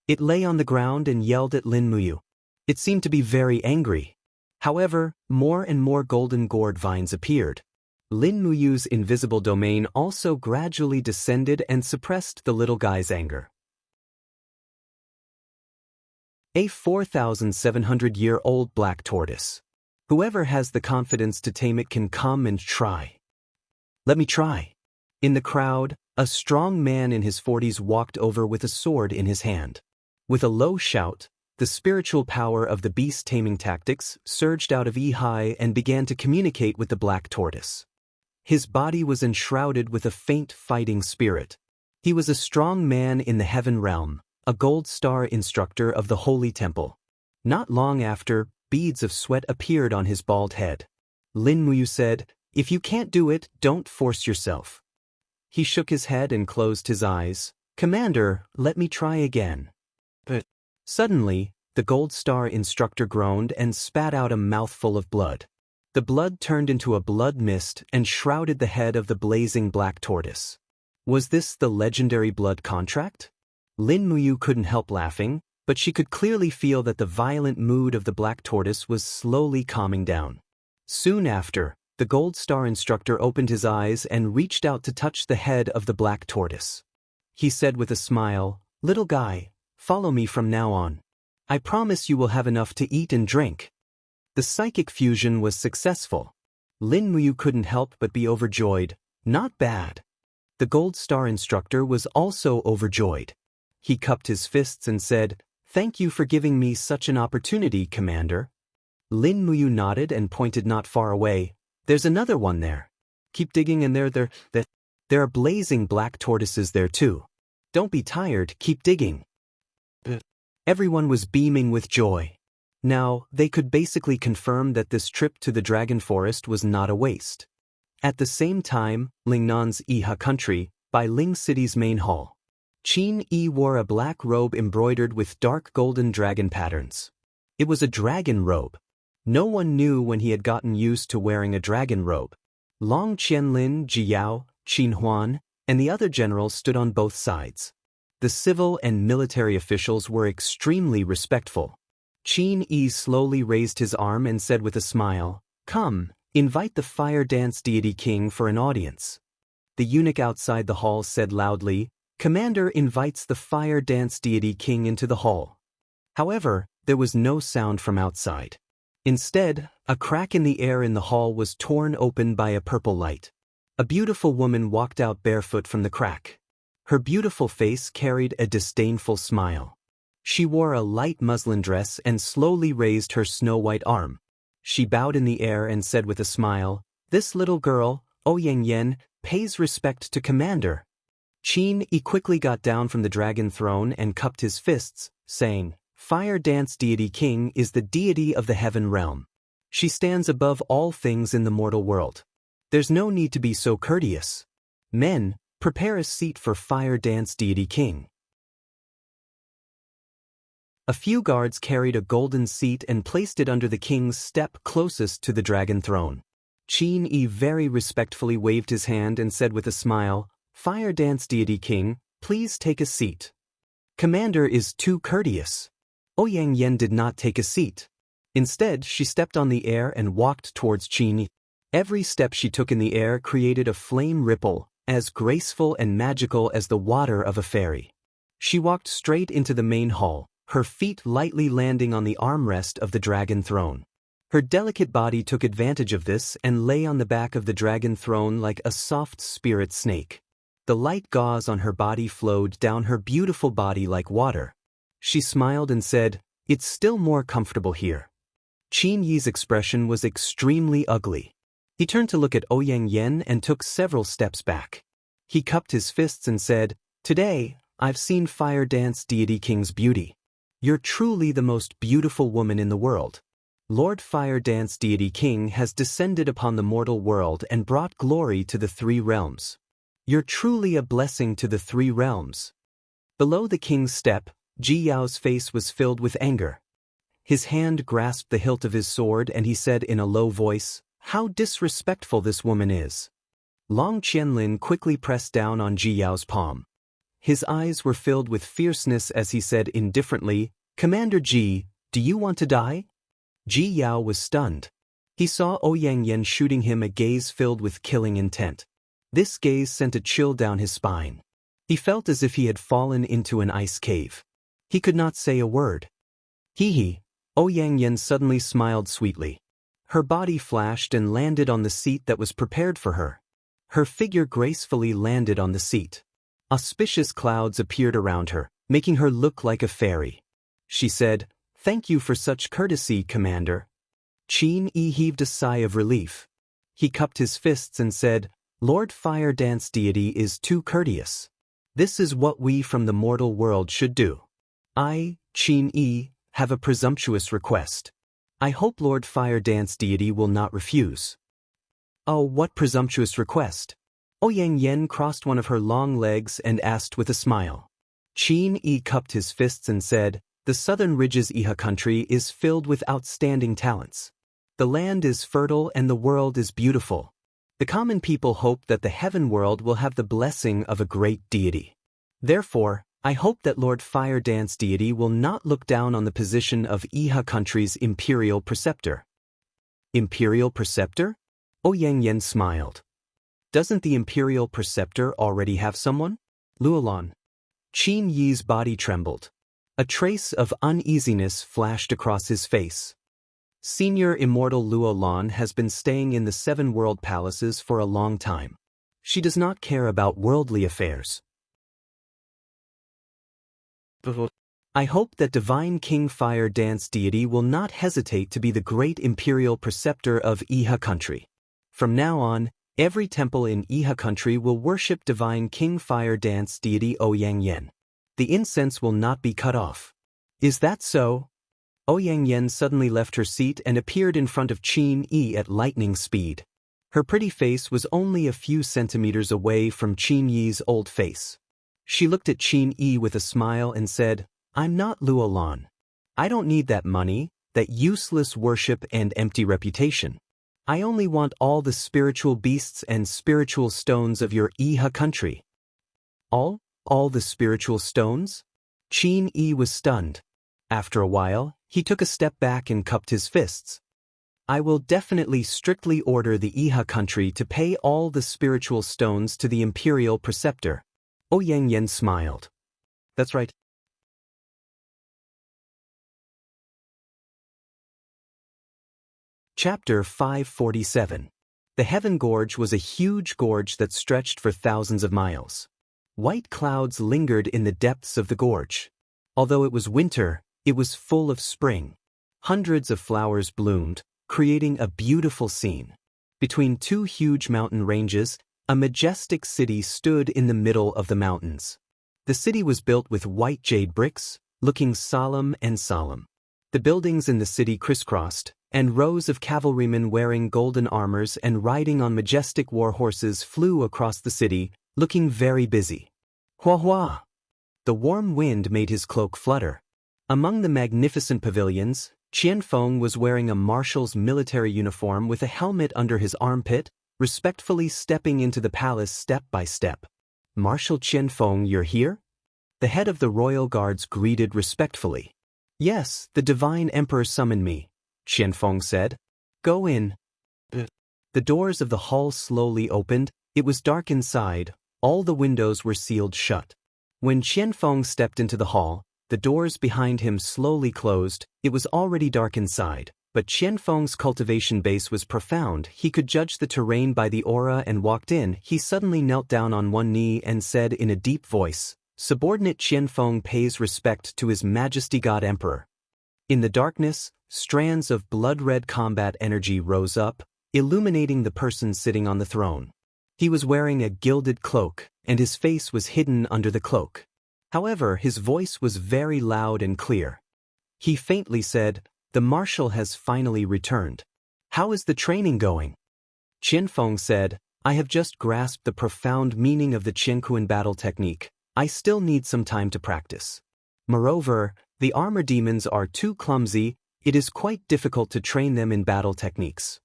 S1: It lay on the ground and yelled at Lin Muyu. It seemed to be very angry. However, more and more golden gourd vines appeared. Lin Muyu's invisible domain also gradually descended and suppressed the little guy's anger. A 4,700-year-old black tortoise. Whoever has the confidence to tame it can come and try. Let me try. In the crowd, a strong man in his 40s walked over with a sword in his hand. With a low shout, the spiritual power of the beast-taming tactics surged out of Ehai and began to communicate with the black tortoise. His body was enshrouded with a faint fighting spirit. He was a strong man in the heaven realm, a gold star instructor of the holy temple. Not long after, beads of sweat appeared on his bald head. Lin Muyu said, "If you can't do it, don't force yourself." He shook his head and closed his eyes. "Commander, let me try again." But suddenly, the gold star instructor groaned and spat out a mouthful of blood. The blood turned into a blood mist and shrouded the head of the blazing black tortoise. Was this the legendary blood contract? Lin Muyu couldn't help laughing, but she could clearly feel that the violent mood of the black tortoise was slowly calming down. Soon after, the gold star instructor opened his eyes and reached out to touch the head of the black tortoise. He said with a smile, "Little guy, follow me from now on. I promise you will have enough to eat and drink." The psychic fusion was successful. Lin Muyu couldn't help but be overjoyed. Not bad. The gold star instructor was also overjoyed. He cupped his fists and said, "Thank you for giving me such an opportunity, Commander." Lin Muyu nodded and pointed not far away. "There's another one there. Keep digging and there are blazing black tortoises there too. Don't be tired, keep digging." Everyone was beaming with joy. Now, they could basically confirm that this trip to the Dragon Forest was not a waste. At the same time, Lingnan's Iha country, by Ling City's main hall. Qin Yi wore a black robe embroidered with dark golden dragon patterns. It was a dragon robe. No one knew when he had gotten used to wearing a dragon robe. Long Qianlin, Jiyao, Qin Huan, and the other generals stood on both sides. The civil and military officials were extremely respectful. Qin Yi slowly raised his arm and said with a smile, "Come, invite the fire dance deity king for an audience." The eunuch outside the hall said loudly, "Commander invites the fire dance deity king into the hall." However, there was no sound from outside. Instead, a crack in the air in the hall was torn open by a purple light. A beautiful woman walked out barefoot from the crack. Her beautiful face carried a disdainful smile. She wore a light muslin dress and slowly raised her snow-white arm. She bowed in the air and said with a smile, This little girl, Ouyang Yen, pays respect to Commander. Qin Yi quickly got down from the dragon throne and cupped his fists, saying, Fire Dance Deity King is the deity of the heaven realm. She stands above all things in the mortal world. There's no need to be so courteous. Men, prepare a seat for Fire Dance Deity King. A few guards carried a golden seat and placed it under the king's step closest to the dragon throne. Qin Yi very respectfully waved his hand and said with a smile, Fire Dance Deity King, please take a seat. Commander is too courteous. Ouyang Yen did not take a seat. Instead, she stepped on the air and walked towards Qin Yi. Every step she took in the air created a flame ripple, as graceful and magical as the water of a fairy. She walked straight into the main hall, her feet lightly landing on the armrest of the dragon throne. Her delicate body took advantage of this and lay on the back of the dragon throne like a soft spirit snake. The light gauze on her body flowed down her beautiful body like water. She smiled and said, It's still more comfortable here. Qin Yi's expression was extremely ugly. He turned to look at Ouyang Yen and took several steps back. He cupped his fists and said, Today, I've seen Fire Dance Deity King's beauty. You're truly the most beautiful woman in the world. Lord Fire Dance Deity King has descended upon the mortal world and brought glory to the three realms. You're truly a blessing to the three realms. Below the king's step, Ji Yao's face was filled with anger. His hand grasped the hilt of his sword and he said in a low voice, How disrespectful this woman is. Wang Lin quickly pressed down on Ji Yao's palm. His eyes were filled with fierceness as he said indifferently, Commander Ji, do you want to die? Ji Yao was stunned. He saw Ouyang Yen shooting him a gaze filled with killing intent. This gaze sent a chill down his spine. He felt as if he had fallen into an ice cave. He could not say a word. Hee. Ouyang Yen suddenly smiled sweetly. Her body flashed and landed on the seat that was prepared for her. Her figure gracefully landed on the seat. Auspicious clouds appeared around her, making her look like a fairy. She said, Thank you for such courtesy, Commander. Qin Yi heaved a sigh of relief. He cupped his fists and said, Lord Fire Dance Deity is too courteous. This is what we from the mortal world should do. I, Qin Yi, have a presumptuous request. I hope Lord Fire Dance Deity will not refuse. Oh, what presumptuous request? Ouyang Yen crossed one of her long legs and asked with a smile. Qin Yi cupped his fists and said, The southern ridges Iha country is filled with outstanding talents. The land is fertile and the world is beautiful. The common people hope that the heaven world will have the blessing of a great deity. Therefore, I hope that Lord Fire Dance Deity will not look down on the position of Iha country's imperial preceptor. Imperial preceptor? Ouyang Yen smiled. Doesn't the imperial preceptor already have someone? Luolan. Qin Yi's body trembled. A trace of uneasiness flashed across his face. Senior Immortal Luolan has been staying in the 7 world palaces for a long time. She does not care about worldly affairs. I hope that Divine King Fire Dance Deity will not hesitate to be the great imperial preceptor of Iha country. From now on, every temple in Iha country will worship Divine King Fire Dance Deity Ouyang Yen. The incense will not be cut off. Is that so? Ouyang Yen suddenly left her seat and appeared in front of Qin Yi at lightning speed. Her pretty face was only a few centimeters away from Qin Yi's old face. She looked at Qin Yi with a smile and said, I'm not Luolan. I don't need that money, that useless worship and empty reputation. I only want all the spiritual beasts and spiritual stones of your Iha country. All the spiritual stones? Qin Yi was stunned. After a while, he took a step back and cupped his fists. I will definitely strictly order the Iha country to pay all the spiritual stones to the imperial preceptor. Ouyang Yen smiled. That's right. Chapter 547. The Heaven Gorge was a huge gorge that stretched for thousands of miles. White clouds lingered in the depths of the gorge. Although it was winter, it was full of spring. Hundreds of flowers bloomed, creating a beautiful scene. Between two huge mountain ranges, a majestic city stood in the middle of the mountains. The city was built with white jade bricks, looking solemn and solemn. The buildings in the city crisscrossed, and rows of cavalrymen wearing golden armors and riding on majestic war horses flew across the city, looking very busy. Hua hua! The warm wind made his cloak flutter. Among the magnificent pavilions, Qianfeng was wearing a marshal's military uniform with a helmet under his armpit, respectfully stepping into the palace step by step. "Marshal Qianfeng, you're here?" The head of the royal guards greeted respectfully. "Yes, the divine emperor summoned me," Qianfeng said. "Go in." The doors of the hall slowly opened. It was dark inside. All the windows were sealed shut. When Qianfeng stepped into the hall, the doors behind him slowly closed. It was already dark inside, but Qianfeng's cultivation base was profound. He could judge the terrain by the aura and walked in. He suddenly knelt down on one knee and said in a deep voice, "Subordinate Qianfeng pays respect to His Majesty God Emperor." In the darkness, strands of blood-red combat energy rose up, illuminating the person sitting on the throne. He was wearing a gilded cloak, and his face was hidden under the cloak. However, his voice was very loud and clear. He faintly said, "The marshal has finally returned. How is the training going?" Qianfeng said, "I have just grasped the profound meaning of the Qianquan battle technique. I still need some time to practice. Moreover, the armor demons are too clumsy. It is quite difficult to train them in battle techniques.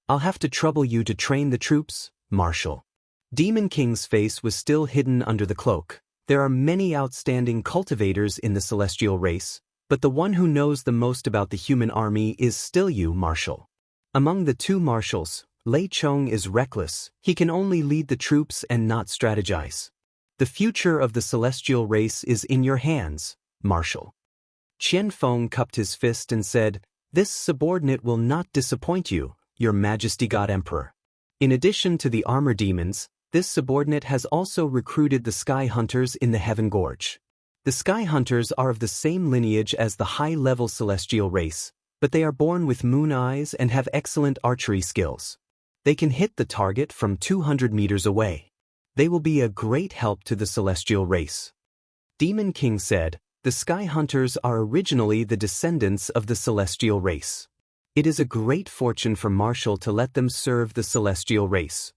S1: I'll have to trouble you to train the troops, Marshal." Demon King's face was still hidden under the cloak. There are many outstanding cultivators in the celestial race, but the one who knows the most about the human army is still you, Marshal. Among the two marshals, Lei Chong is reckless. He can only lead the troops and not strategize. The future of the celestial race is in your hands, Marshal. Qianfeng cupped his fist and said, "This subordinate will not disappoint you, Your Majesty God Emperor." In addition to the armor demons, this subordinate has also recruited the Sky Hunters in the Heaven Gorge. The Sky Hunters are of the same lineage as the high-level celestial race, but they are born with moon eyes and have excellent archery skills. They can hit the target from 200 meters away. They will be a great help to the celestial race. Demon King said, "The Sky Hunters are originally the descendants of the celestial race. It is a great fortune for Marshal to let them serve the celestial race."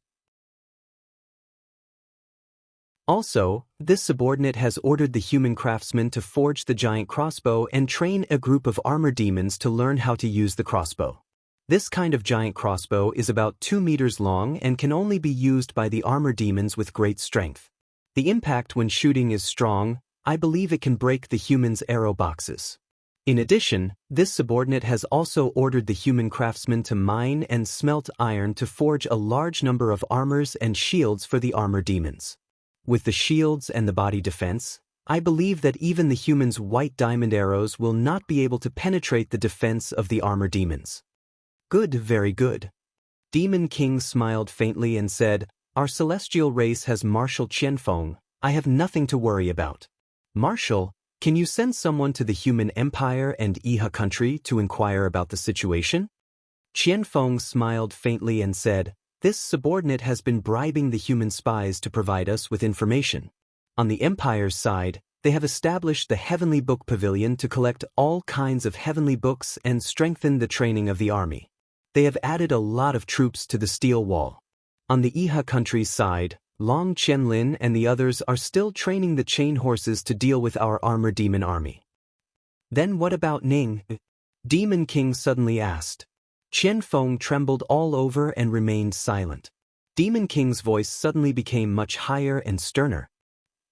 S1: Also, this subordinate has ordered the human craftsman to forge the giant crossbow and train a group of armor demons to learn how to use the crossbow. This kind of giant crossbow is about 2 meters long and can only be used by the armor demons with great strength. The impact when shooting is strong. I believe it can break the human's arrow boxes. In addition, this subordinate has also ordered the human craftsman to mine and smelt iron to forge a large number of armors and shields for the armor demons. With the shields and the body defense, I believe that even the human's white diamond arrows will not be able to penetrate the defense of the armor demons. Good, very good. Demon King smiled faintly and said, "Our celestial race has Marshal Qianfeng. I have nothing to worry about. Marshal, can you send someone to the human empire and Iha country to inquire about the situation?" Qianfeng smiled faintly and said, "This subordinate has been bribing the human spies to provide us with information. On the Empire's side, they have established the Heavenly Book Pavilion to collect all kinds of heavenly books and strengthen the training of the army. They have added a lot of troops to the steel wall. On the Iha country's side, Wang Lin and the others are still training the chain horses to deal with our armor demon army." "Then what about Ning?" Demon King suddenly asked. Qianfeng trembled all over and remained silent. Demon King's voice suddenly became much higher and sterner.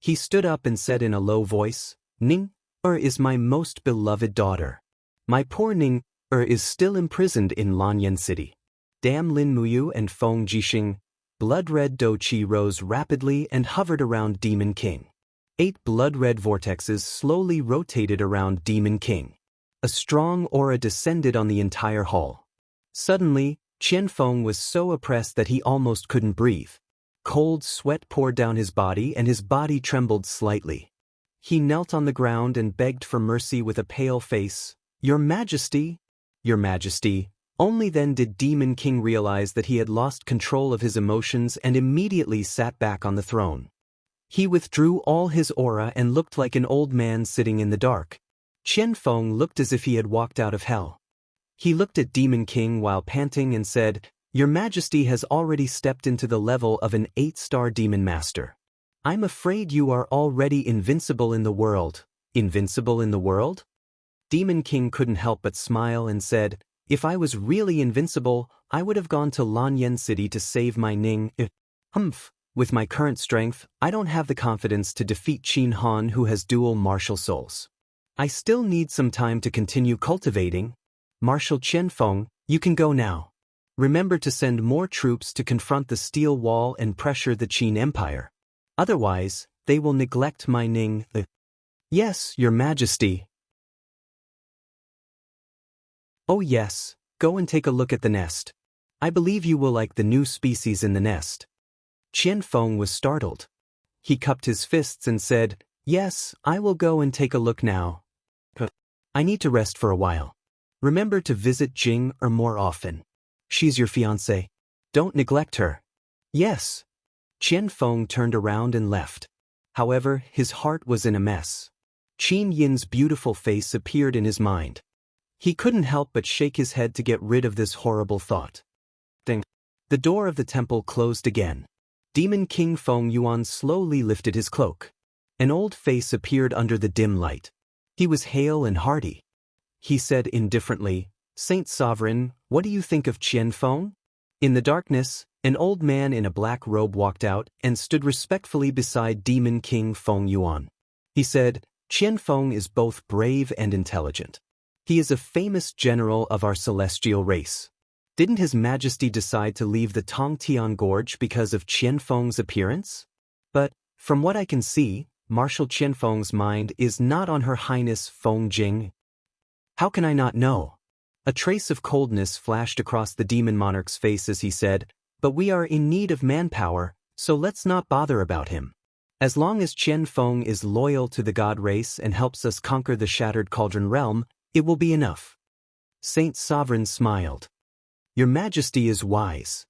S1: He stood up and said in a low voice, "Ning is my most beloved daughter. My poor Ning is still imprisoned in Lanyan City." Dam Lin Muyu and Feng Jixing, blood-red Douqi rose rapidly and hovered around Demon King. 8 blood-red vortexes slowly rotated around Demon King. A strong aura descended on the entire hall. Suddenly, Qianfeng was so oppressed that he almost couldn't breathe. Cold sweat poured down his body and his body trembled slightly. He knelt on the ground and begged for mercy with a pale face. Your Majesty, Only then did Demon King realize that he had lost control of his emotions and immediately sat back on the throne. He withdrew all his aura and looked like an old man sitting in the dark. Qianfeng looked as if he had walked out of hell. He looked at Demon King while panting and said, "Your Majesty has already stepped into the level of an 8-star demon master. I'm afraid you are already invincible in the world." Invincible in the world? Demon King couldn't help but smile and said, "If I was really invincible, I would have gone to Lanyan City to save my Ning. With my current strength, I don't have the confidence to defeat Qin Han, who has dual martial souls. I still need some time to continue cultivating. Marshal Qianfeng, you can go now. Remember to send more troops to confront the steel wall and pressure the Qin Empire. Otherwise, they will neglect my Ning." "Yes, Your Majesty." "Oh yes, go and take a look at the nest. I believe you will like the new species in the nest." Qianfeng was startled. He cupped his fists and said, "Yes, I will go and take a look now. But I need to rest for a while. Remember to visit Jing more often. She's your fiancée. Don't neglect her." "Yes." Qianfeng turned around and left. However, his heart was in a mess. Qin Yin's beautiful face appeared in his mind. He couldn't help but shake his head to get rid of this horrible thought. Ding. The door of the temple closed again. Demon King Feng Yuan slowly lifted his cloak. An old face appeared under the dim light. He was hale and hearty. He said indifferently, "Saint Sovereign, what do you think of Qianfeng?" In the darkness, an old man in a black robe walked out and stood respectfully beside Demon King Feng Yuan. He said, "Qianfeng is both brave and intelligent. He is a famous general of our celestial race. Didn't His Majesty decide to leave the Tongtian Gorge because of Qianfeng's appearance? But, from what I can see, Marshal Qianfeng's mind is not on Her Highness Feng Jing." "How can I not know?" A trace of coldness flashed across the demon monarch's face as he said, "But we are in need of manpower, so let's not bother about him. As long as Qianfeng is loyal to the god race and helps us conquer the Shattered Cauldron realm, it will be enough." Saint Sovereign smiled. "Your Majesty is wise.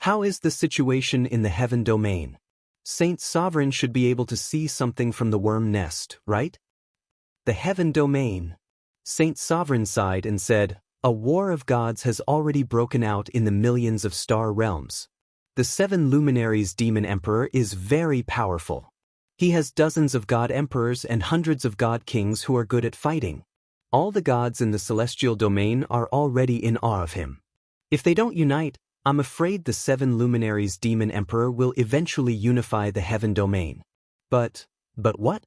S1: How is the situation in the heaven domain? Saint Sovereign should be able to see something from the worm nest, right?" "The heaven domain." Saint Sovereign sighed and said, "A war of gods has already broken out in the millions of star realms. The 7 luminaries demon emperor is very powerful. He has dozens of god emperors and hundreds of god kings who are good at fighting. All the gods in the celestial domain are already in awe of him. If they don't unite, I'm afraid the 7 luminaries demon emperor will eventually unify the heaven domain." But what?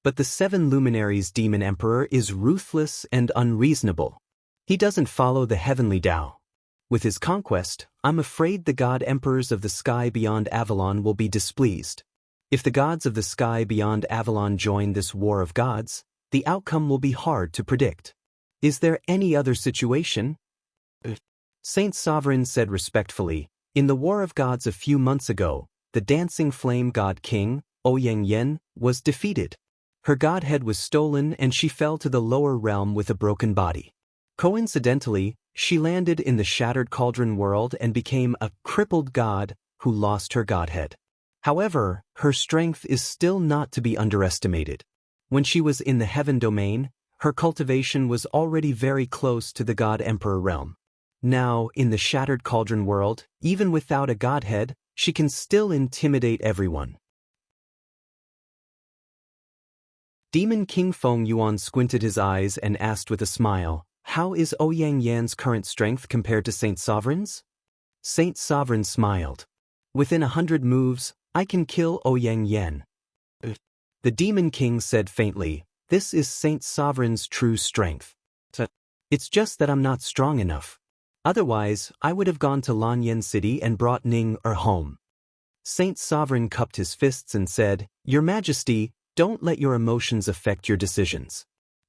S1: "But the 7 luminaries demon emperor is ruthless and unreasonable. He doesn't follow the heavenly Tao. With his conquest, I'm afraid the god emperors of the sky beyond Avalon will be displeased. If the gods of the sky beyond Avalon join this war of gods, the outcome will be hard to predict. Is there any other situation?" Saint Sovereign said respectfully, "In the war of gods a few months ago, the dancing flame god king, Ouyang Yen, was defeated. Her godhead was stolen and she fell to the lower realm with a broken body. Coincidentally, she landed in the Shattered Cauldron world and became a crippled god who lost her godhead. However, her strength is still not to be underestimated. When she was in the heaven domain, her cultivation was already very close to the god emperor realm. Now, in the Shattered Cauldron world, even without a godhead, she can still intimidate everyone." Demon King Feng Yuan squinted his eyes and asked with a smile, "How is Ouyang Yan's current strength compared to Saint Sovereign's?" Saint Sovereign smiled. "Within 100 moves, I can kill Ouyang Yan." The Demon King said faintly, "This is Saint Sovereign's true strength. It's just that I'm not strong enough. Otherwise, I would have gone to Lanyan City and brought Ning home." Saint Sovereign cupped his fists and said, "Your Majesty, don't let your emotions affect your decisions.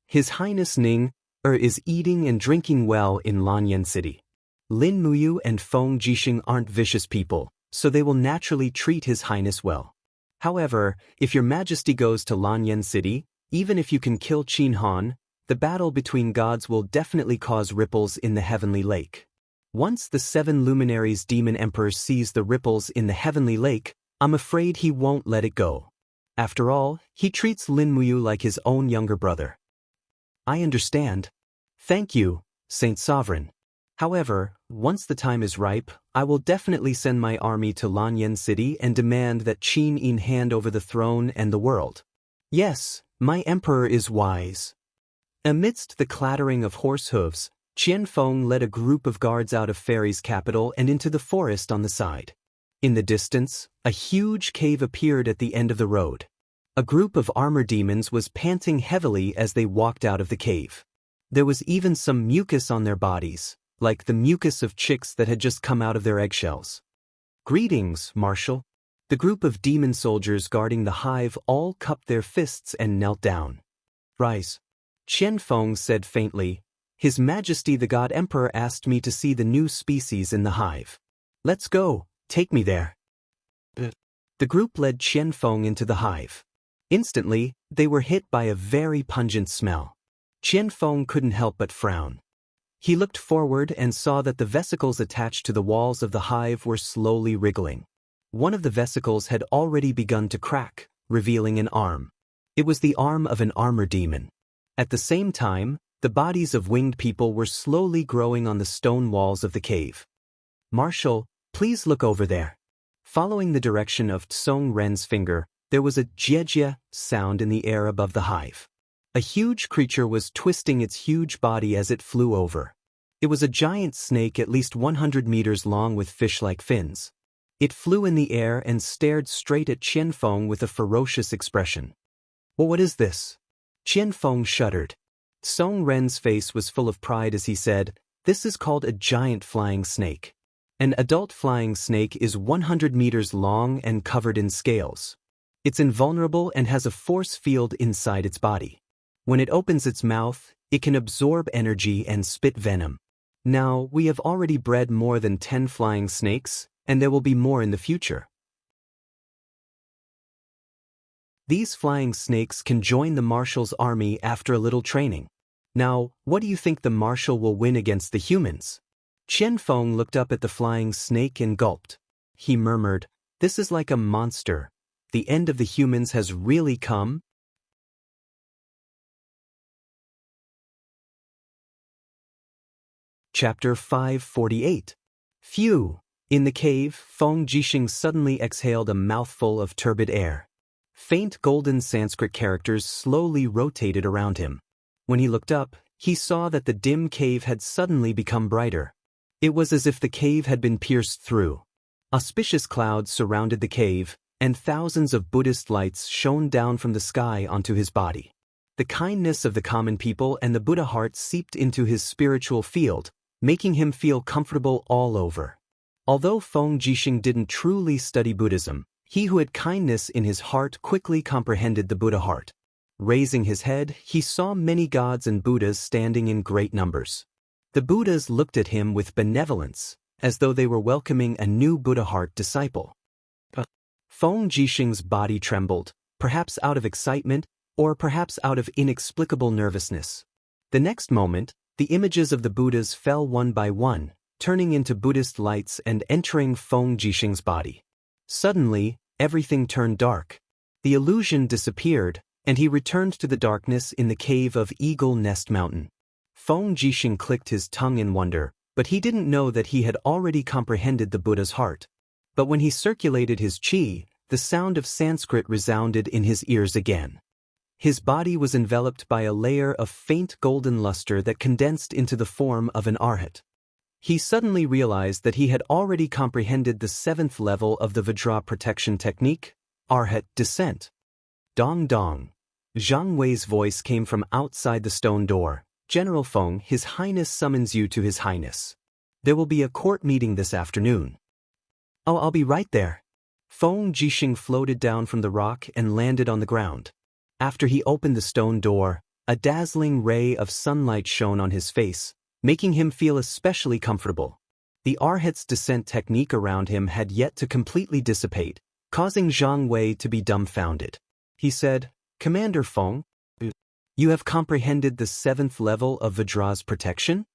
S1: His Highness Ning is eating and drinking well in Lanyan City. Lin Muyu and Feng Jixing aren't vicious people, so they will naturally treat His Highness well. However, if your Majesty goes to Lanyan City, even if you can kill Qin Han, The battle between gods will definitely cause ripples in the heavenly lake. Once the 7 luminaries demon emperor sees the ripples in the heavenly lake, I'm afraid he won't let it go. After all, he treats Lin Muyu like his own younger brother. I understand. Thank you, Saint Sovereign. However, once the time is ripe, I will definitely send my army to Lanyan City and demand that Qin Yin hand over the throne and the world. Yes, my emperor is wise. Amidst the clattering of horse hooves, Qianfeng led a group of guards out of Fairy's capital and into the forest on the side. In the distance, a huge cave appeared at the end of the road. A group of armor demons was panting heavily as they walked out of the cave. There was even some mucus on their bodies, like the mucus of chicks that had just come out of their eggshells. Greetings, Marshal. The group of demon soldiers guarding the hive all cupped their fists and knelt down. Rise. Qianfeng said faintly, His Majesty the God Emperor asked me to see the new species in the hive. Let's go, take me there. The group led Qianfeng into the hive. Instantly, they were hit by a very pungent smell. Qianfeng couldn't help but frown. He looked forward and saw that the vesicles attached to the walls of the hive were slowly wriggling. One of the vesicles had already begun to crack, revealing an arm. It was the arm of an armor demon. At the same time, the bodies of winged people were slowly growing on the stone walls of the cave. Marshal, please look over there. Following the direction of Tsong Ren's finger, there was a jie sound in the air above the hive. A huge creature was twisting its huge body as it flew over. It was a giant snake at least 100 meters long with fish-like fins. It flew in the air and stared straight at Qianfeng with a ferocious expression. Well, what is this? Qianfeng shuddered. Tsong Ren's face was full of pride as he said, This is called a giant flying snake. An adult flying snake is 100 meters long and covered in scales. It's invulnerable and has a force field inside its body. When it opens its mouth, it can absorb energy and spit venom. Now, we have already bred more than 10 flying snakes, and there will be more in the future. These flying snakes can join the Marshal's army after a little training. Now, what do you think the Marshal will win against the humans? Qianfeng looked up at the flying snake and gulped. He murmured, This is like a monster. The end of the humans has really come. Chapter 548. Phew! In the cave, Feng Jixing suddenly exhaled a mouthful of turbid air. Faint golden Sanskrit characters slowly rotated around him. When he looked up, he saw that the dim cave had suddenly become brighter. It was as if the cave had been pierced through. Auspicious clouds surrounded the cave, and thousands of Buddhist lights shone down from the sky onto his body. The kindness of the common people and the Buddha heart seeped into his spiritual field, making him feel comfortable all over. Although Feng Jixing didn't truly study Buddhism, he who had kindness in his heart quickly comprehended the Buddha heart. Raising his head, he saw many gods and Buddhas standing in great numbers. The Buddhas looked at him with benevolence, as though they were welcoming a new Buddha heart disciple. Feng Jixing's body trembled, perhaps out of excitement, or perhaps out of inexplicable nervousness. The next moment, the images of the Buddhas fell one by one, turning into Buddhist lights and entering Feng Jixing's body. Suddenly, everything turned dark. The illusion disappeared, and he returned to the darkness in the cave of Eagle Nest Mountain. Feng Jixing clicked his tongue in wonder, but he didn't know that he had already comprehended the Buddha's heart. But when he circulated his qi, the sound of Sanskrit resounded in his ears again. His body was enveloped by a layer of faint golden luster that condensed into the form of an arhat. He suddenly realized that he had already comprehended the 7th level of the Vajra protection technique, arhat descent. Dong dong. Zhang Wei's voice came from outside the stone door. General Feng, His Highness summons you to His Highness. There will be a court meeting this afternoon. Oh, I'll be right there. Feng Jixing floated down from the rock and landed on the ground. After he opened the stone door, a dazzling ray of sunlight shone on his face, making him feel especially comfortable. The arhat's descent technique around him had yet to completely dissipate, causing Zhang Wei to be dumbfounded. He said, Commander Feng, You have comprehended the 7th level of Vajra's protection?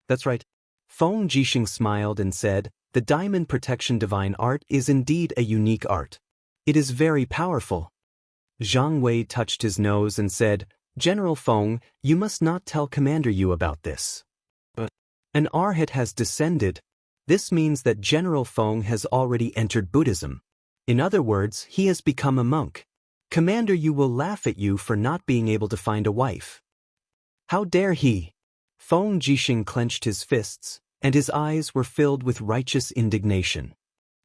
S1: That's right. Feng Jixing smiled and said, the diamond protection divine art is indeed a unique art. It is very powerful. Zhang Wei touched his nose and said, General Feng, you must not tell Commander Yu about this. But an arhat has descended. This means that General Feng has already entered Buddhism. In other words, he has become a monk. Commander Yu will laugh at you for not being able to find a wife. How dare he? Feng Jixing clenched his fists, and his eyes were filled with righteous indignation.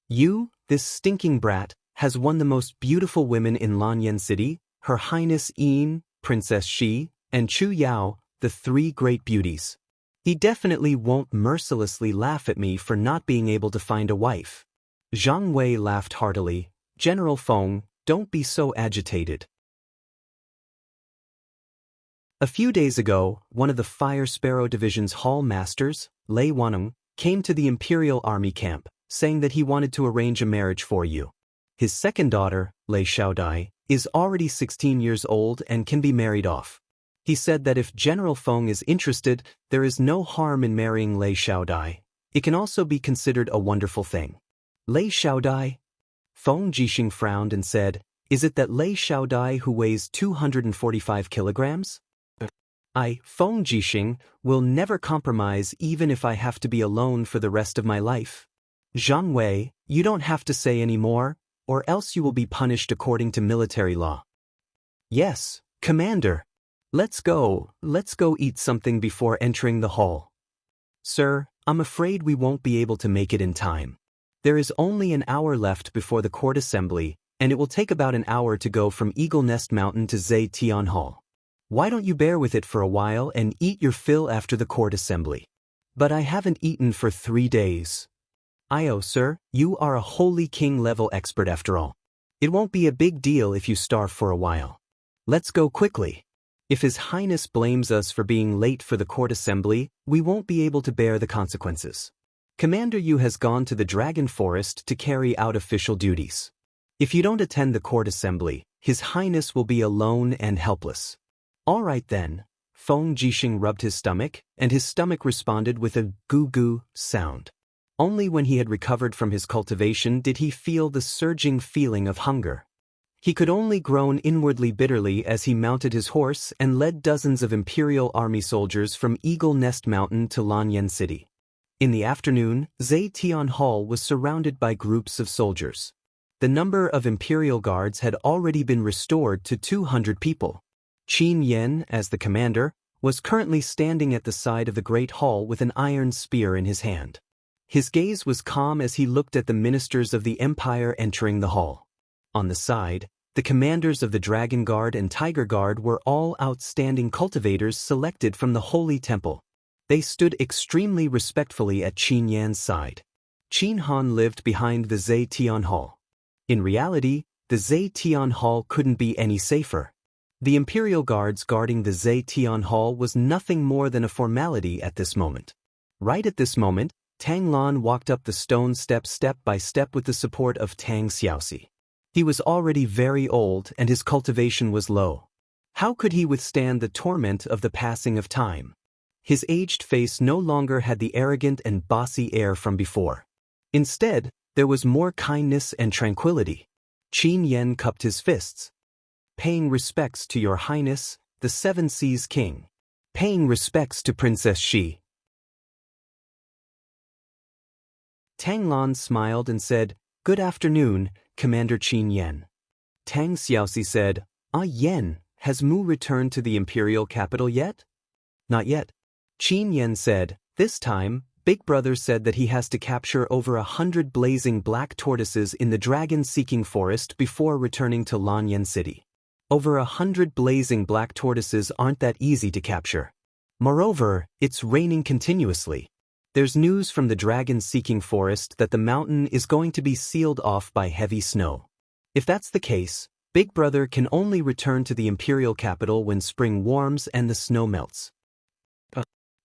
S1: You, this stinking brat, has won the most beautiful women in Lanyan City, Her Highness Yin, Princess Shi, and Chu Yao, the 3 great beauties. He definitely won't mercilessly laugh at me for not being able to find a wife. Zhang Wei laughed heartily. General Feng, don't be so agitated. A few days ago, one of the Fire Sparrow Division's hall masters, Lei Waneng, came to the Imperial Army camp, saying that he wanted to arrange a marriage for you. His second daughter, Lei Xiaodai, is already 16 years old and can be married off. He said that if General Feng is interested, there is no harm in marrying Lei Xiaodai. It can also be considered a wonderful thing. Lei Xiaodai? Feng Jixing frowned and said, is it that Lei Xiaodai who weighs 245 kilograms? Feng Jixing, will never compromise even if I have to be alone for the rest of my life. Zhang Wei, you don't have to say any more, or else you will be punished according to military law. Yes, Commander. Let's go eat something before entering the hall. Sir, I'm afraid we won't be able to make it in time. There is only an hour left before the court assembly, and it will take about an hour to go from Eagle Nest Mountain to Zetian Hall. Why don't you bear with it for a while and eat your fill after the court assembly? But I haven't eaten for 3 days. Sir, you are a holy king-level expert after all. It won't be a big deal if you starve for a while. Let's go quickly. If His Highness blames us for being late for the court assembly, we won't be able to bear the consequences. Commander Yu has gone to the Dragon Forest to carry out official duties. If you don't attend the court assembly, His Highness will be alone and helpless. All right then. Feng Jixing rubbed his stomach, and his stomach responded with a goo-goo sound. Only when he had recovered from his cultivation did he feel the surging feeling of hunger. He could only groan inwardly bitterly as he mounted his horse and led dozens of Imperial Army soldiers from Eagle Nest Mountain to Lanyan City. In the afternoon, Zetian Hall was surrounded by groups of soldiers. The number of Imperial Guards had already been restored to 200 people. Qin Yan, as the commander, was currently standing at the side of the great hall with an iron spear in his hand. His gaze was calm as he looked at the ministers of the Empire entering the hall. On the side, the commanders of the Dragon Guard and Tiger Guard were all outstanding cultivators selected from the Holy Temple. They stood extremely respectfully at Qin Yan's side. Qin Han lived behind the Zetian Hall. In reality, the Zetian Hall couldn't be any safer. The Imperial Guards guarding the Zetian Hall was nothing more than a formality at this moment. Right at this moment, Tang Lan walked up the stone steps step by step with the support of Tang Xiaoxi. He was already very old and his cultivation was low. How could he withstand the torment of the passing of time? His aged face no longer had the arrogant and bossy air from before. Instead, there was more kindness and tranquility. Qin Yan cupped his fists. Paying respects to Your Highness, the Seven Seas King. Paying respects to Princess Shi. Tang Lan smiled and said, Good afternoon, Commander Qin Yan. Tang Xiaoxi said, Yan, has Mu returned to the imperial capital yet? Not yet. Qin Yan said, This time, Big Brother said that he has to capture over 100 blazing black tortoises in the dragon-seeking forest before returning to Lanyan City. Over 100 blazing black tortoises aren't that easy to capture. Moreover, it's raining continuously. There's news from the dragon-seeking forest that the mountain is going to be sealed off by heavy snow. If that's the case, Big Brother can only return to the imperial capital when spring warms and the snow melts.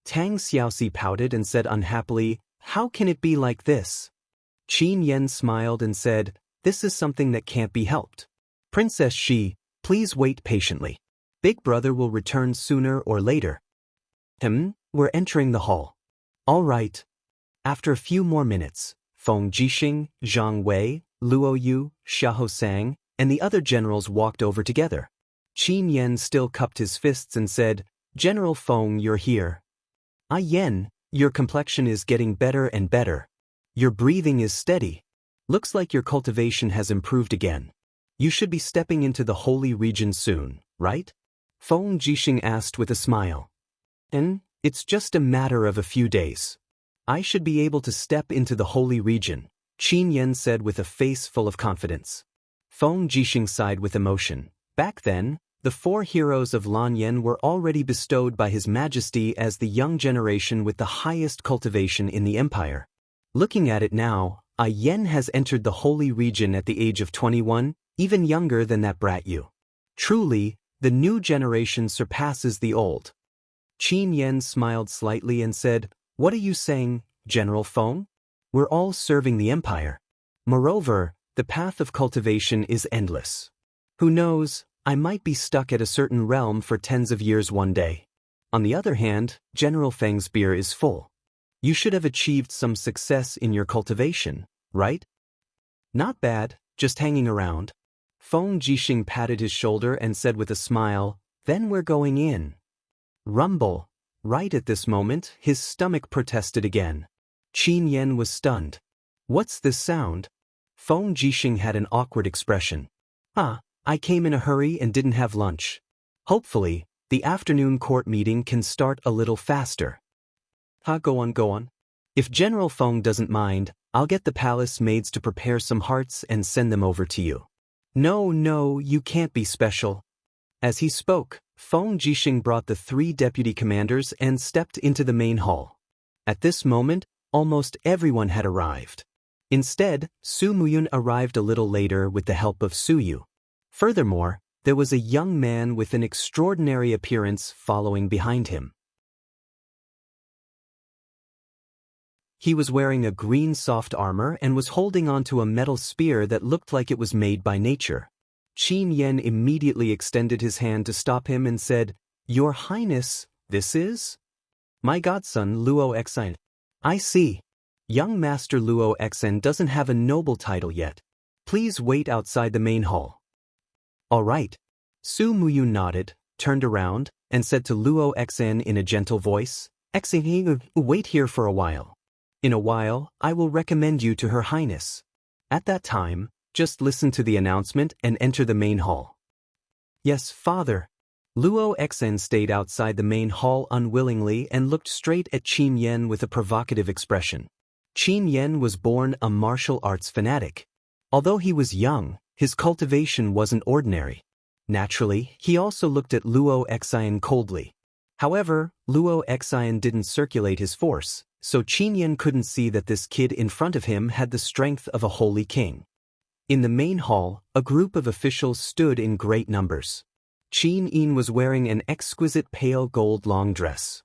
S1: Tang Xiaoxi pouted and said unhappily, How can it be like this? Qin Yan smiled and said, This is something that can't be helped. Princess Shi, please wait patiently. Big Brother will return sooner or later. We're entering the hall. All right. After a few more minutes, Feng Jixing, Zhang Wei, Luo Yu, Xiahou Sang, and the other generals walked over together. Qin Yan still cupped his fists and said, "General Feng, you're here. Yan, your complexion is getting better and better. Your breathing is steady. Looks like your cultivation has improved again. You should be stepping into the holy region soon, right?" Feng Jixing asked with a smile. It's just a matter of a few days. I should be able to step into the holy region, Qin Yan said with a face full of confidence. Feng Jixing sighed with emotion. Back then, the 4 heroes of Lanyan were already bestowed by His Majesty as the young generation with the highest cultivation in the empire. Looking at it now, Yan has entered the holy region at the age of 21, even younger than that brat Yu. Truly, the new generation surpasses the old. Qin Yan smiled slightly and said, "What are you saying, General Feng? We're all serving the empire. Moreover, the path of cultivation is endless. Who knows, I might be stuck at a certain realm for tens of years one day. On the other hand, General Feng's beer is full. You should have achieved some success in your cultivation, right?" "Not bad, just hanging around." Feng Jixing patted his shoulder and said with a smile, "Then we're going in." Rumble. Right at this moment, his stomach protested again. Qin Yan was stunned. "What's this sound?" Feng Jixing had an awkward expression. I came in a hurry and didn't have lunch. Hopefully, the afternoon court meeting can start a little faster." Go on. If General Feng doesn't mind, I'll get the palace maids to prepare some hearts and send them over to you. No, you can't be special." As he spoke, Feng Jixing brought the 3 deputy commanders and stepped into the main hall. At this moment, almost everyone had arrived. Instead, Su Muyun arrived a little later with the help of Su Yu. Furthermore, there was a young man with an extraordinary appearance following behind him. He was wearing a green soft armor and was holding onto a metal spear that looked like it was made by nature. Qin Yan immediately extended his hand to stop him and said, "Your Highness, this is?" "My godson Luo Xen." "I see. Young Master Luo Xen doesn't have a noble title yet. Please wait outside the main hall." "All right." Su Muyun nodded, turned around, and said to Luo Xen in a gentle voice, "Xen, wait here for a while. In a while, I will recommend you to Her Highness. At that time, just listen to the announcement and enter the main hall." "Yes, father." Luo Xen stayed outside the main hall unwillingly and looked straight at Qin Yan with a provocative expression. Qin Yan was born a martial arts fanatic. Although he was young, his cultivation wasn't ordinary. Naturally, he also looked at Luo Xen coldly. However, Luo Xen didn't circulate his force, so Qin Yan couldn't see that this kid in front of him had the strength of a holy king. In the main hall, a group of officials stood in great numbers. Qin Yan was wearing an exquisite pale gold long dress.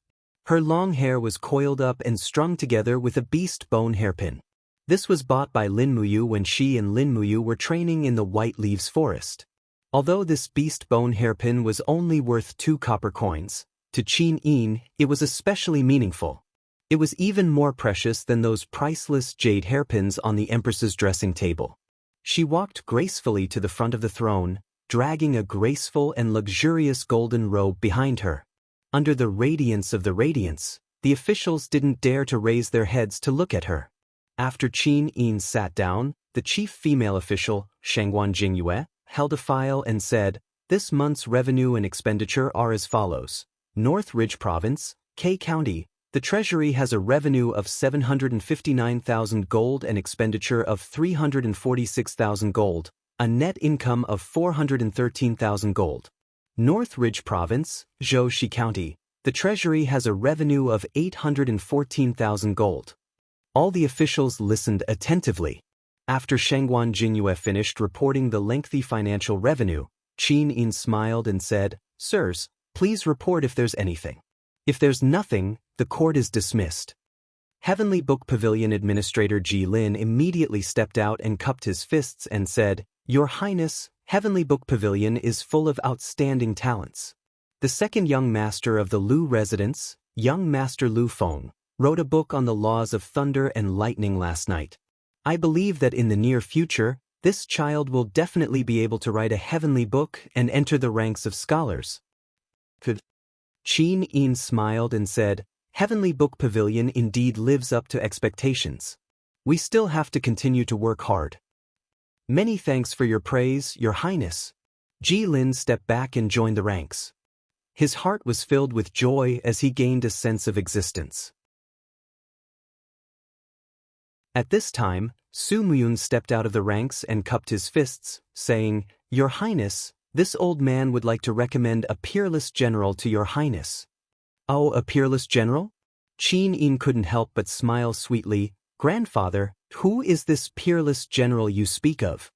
S1: Her long hair was coiled up and strung together with a beast bone hairpin. This was bought by Lin Muyu when she and Lin Muyu were training in the White Leaves Forest. Although this beast bone hairpin was only worth 2 copper coins, to Qin Yan, it was especially meaningful. It was even more precious than those priceless jade hairpins on the Empress's dressing table. She walked gracefully to the front of the throne, dragging a graceful and luxurious golden robe behind her. Under the radiance of the radiance, the officials didn't dare to raise their heads to look at her. After Qin Yan sat down, the chief female official, Shangguan Jingyue, held a file and said, "This month's revenue and expenditure are as follows. North Ridge Province, K County, the Treasury has a revenue of 759,000 gold and expenditure of 346,000 gold, a net income of 413,000 gold. North Ridge Province, Zhouxi County, the Treasury has a revenue of 814,000 gold." All the officials listened attentively. After Shangguan Jingyue finished reporting the lengthy financial revenue, Qin Yan smiled and said, "Sirs, please report if there's anything. If there's nothing, the court is dismissed." Heavenly Book Pavilion Administrator Ji Lin immediately stepped out and cupped his fists and said, "Your Highness, Heavenly Book Pavilion is full of outstanding talents. The second young master of the Lu residence, young Master Lu Feng, wrote a book on the laws of thunder and lightning last night. I believe that in the near future, this child will definitely be able to write a heavenly book and enter the ranks of scholars. Qin Yin smiled and said, Heavenly Book Pavilion indeed lives up to expectations. We still have to continue to work hard. Many thanks for your praise, Your Highness. Ji Lin stepped back and joined the ranks. His heart was filled with joy as he gained a sense of existence. At this time, Su Muyun stepped out of the ranks and cupped his fists, saying, Your Highness, this old man would like to recommend a peerless general to Your Highness. Oh, a peerless general? Qin Yin couldn't help but smile sweetly. Grandfather, who is this peerless general you speak of?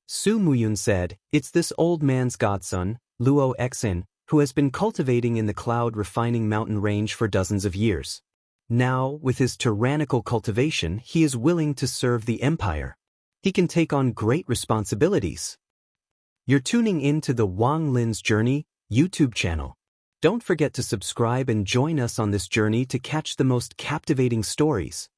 S1: Su Muyun said, It's this old man's godson, Luo Xin, who has been cultivating in the cloud refining mountain range for dozens of years. Now, with his tyrannical cultivation, he is willing to serve the empire. He can take on great responsibilities. You're tuning in to the Wang Lin's Journey YouTube channel. Don't forget to subscribe and join us on this journey to catch the most captivating stories.